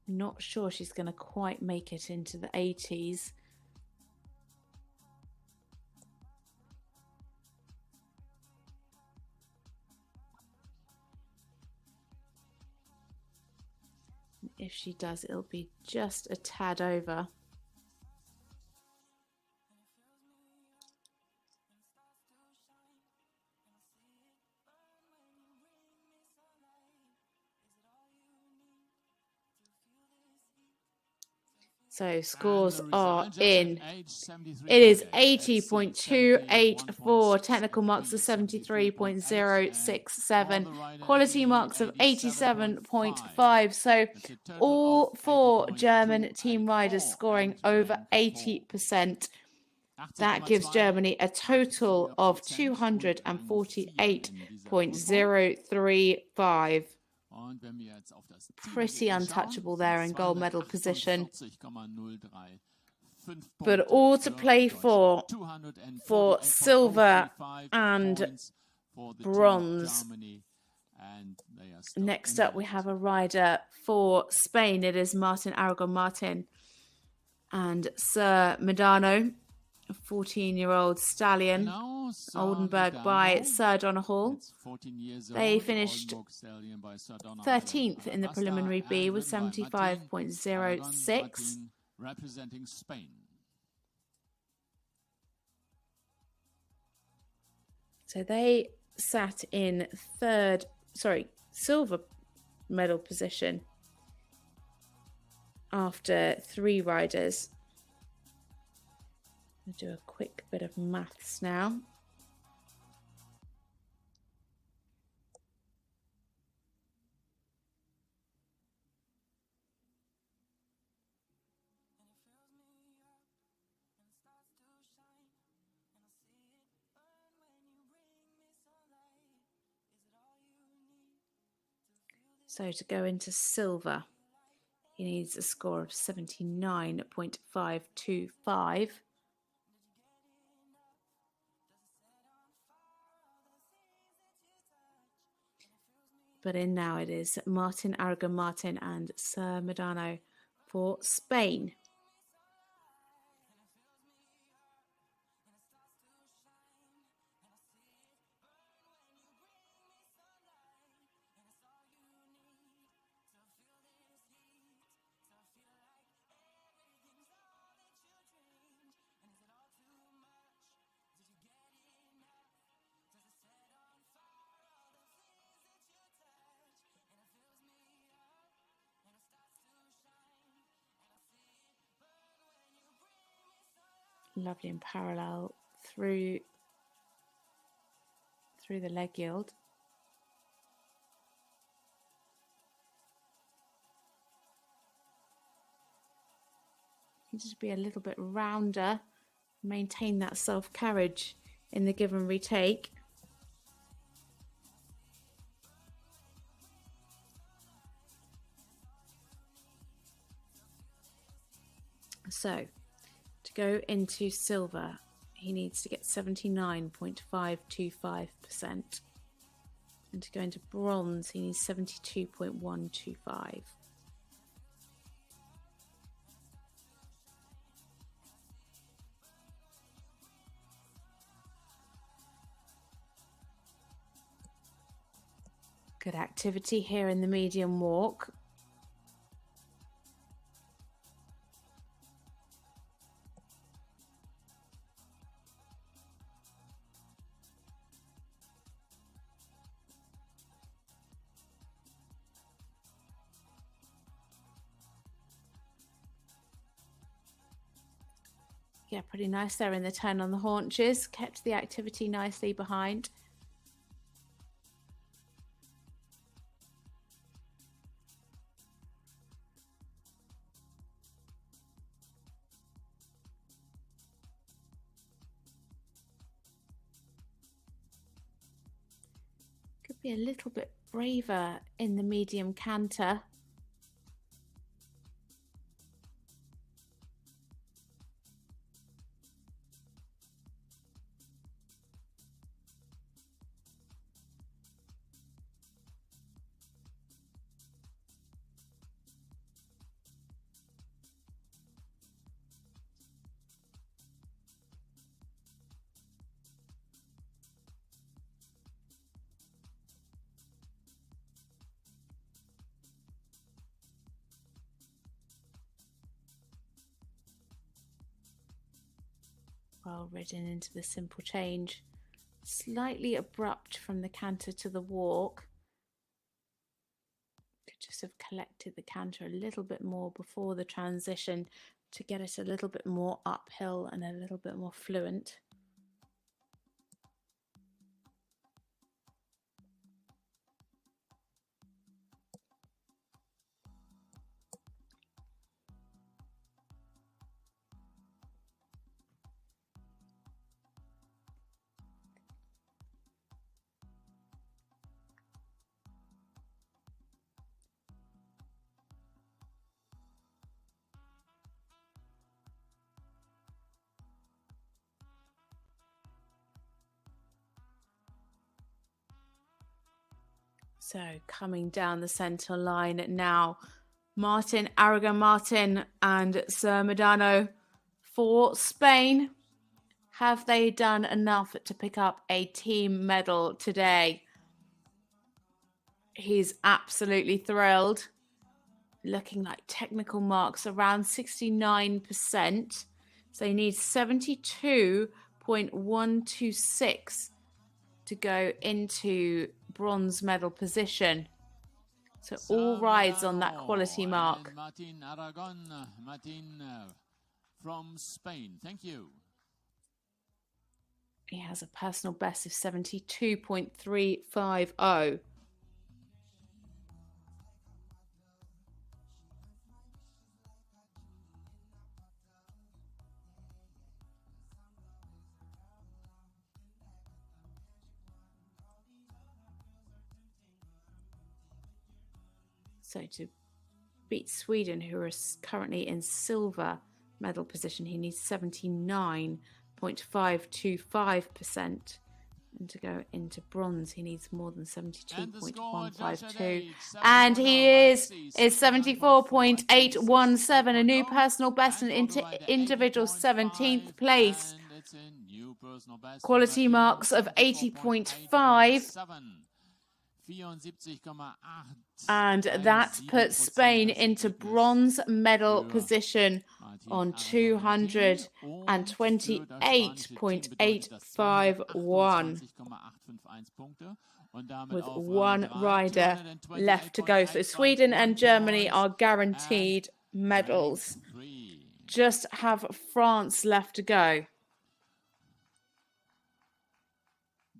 Not sure she's going to quite make it into the 80s. If she does, it'll be just a tad over. So scores are in. It is 80.284, technical marks of 73.067, quality marks of 87.5. So all four German team riders scoring over 80%. That gives Germany a total of 248.035. Pretty untouchable there in gold medal position. But all to play for silver and for the bronze. team Germany, and they are still Next up, we have a rider for Spain. It is Martin Aragon Martin and Sir Medano, a 14-year-old stallion. Now, Oldenburg by Sir Donahall. 14 years They old, finished Oldenburg stallion by Sir Donahall 13th in the Basta, preliminary B and with ridden by Martin 75.06. Martin, representing Spain. So they sat in silver medal position after 3 riders. I'll do a quick bit of maths now. So to go into silver, he needs a score of 79.525. But in now it is Martin Aragon Martin and Sir Medano for Spain. Lovely and parallel through the leg yield. Just be a little bit rounder, maintain that self-carriage in the give and retake. So to go into silver, he needs to get 79.525%. And to go into bronze, he needs 72.125. Good activity here in the medium walk. Yeah, pretty nice there in the turn on the haunches. Kept the activity nicely behind. Could be a little bit braver in the medium canter. Well ridden into the simple change. Slightly abrupt from the canter to the walk. Could just have collected the canter a little bit more before the transition to get it a little bit more uphill and a little bit more fluent. So coming down the centre line now, Martin, Aragon Martin and Sir Medano for Spain. Have they done enough to pick up a team medal today? He's absolutely thrilled. Looking like technical marks around 69%. So he needs 72.126 to go into bronze medal position. So all rides on that quality mark. Martin Aragon, Martin from Spain. Thank you. He has a personal best of 72.350. So to beat Sweden, who are currently in silver medal position, he needs 79.525%. And to go into bronze, he needs more than 72.152. And he is 74.817, a new personal best and individual 17th place. Quality marks of 80.5. And that puts Spain into bronze medal position on 228.851 with one rider left to go. So Sweden and Germany are guaranteed medals. Just have France left to go.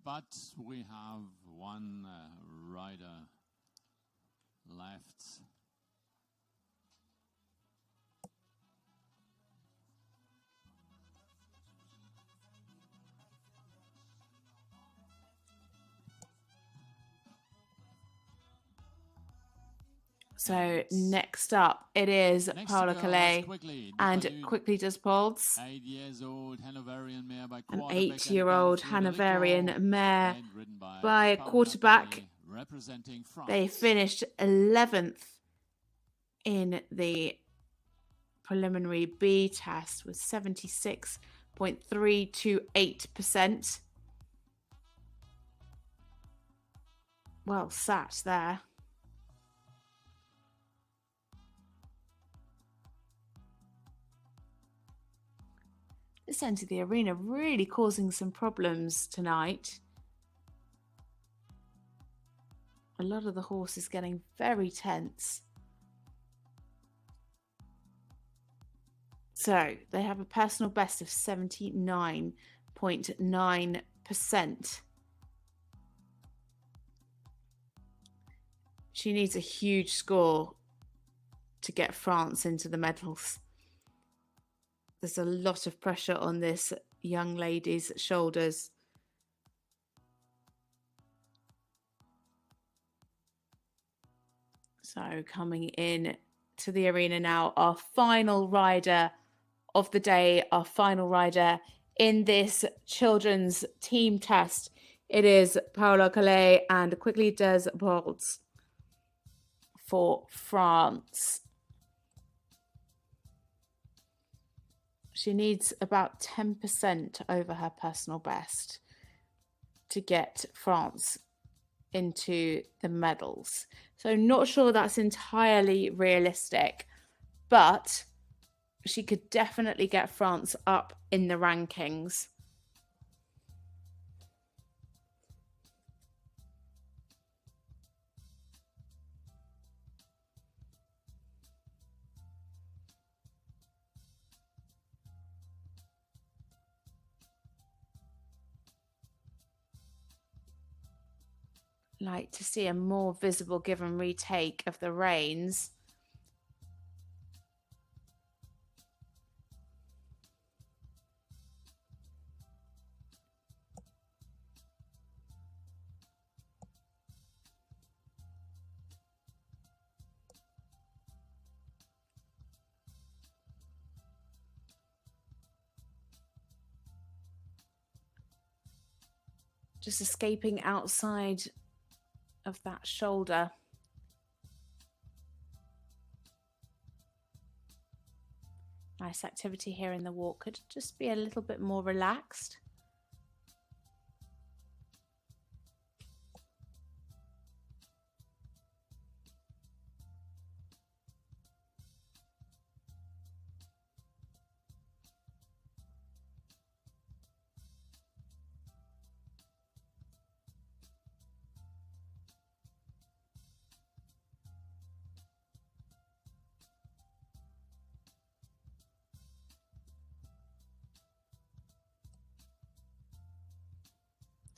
But we have one rider left. So next up, it is Paula Calais, and quickly does Bolts. An 8-year-old Hanoverian mare by a quarterback. They finished 11th in the preliminary B test with 76.328%. Well sat there. This end of the arena really causing some problems tonight. A lot of the horses getting very tense. So they have a personal best of 79.9%. She needs a huge score to get France into the medals. There's a lot of pressure on this young lady's shoulders. So coming in to the arena now, our final rider of the day, our final rider in this children's team test. It is Paula Calais and quickly does Bolts for France. She needs about 10% over her personal best to get France into the medals. So not sure that's entirely realistic, but she could definitely get France up in the rankings. Like to see a more visible give and retake of the reins. Just escaping outside of that shoulder. Nice activity here in the walk. Could just be a little bit more relaxed.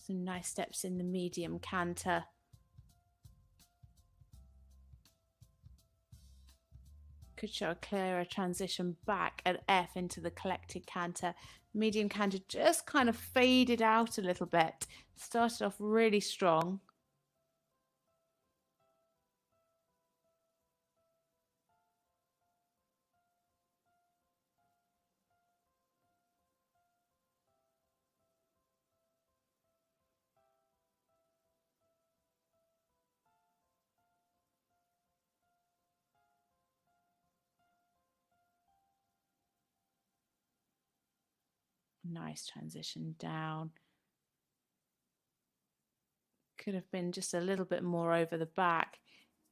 Some nice steps in the medium canter. Could show a clearer transition back at F into the collected canter. Medium canter just kind of faded out a little bit. Started off really strong. Nice transition down. Could have been just a little bit more over the back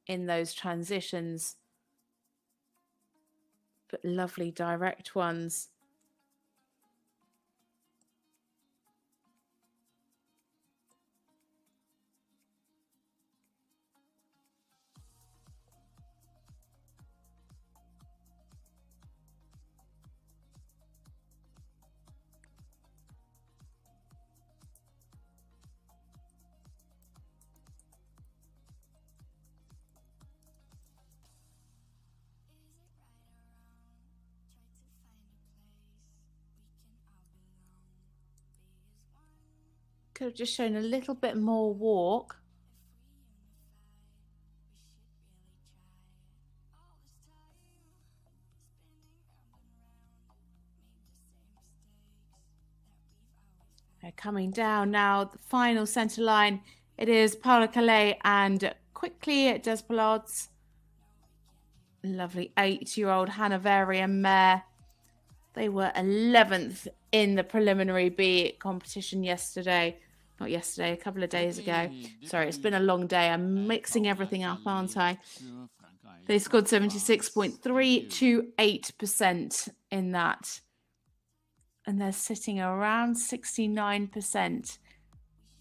in those transitions, but lovely direct ones. Could have just shown a little bit more walk. They're coming down now, the final centre line. It is Paula Calais and quickly Despalods. Lovely 8-year-old Hanoverian mare. They were 11th in the preliminary B competition yesterday. Not yesterday, a couple of days ago. Sorry, it's been a long day. I'm mixing everything up, aren't I? They scored 76.328% in that. And they're sitting around 69%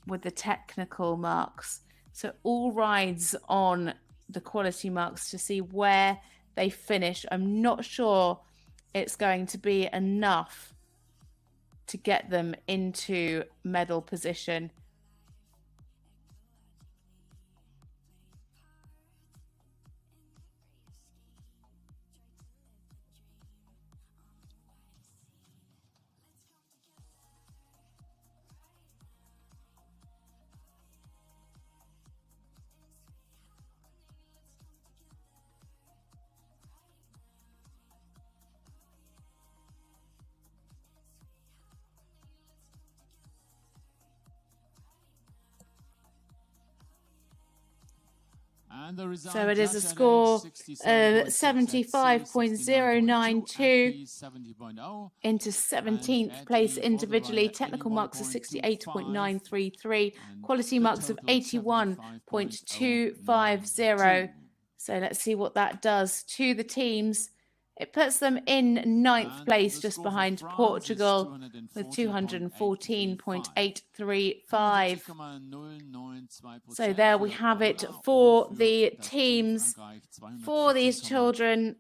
with the technical marks. So all rides on the quality marks to see where they finish. I'm not sure it's going to be enough to get them into medal position. So it is a score of 75.092 into 17th place individually. Technical marks of 68.933. Quality marks of 81.250. So let's see what that does to the teams. It puts them in 9th place, just behind Portugal, with 214.835. So there we have it for the teams, for these children.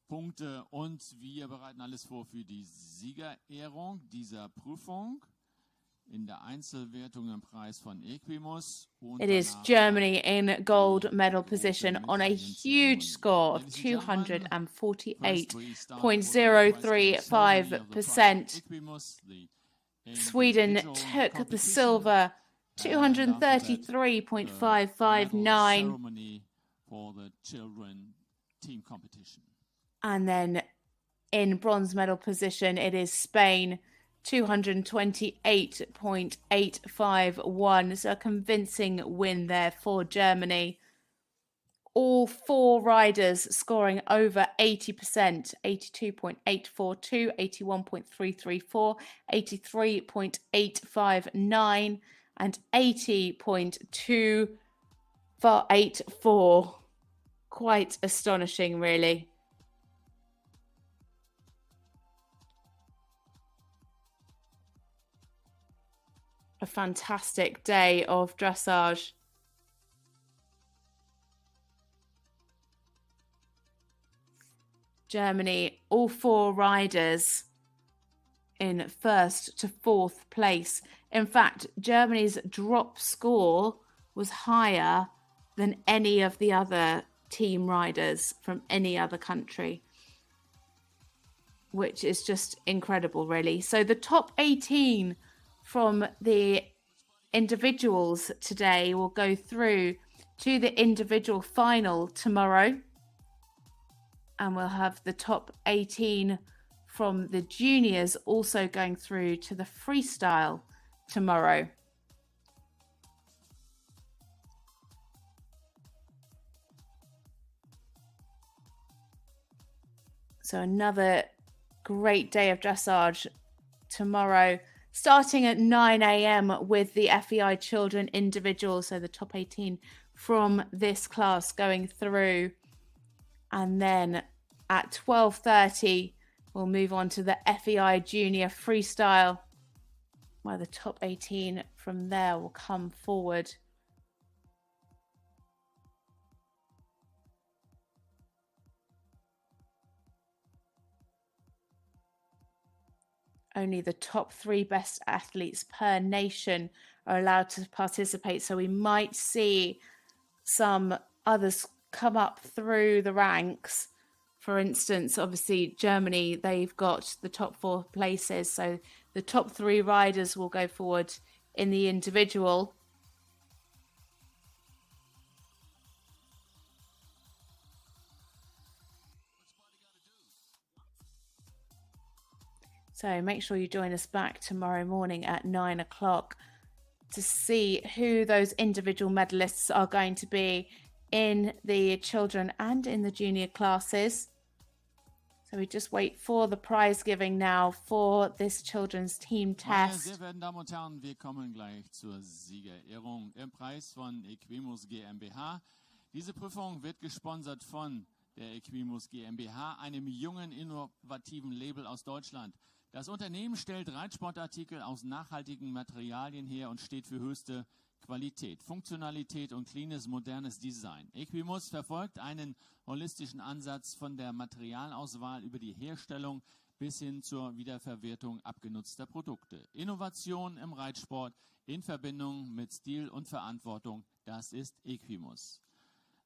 Punkte und wir bereiten alles vor für die Siegerehrung dieser Prüfung. In der Einzelwertung im Preis von Equimus. It is Germany in gold medal position on a huge score of 248.035%. Sweden took the silver, 233.559. For the children team competition. And then in bronze medal position, it is Spain, 228.851. So a convincing win there for Germany. All four riders scoring over 80%, 82.842, 81.334, 83.859, and 80.284. Quite astonishing, really. A fantastic day of dressage. Germany, all four riders in first to fourth place. In fact, Germany's drop score was higher than any of the other team riders from any other country, which is just incredible, really. So the top 18 from the individuals today will go through to the individual final tomorrow. And we'll have the top 18 from the juniors also going through to the freestyle tomorrow. So another great day of dressage tomorrow, starting at 9 a.m. with the FEI Children individual. So the top 18 from this class going through. And then at 12:30, we'll move on to the FEI Junior Freestyle, where the top 18 from there will come forward. Only the top 3 best athletes per nation are allowed to participate. So we might see some others come up through the ranks. For instance, obviously Germany, they've got the top 4 places, so the top 3 riders will go forward in the individual. So make sure you join us back tomorrow morning at 9 o'clock to see who those individual medalists are going to be in the children and in the junior classes. So we just wait for the prize giving now for this children's team test. Meine sehr verehrten Damen und Herren, wir kommen gleich zur Siegerehrung im Preis von Equimus GmbH. Diese Prüfung wird gesponsert von der Equimus GmbH, einem jungen, innovativen Label aus Deutschland. Das Unternehmen stellt Reitsportartikel aus nachhaltigen Materialien her und steht für höchste Qualität, Funktionalität und cleanes, modernes Design. Equimus verfolgt einen holistischen Ansatz von der Materialauswahl über die Herstellung bis hin zur Wiederverwertung abgenutzter Produkte. Innovation im Reitsport in Verbindung mit Stil und Verantwortung, das ist Equimus.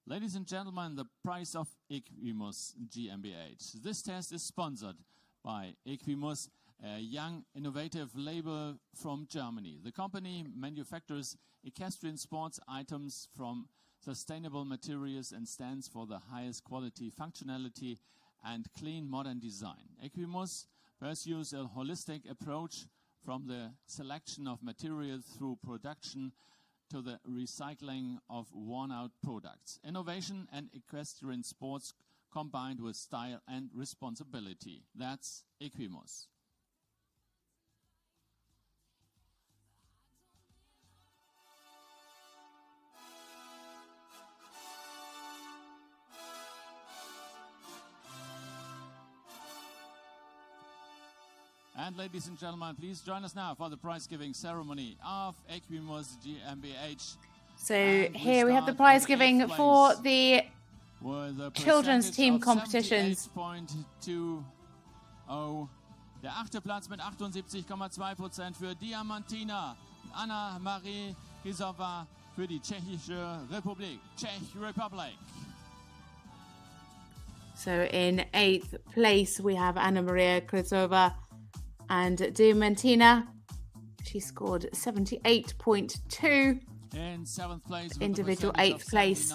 Ladies and gentlemen, the price of Equimus GmbH. This test is sponsored by Equimus, a young, innovative label from Germany. The company manufactures equestrian sports items from sustainable materials and stands for the highest quality, functionality, and clean modern design. Equimus pursues a holistic approach from the selection of materials through production to the recycling of worn-out products. Innovation and equestrian sports combined with style and responsibility. That's Equimus. And ladies and gentlemen, please join us now for the prize-giving ceremony of Equimus GmbH. So here we have the prize giving for the children's team competitions. 78.20. Der 8. Platz mit 78,2% für Diamantina Anna-Marie Kisova für die Tschechische Republik. Czech Republic. So in 8th place we have Anna Maria Krysova and Diamantina. She scored 78.2. In 7th place, individual 8th place.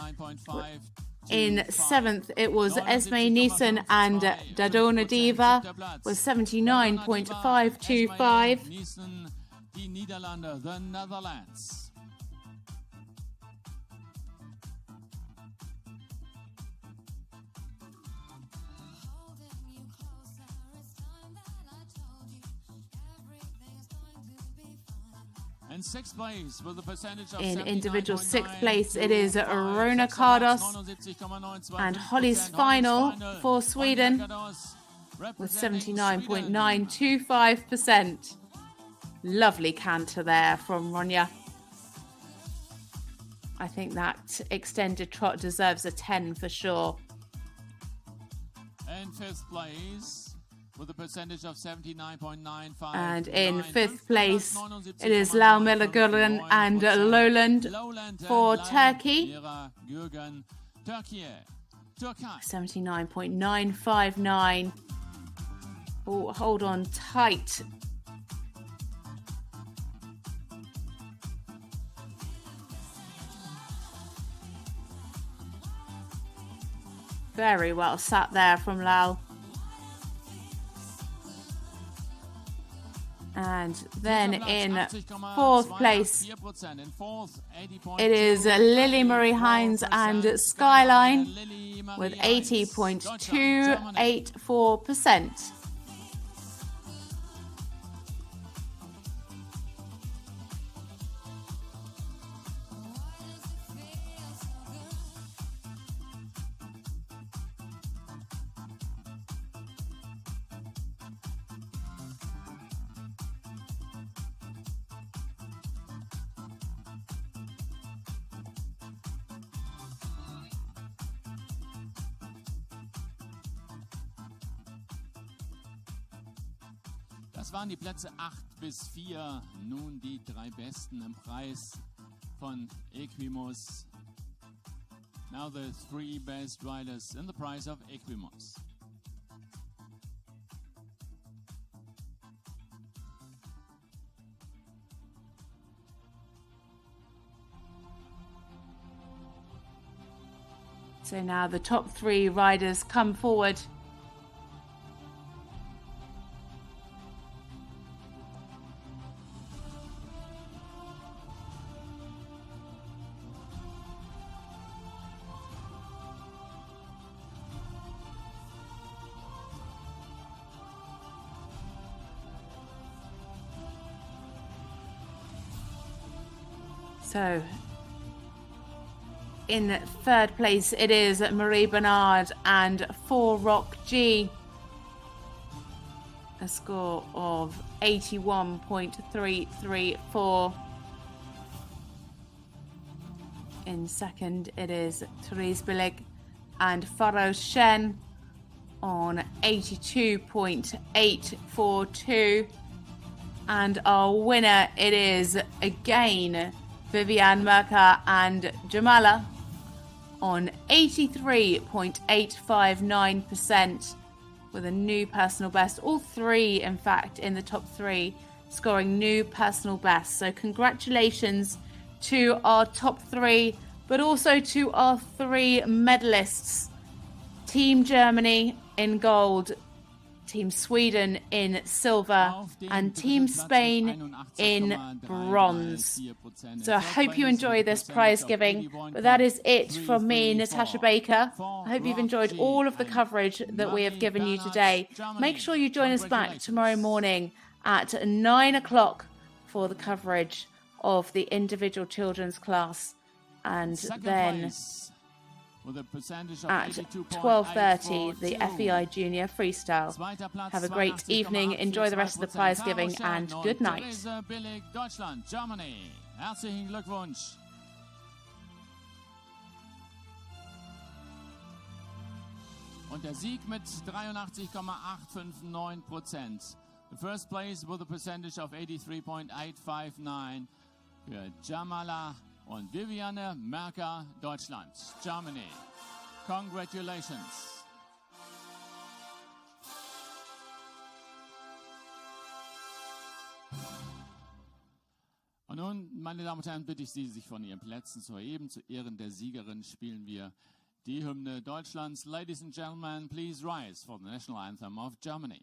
In 7th, it was Esme Neeson and Dadona Diva with 79.525. Neeson, die Niederlande, the Netherlands. In 6th place with a percentage of in individual 6th place, it is Rona Cardos and Holly's Final for Sweden with 79.925%. Lovely canter there from Ronja. I think that extended trot deserves a 10 for sure. In 5th place with a percentage of 79.95. And in 5th place, it is Lau Miller-Gurgen and Lowland for Turkey. 79.959. Oh, hold on tight. Very well sat there from Lau. And then in 4th place, it is Lily Marie Hines and Skyline with 80.284%. Das waren die Plätze 8 bis 4. Nun die 3 Besten im Preis von Equimos. Now the 3 best riders in the prize of Equimos. So now the top 3 riders come forward. So, in 3rd place, it is Marie Bernard and 4 Rock G. A score of 81.334. In 2nd, it is Therese Billig and Faro Shen on 82.842. And our winner, it is again Viviane Merker and Jamala on 83.859% with a new personal best. All 3, in fact, in the top 3 scoring new personal best. So congratulations to our top 3, but also to our 3 medalists. Team Germany in gold, Team Sweden in silver, and Team Spain in bronze. So I hope you enjoy this prize giving. But that is it from me, Natasha Baker. I hope you've enjoyed all of the coverage that we have given you today. Make sure you join us back tomorrow morning at 9 o'clock for the coverage of the individual children's class. And then at 12:30, the FEI Junior Freestyle. Have a great evening, enjoy the rest of the prize giving, and good night. Deutschland, Germany. Herzlichen Glückwunsch. Und der Sieg mit 83,859%. The first place with a percentage of 83.859 für Jamala und Viviane Merker, Deutschland, Germany. Congratulations. Und nun, meine Damen und Herren, bitte ich Sie, sich von Ihren Plätzen zu erheben. Zu Ehren der Siegerin spielen wir die Hymne Deutschlands. Ladies and gentlemen, please rise for the national anthem of Germany.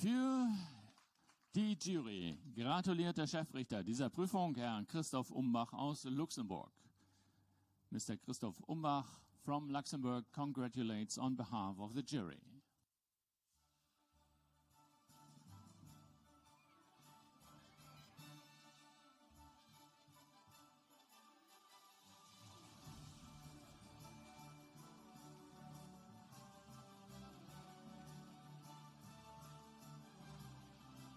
Für die Jury gratuliert der Chefrichter dieser Prüfung, Herr Christoph Umbach aus Luxemburg. Mr. Christoph Umbach from Luxembourg congratulates on behalf of the jury.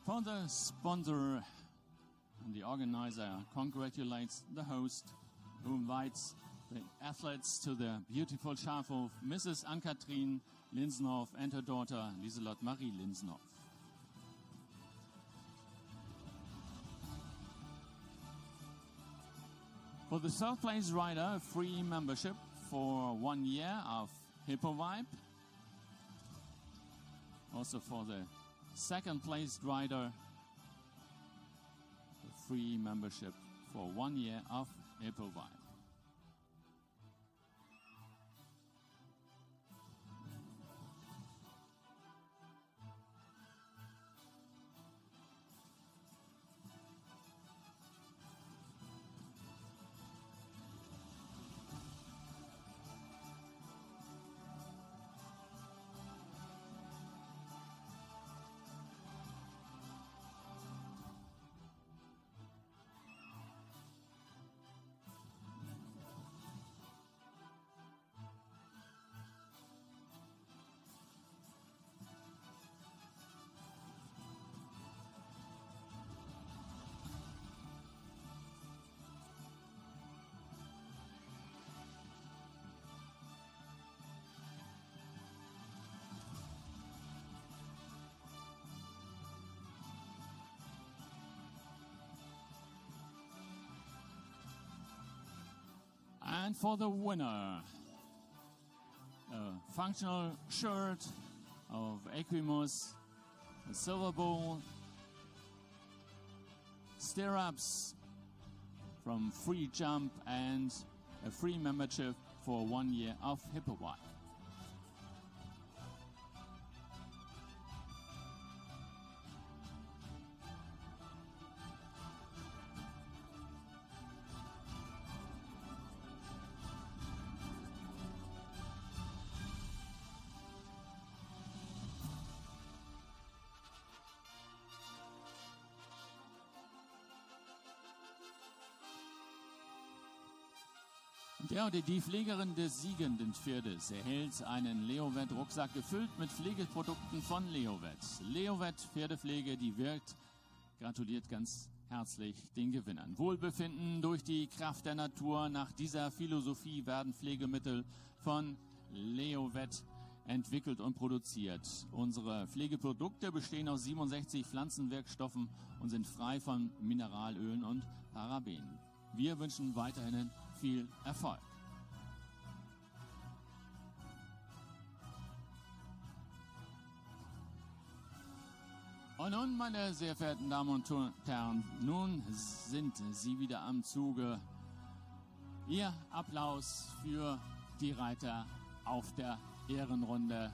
For the sponsor and the organizer congratulates the host who invites the athletes to the beautiful Schafhof, Mrs. Ann-Kathrin Linsenhoff and her daughter Lieselotte Marie Linsenhoff. For the third place rider, free membership for 1 year of Hippo Vibe. Also for the second placed rider, a free membership for 1 year of Hippo Vibe. And for the winner, a functional shirt of Equimus, a silver bowl, stirrups from Free Jump, and a free membership for 1 year of Hippo Vibe. Der oder die Pflegerin des siegenden Pferdes erhält einen Leovet-Rucksack gefüllt mit Pflegeprodukten von Leovet. Leovet Pferdepflege, die wirkt, gratuliert ganz herzlich den Gewinnern. Wohlbefinden durch die Kraft der Natur. Nach dieser Philosophie werden Pflegemittel von Leovet entwickelt und produziert. Unsere Pflegeprodukte bestehen aus 67 Pflanzenwirkstoffen und sind frei von Mineralölen und Parabenen. Wir wünschen weiterhin viel Erfolg. Und nun, meine sehr verehrten Damen und Herren, nun sind Sie wieder am Zuge. Ihr Applaus für die Reiter auf der Ehrenrunde.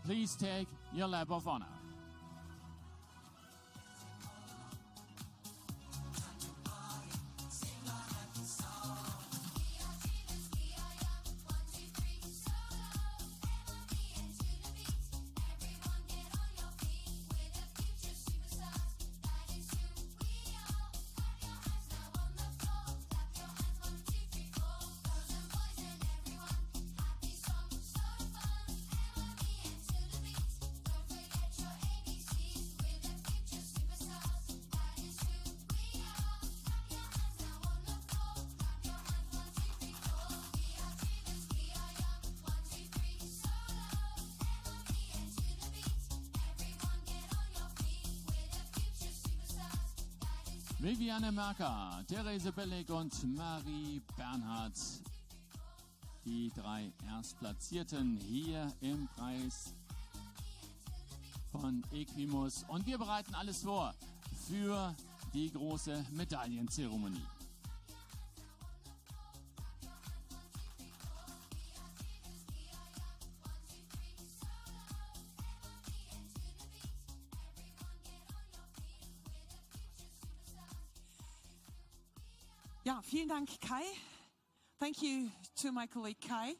Please take your lap of honor. Viviane Merker, Therese Bellig und Marie Bernhardt, die 3 Erstplatzierten hier im Preis von Equimus. Und wir bereiten alles vor für die große Medaillenzeremonie. Ja, vielen Dank, Kai. Thank you to my colleague Kai.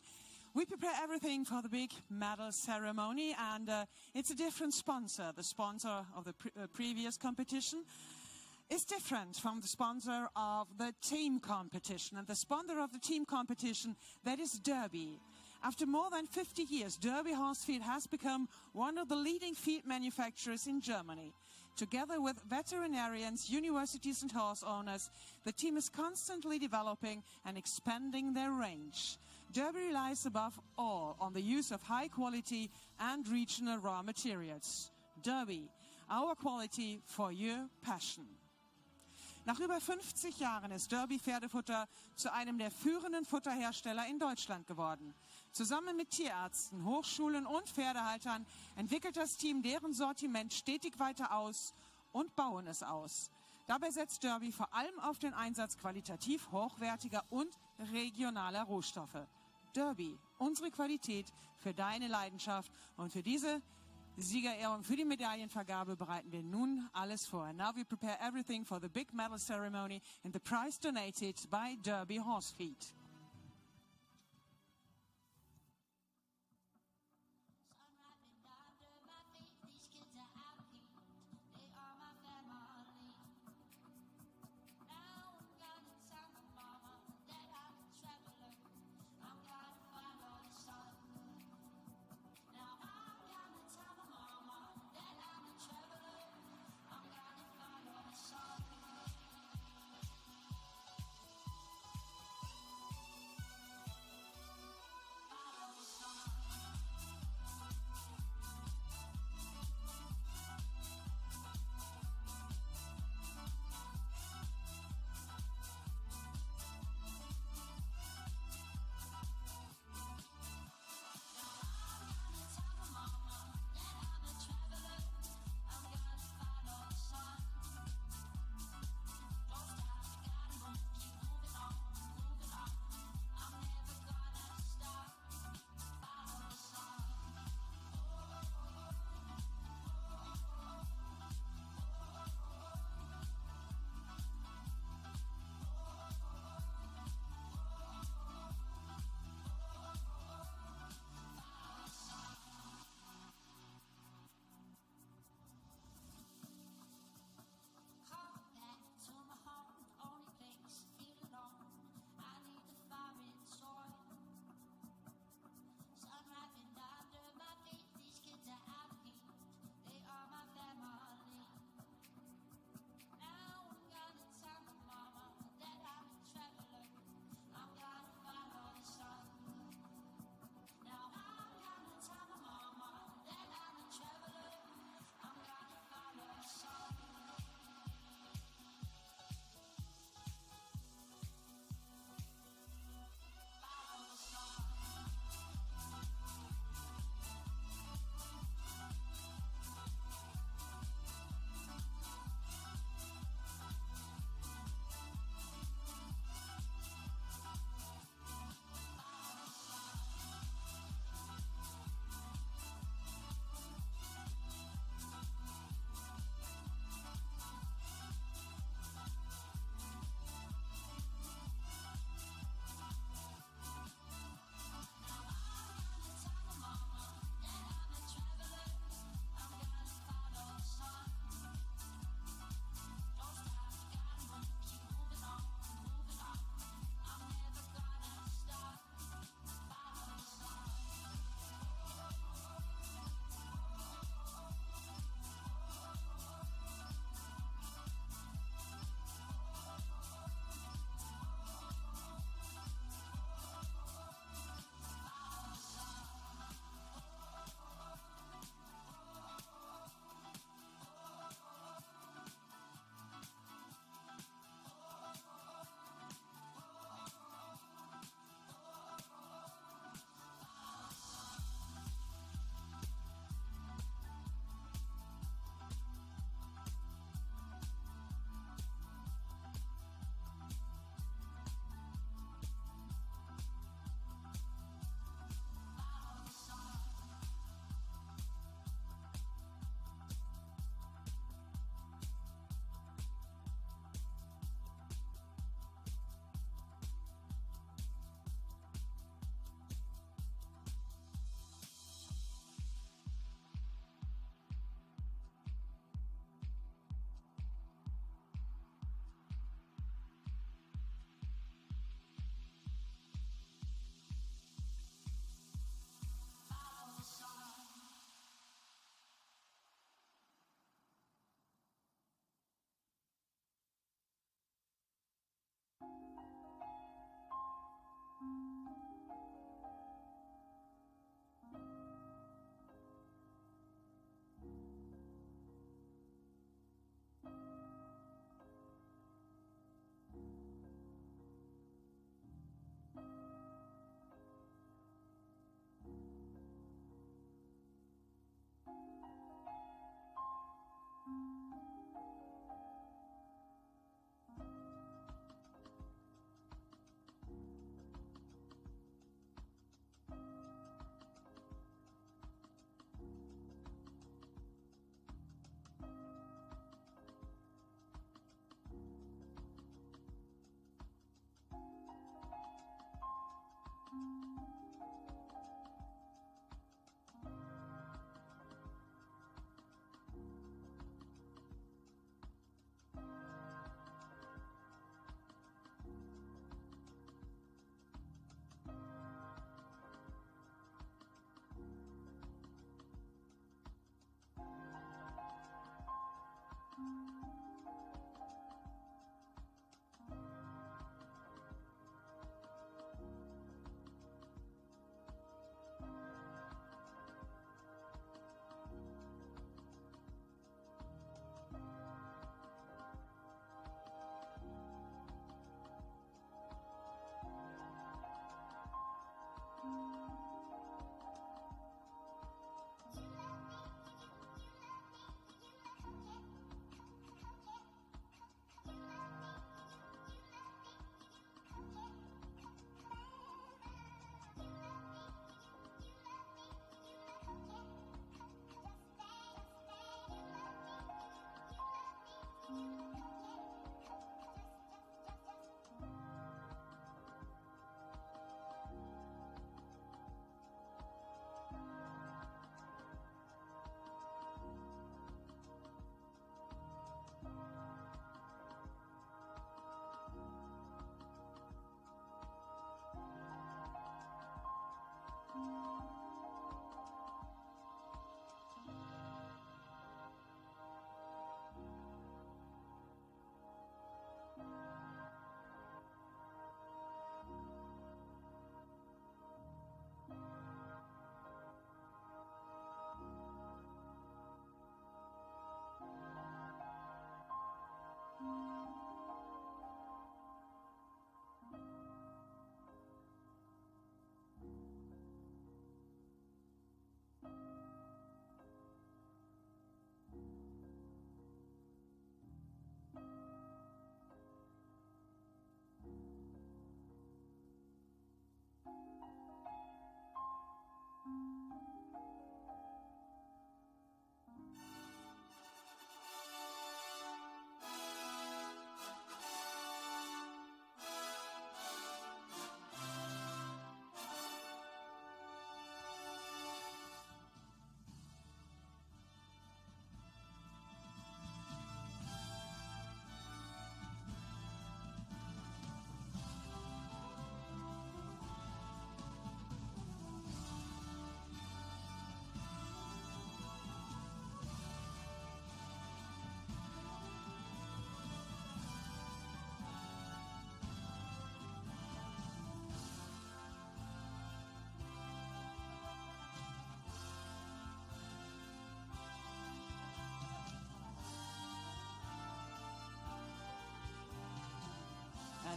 We prepare everything for the big medal ceremony, and it's a different sponsor. The sponsor of the previous competition is different from the sponsor of the team competition. And the sponsor of the team competition, that is Derby. After more than 50 years, Derby Horse Feed has become one of the leading feed manufacturers in Germany. Together with veterinarians, universities and horse owners, the team is constantly developing and expanding their range. Derby relies above all on the use of high quality and regional raw materials. Derby, our quality for your passion. Nach über 50 Jahren ist Derby Pferdefutter zu einem der führenden Futterhersteller in Deutschland geworden. Zusammen mit Tierärzten, Hochschulen und Pferdehaltern entwickelt das Team deren Sortiment stetig weiter aus und bauen es aus. Dabei setzt Derby vor allem auf den Einsatz qualitativ hochwertiger und regionaler Rohstoffe. Derby, unsere Qualität für deine Leidenschaft, und für diese Siegerehrung, für die Medaillenvergabe bereiten wir nun alles vor. Now we prepare everything for the big medal ceremony and the prize donated by Derby Horse Feed.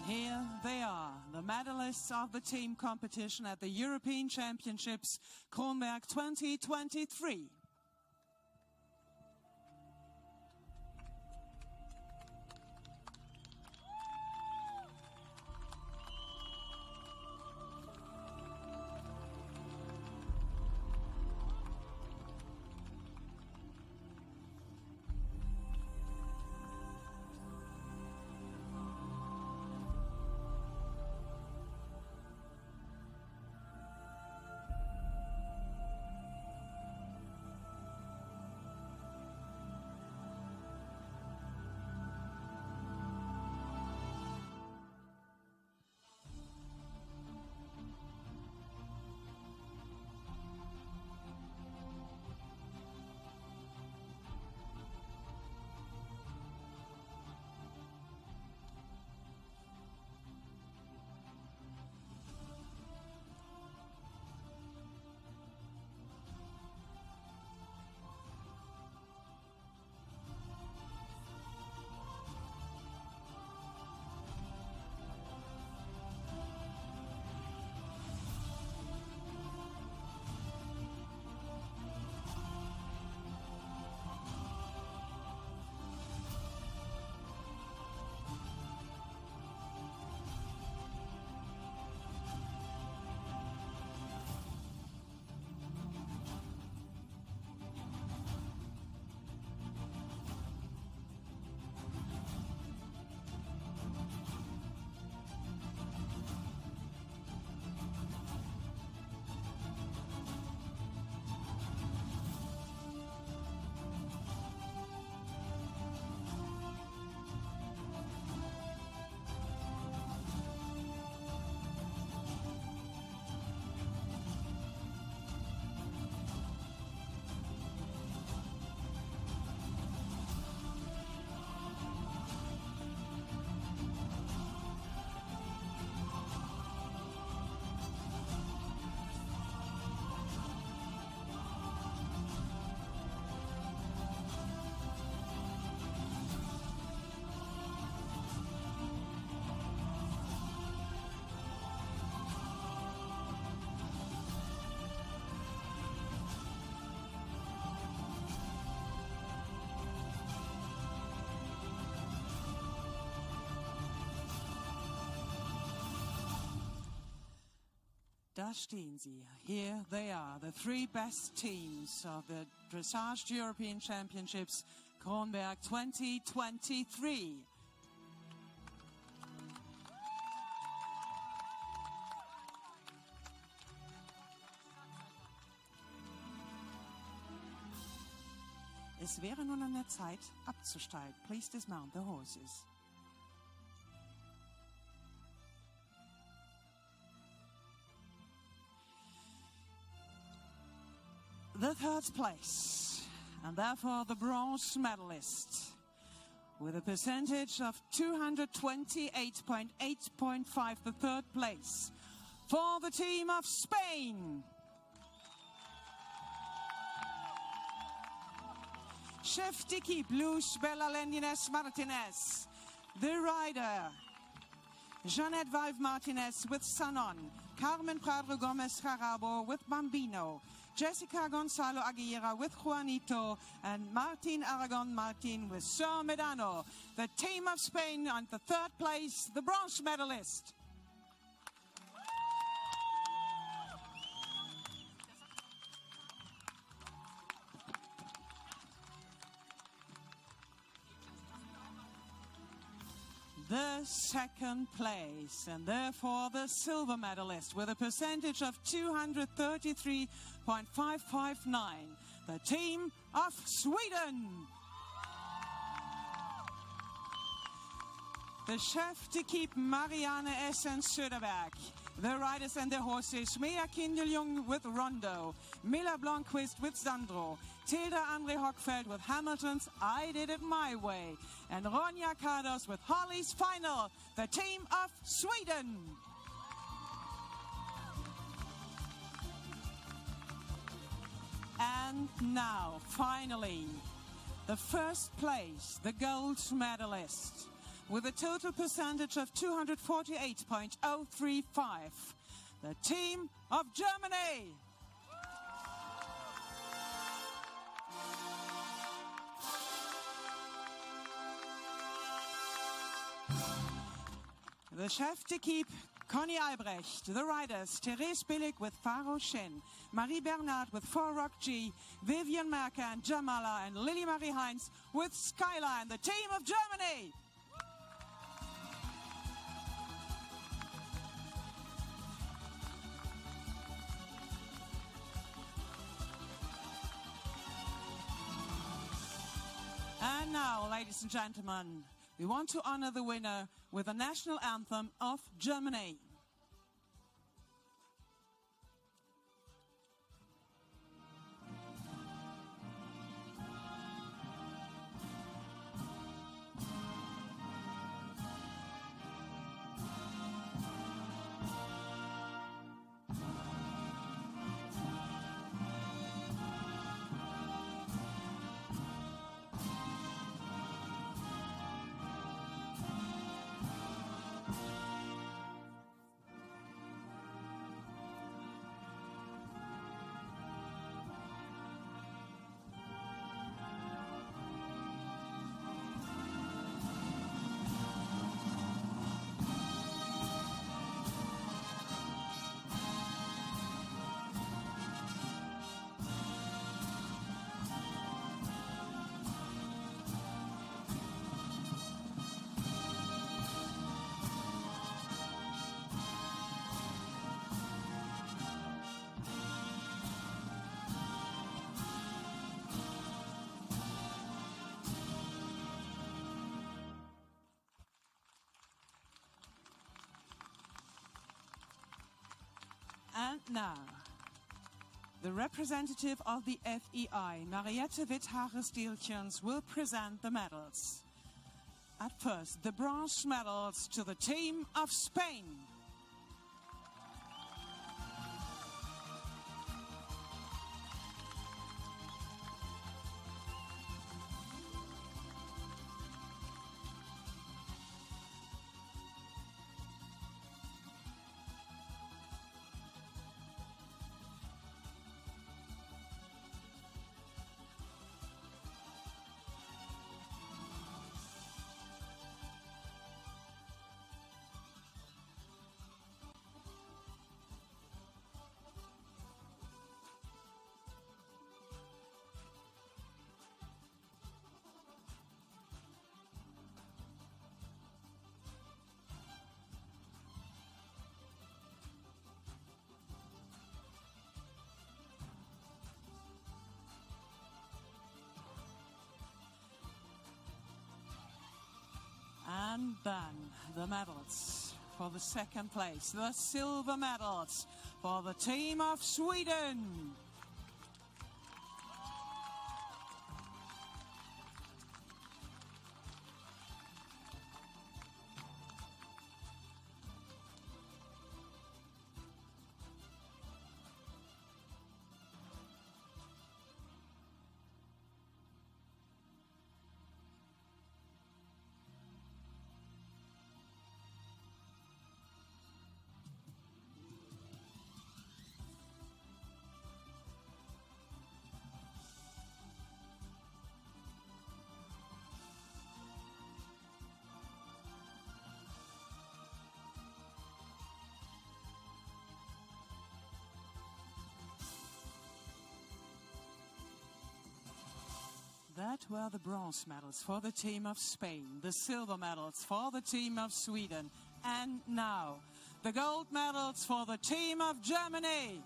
And here they are, the medalists of the team competition at the European Championships Kronberg 2023. Da stehen sie. Here they are, the three best teams of the Dressage European Championships Kronberg 2023. Es wäre nun an der Zeit, abzusteigen. Please dismount the horses. The third place, and therefore the bronze medalist, with a percentage of 228.8.5, the third place, for the team of Spain. Chef d'équipe, Luz Bella-Lendines Martinez. The rider, Jeanette Valve Martinez with Sanon. Carmen Prado Gomez Jarabo with Bambino. Jessica Gonzalo Aguilera with Juanito, and Martin Aragon Martin with Sir Medano. The team of Spain on the third place, the bronze medalist. The second place, and therefore the silver medalist, with a percentage of 233.559, the team of Sweden. The chef d'équipe Marianne Essen-Söderberg. The riders and the horses, Mia Kindeljung with Rondo, Mila Blomqvist with Sandro, Tilda Andre Hockfeld with Hamilton's I Did It My Way, and Ronja Cardos with Holly's Final, the team of Sweden. And now, finally, the first place, the gold medalist, with a total percentage of 248.035. The team of Germany. The chef d'équipe, Conny Albrecht. The riders, Therese Billig with Faro Shin, Marie Bernard with Rock G, Vivian Merker and Jamala, and Lily Marie Heinz with Skyline, the team of Germany. And now, ladies and gentlemen, we want to honor the winner with the national anthem of Germany. And now, the representative of the FEI, Mariette Witthaare-Stieltjens, will present the medals. At first, the bronze medals to the team of Spain. And then the medals for the second place, the silver medals for the team of Sweden. That were the bronze medals for the team of Spain, the silver medals for the team of Sweden, and now the gold medals for the team of Germany.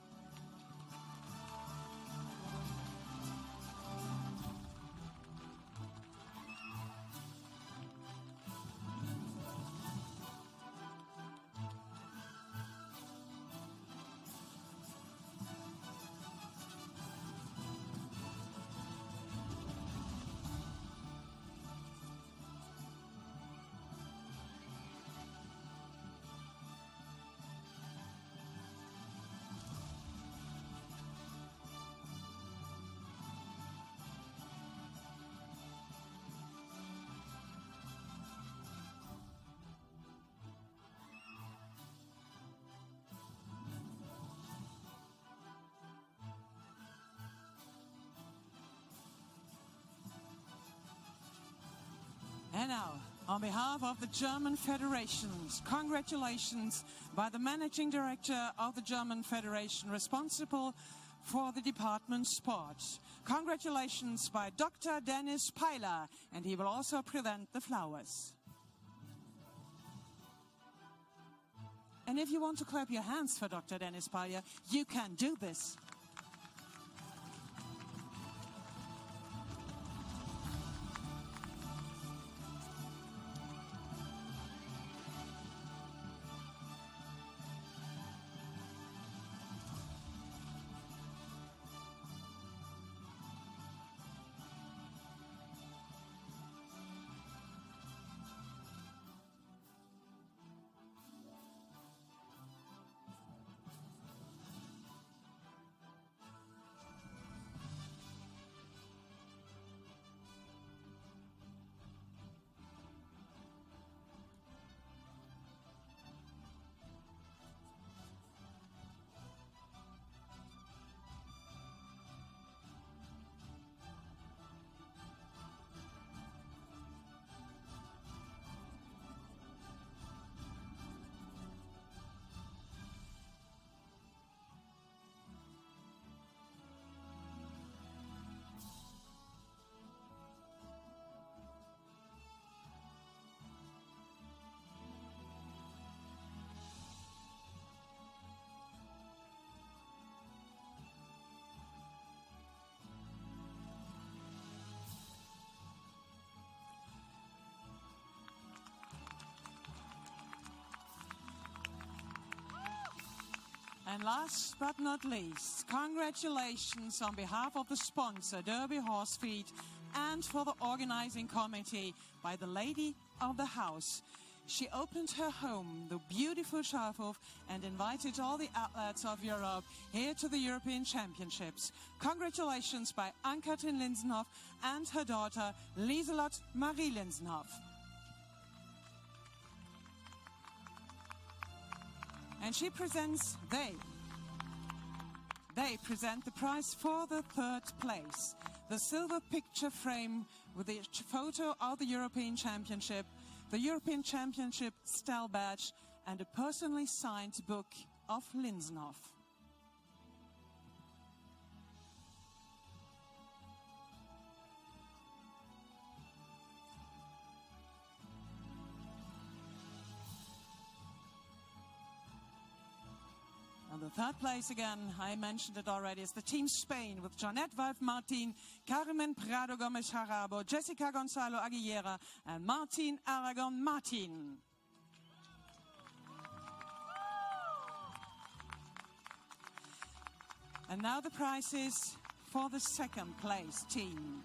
And now, on behalf of the German federations, congratulations by the managing director of the German Federation responsible for the department sport. Congratulations by Dr. Dennis Peiler, and he will also present the flowers. And if you want to clap your hands for Dr. Dennis Peiler, you can do this. And last but not least, congratulations on behalf of the sponsor, Derby Horse Feed, and for the organizing committee by the lady of the house. She opened her home, the beautiful Schafhof, and invited all the athletes of Europe here to the European Championships. Congratulations by Ann-Kathrin Linsenhoff and her daughter, Lieselotte Marie Linsenhoff. And she presents, they present the prize for the third place. The silver picture frame with the photo of the European Championship, the European Championship style badge, and a personally signed book of Linsenhoff. And the third place, again, I mentioned it already, is the Team Spain with Jeanette Wolf-Martin, Carmen Prado Gomes-Jarabo, Jessica Gonzalo Aguilera, and Martin Aragon Martin. And now the prizes for the second place team.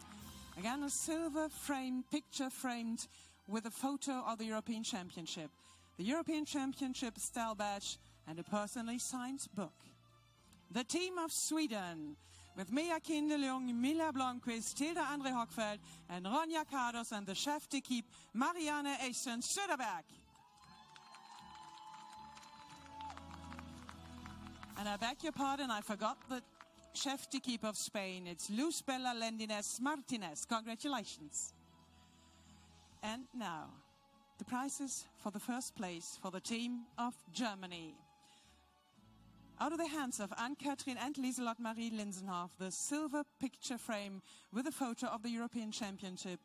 Again, a silver frame, picture framed with a photo of the European Championship, the European Championship style badge, and a personally signed book. The team of Sweden, with Mia Kindelung, Mila Blomqvist, Tilda Andre Hockfeldt, and Ronja Kardos, and the chef d'équipe, Marianne Eisen Söderberg. And I beg your pardon, I forgot the chef d'équipe of Spain. It's Luz Bella Lendines Martinez. Congratulations. And now, the prizes for the first place for the team of Germany. Out of the hands of Ann-Kathrin and Lieselotte Marie Linsenhoff, the silver picture frame with a photo of the European Championship,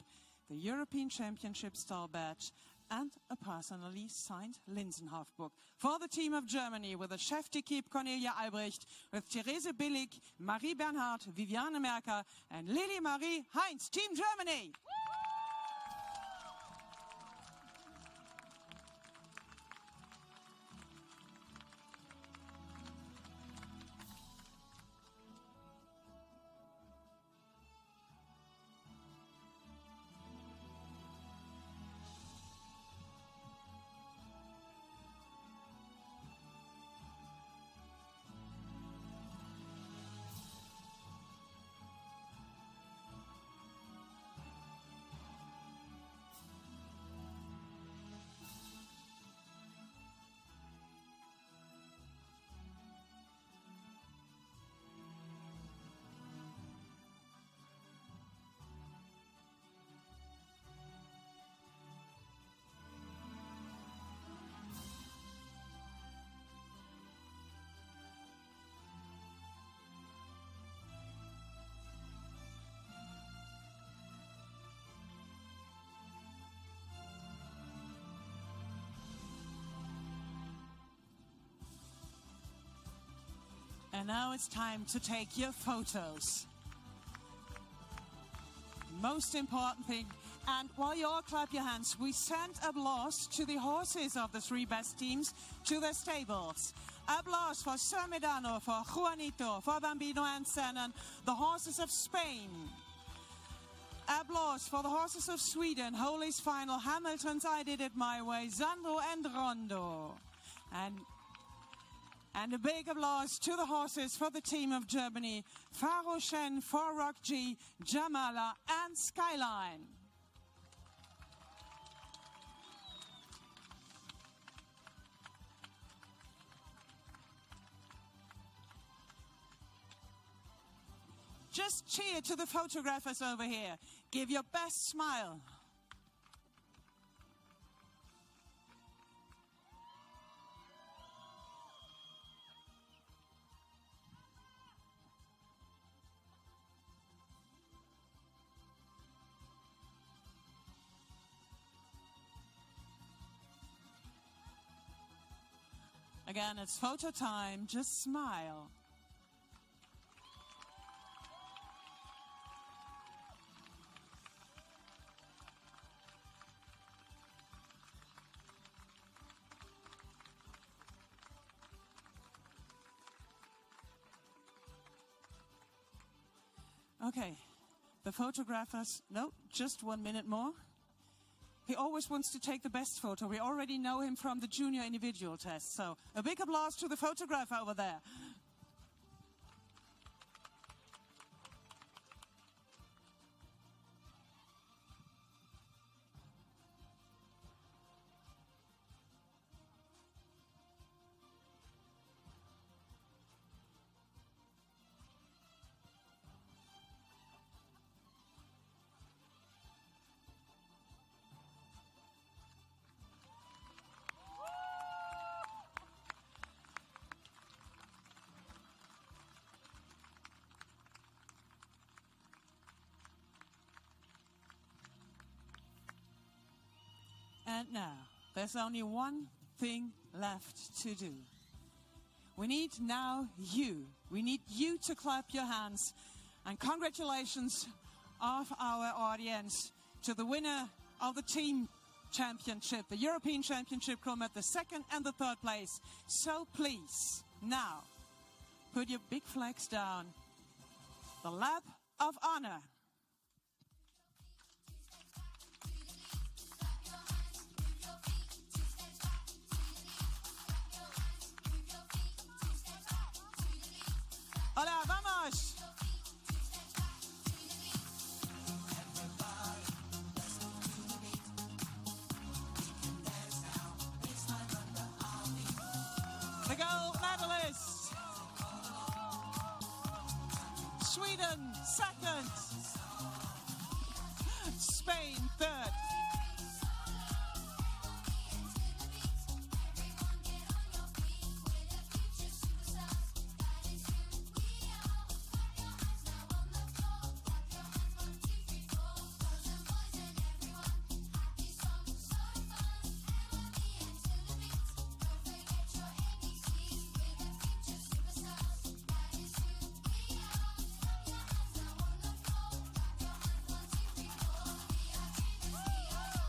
the European Championship style badge, and a personally signed Linsenhoff book. For the team of Germany, with the chef d'équipe Cornelia Albrecht, with Therese Billig, Marie Bernhardt, Viviane Merker, and Lili Marie Heinz. Team Germany! And now it's time to take your photos. Most important thing, and while you all clap your hands, we send applause to the horses of the three best teams to their stables. Applause for Sir Medano, for Juanito, for Bambino and Senan, the horses of Spain. Applause for the horses of Sweden, Holy's Final, Hamilton's I Did It My Way, Sandro and Rondo. And a big applause to the horses for the team of Germany, Faro Shen, Forrock G, Jamala and Skyline. Just cheer to the photographers over here. Give your best smile. Again, it's photo time. Just smile. Okay, the photographers, no, just 1 minute more. He always wants to take the best photo. We already know him from the junior individual test. So a big applause to the photographer over there. And now, there's only one thing left to do. We need now you. We need you to clap your hands. And congratulations of our audience to the winner of the team championship, the European Championship Kronberg, the second and the third place. So please, now, put your big flags down. The lap of honor. Hola, vamos! The gold medalist. Sweden, second. Spain, third.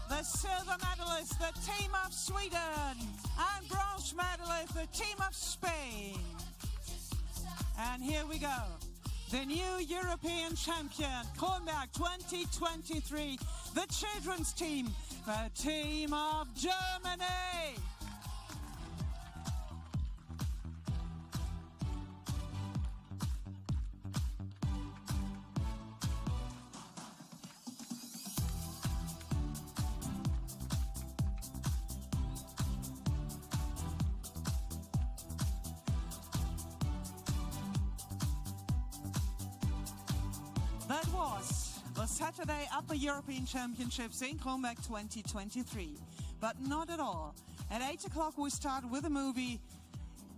The silver medalist, the team of Sweden, and bronze medalist, the team of Spain. And here we go. The new European champion, Kronberg 2023, the children's team, the team of Germany. That was the Saturday at the European Championships in Kronberg 2023. But not at all. At 8 o'clock we start with a movie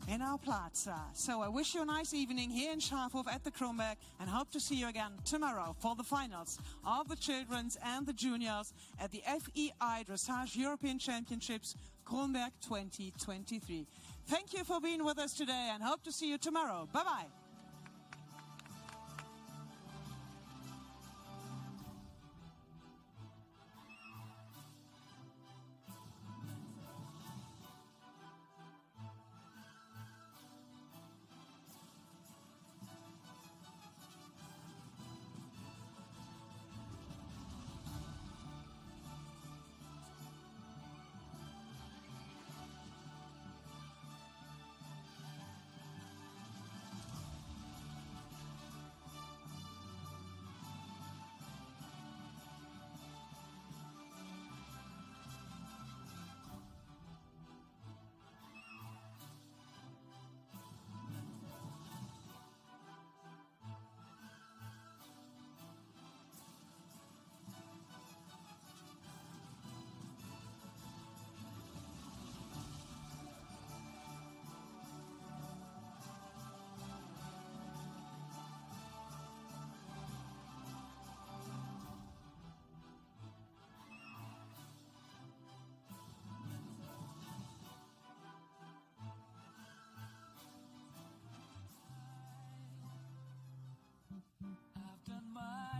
in our plaza. So I wish you a nice evening here in Schafhof at the Kronberg and hope to see you again tomorrow for the finals of the children's and the juniors at the FEI Dressage European Championships Kronberg 2023. Thank you for being with us today and hope to see you tomorrow. Bye-bye.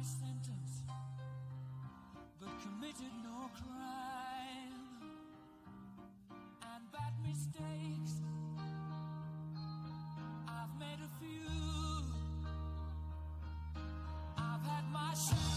Sentence, but committed no crime and bad mistakes. I've made a few. I've had my share.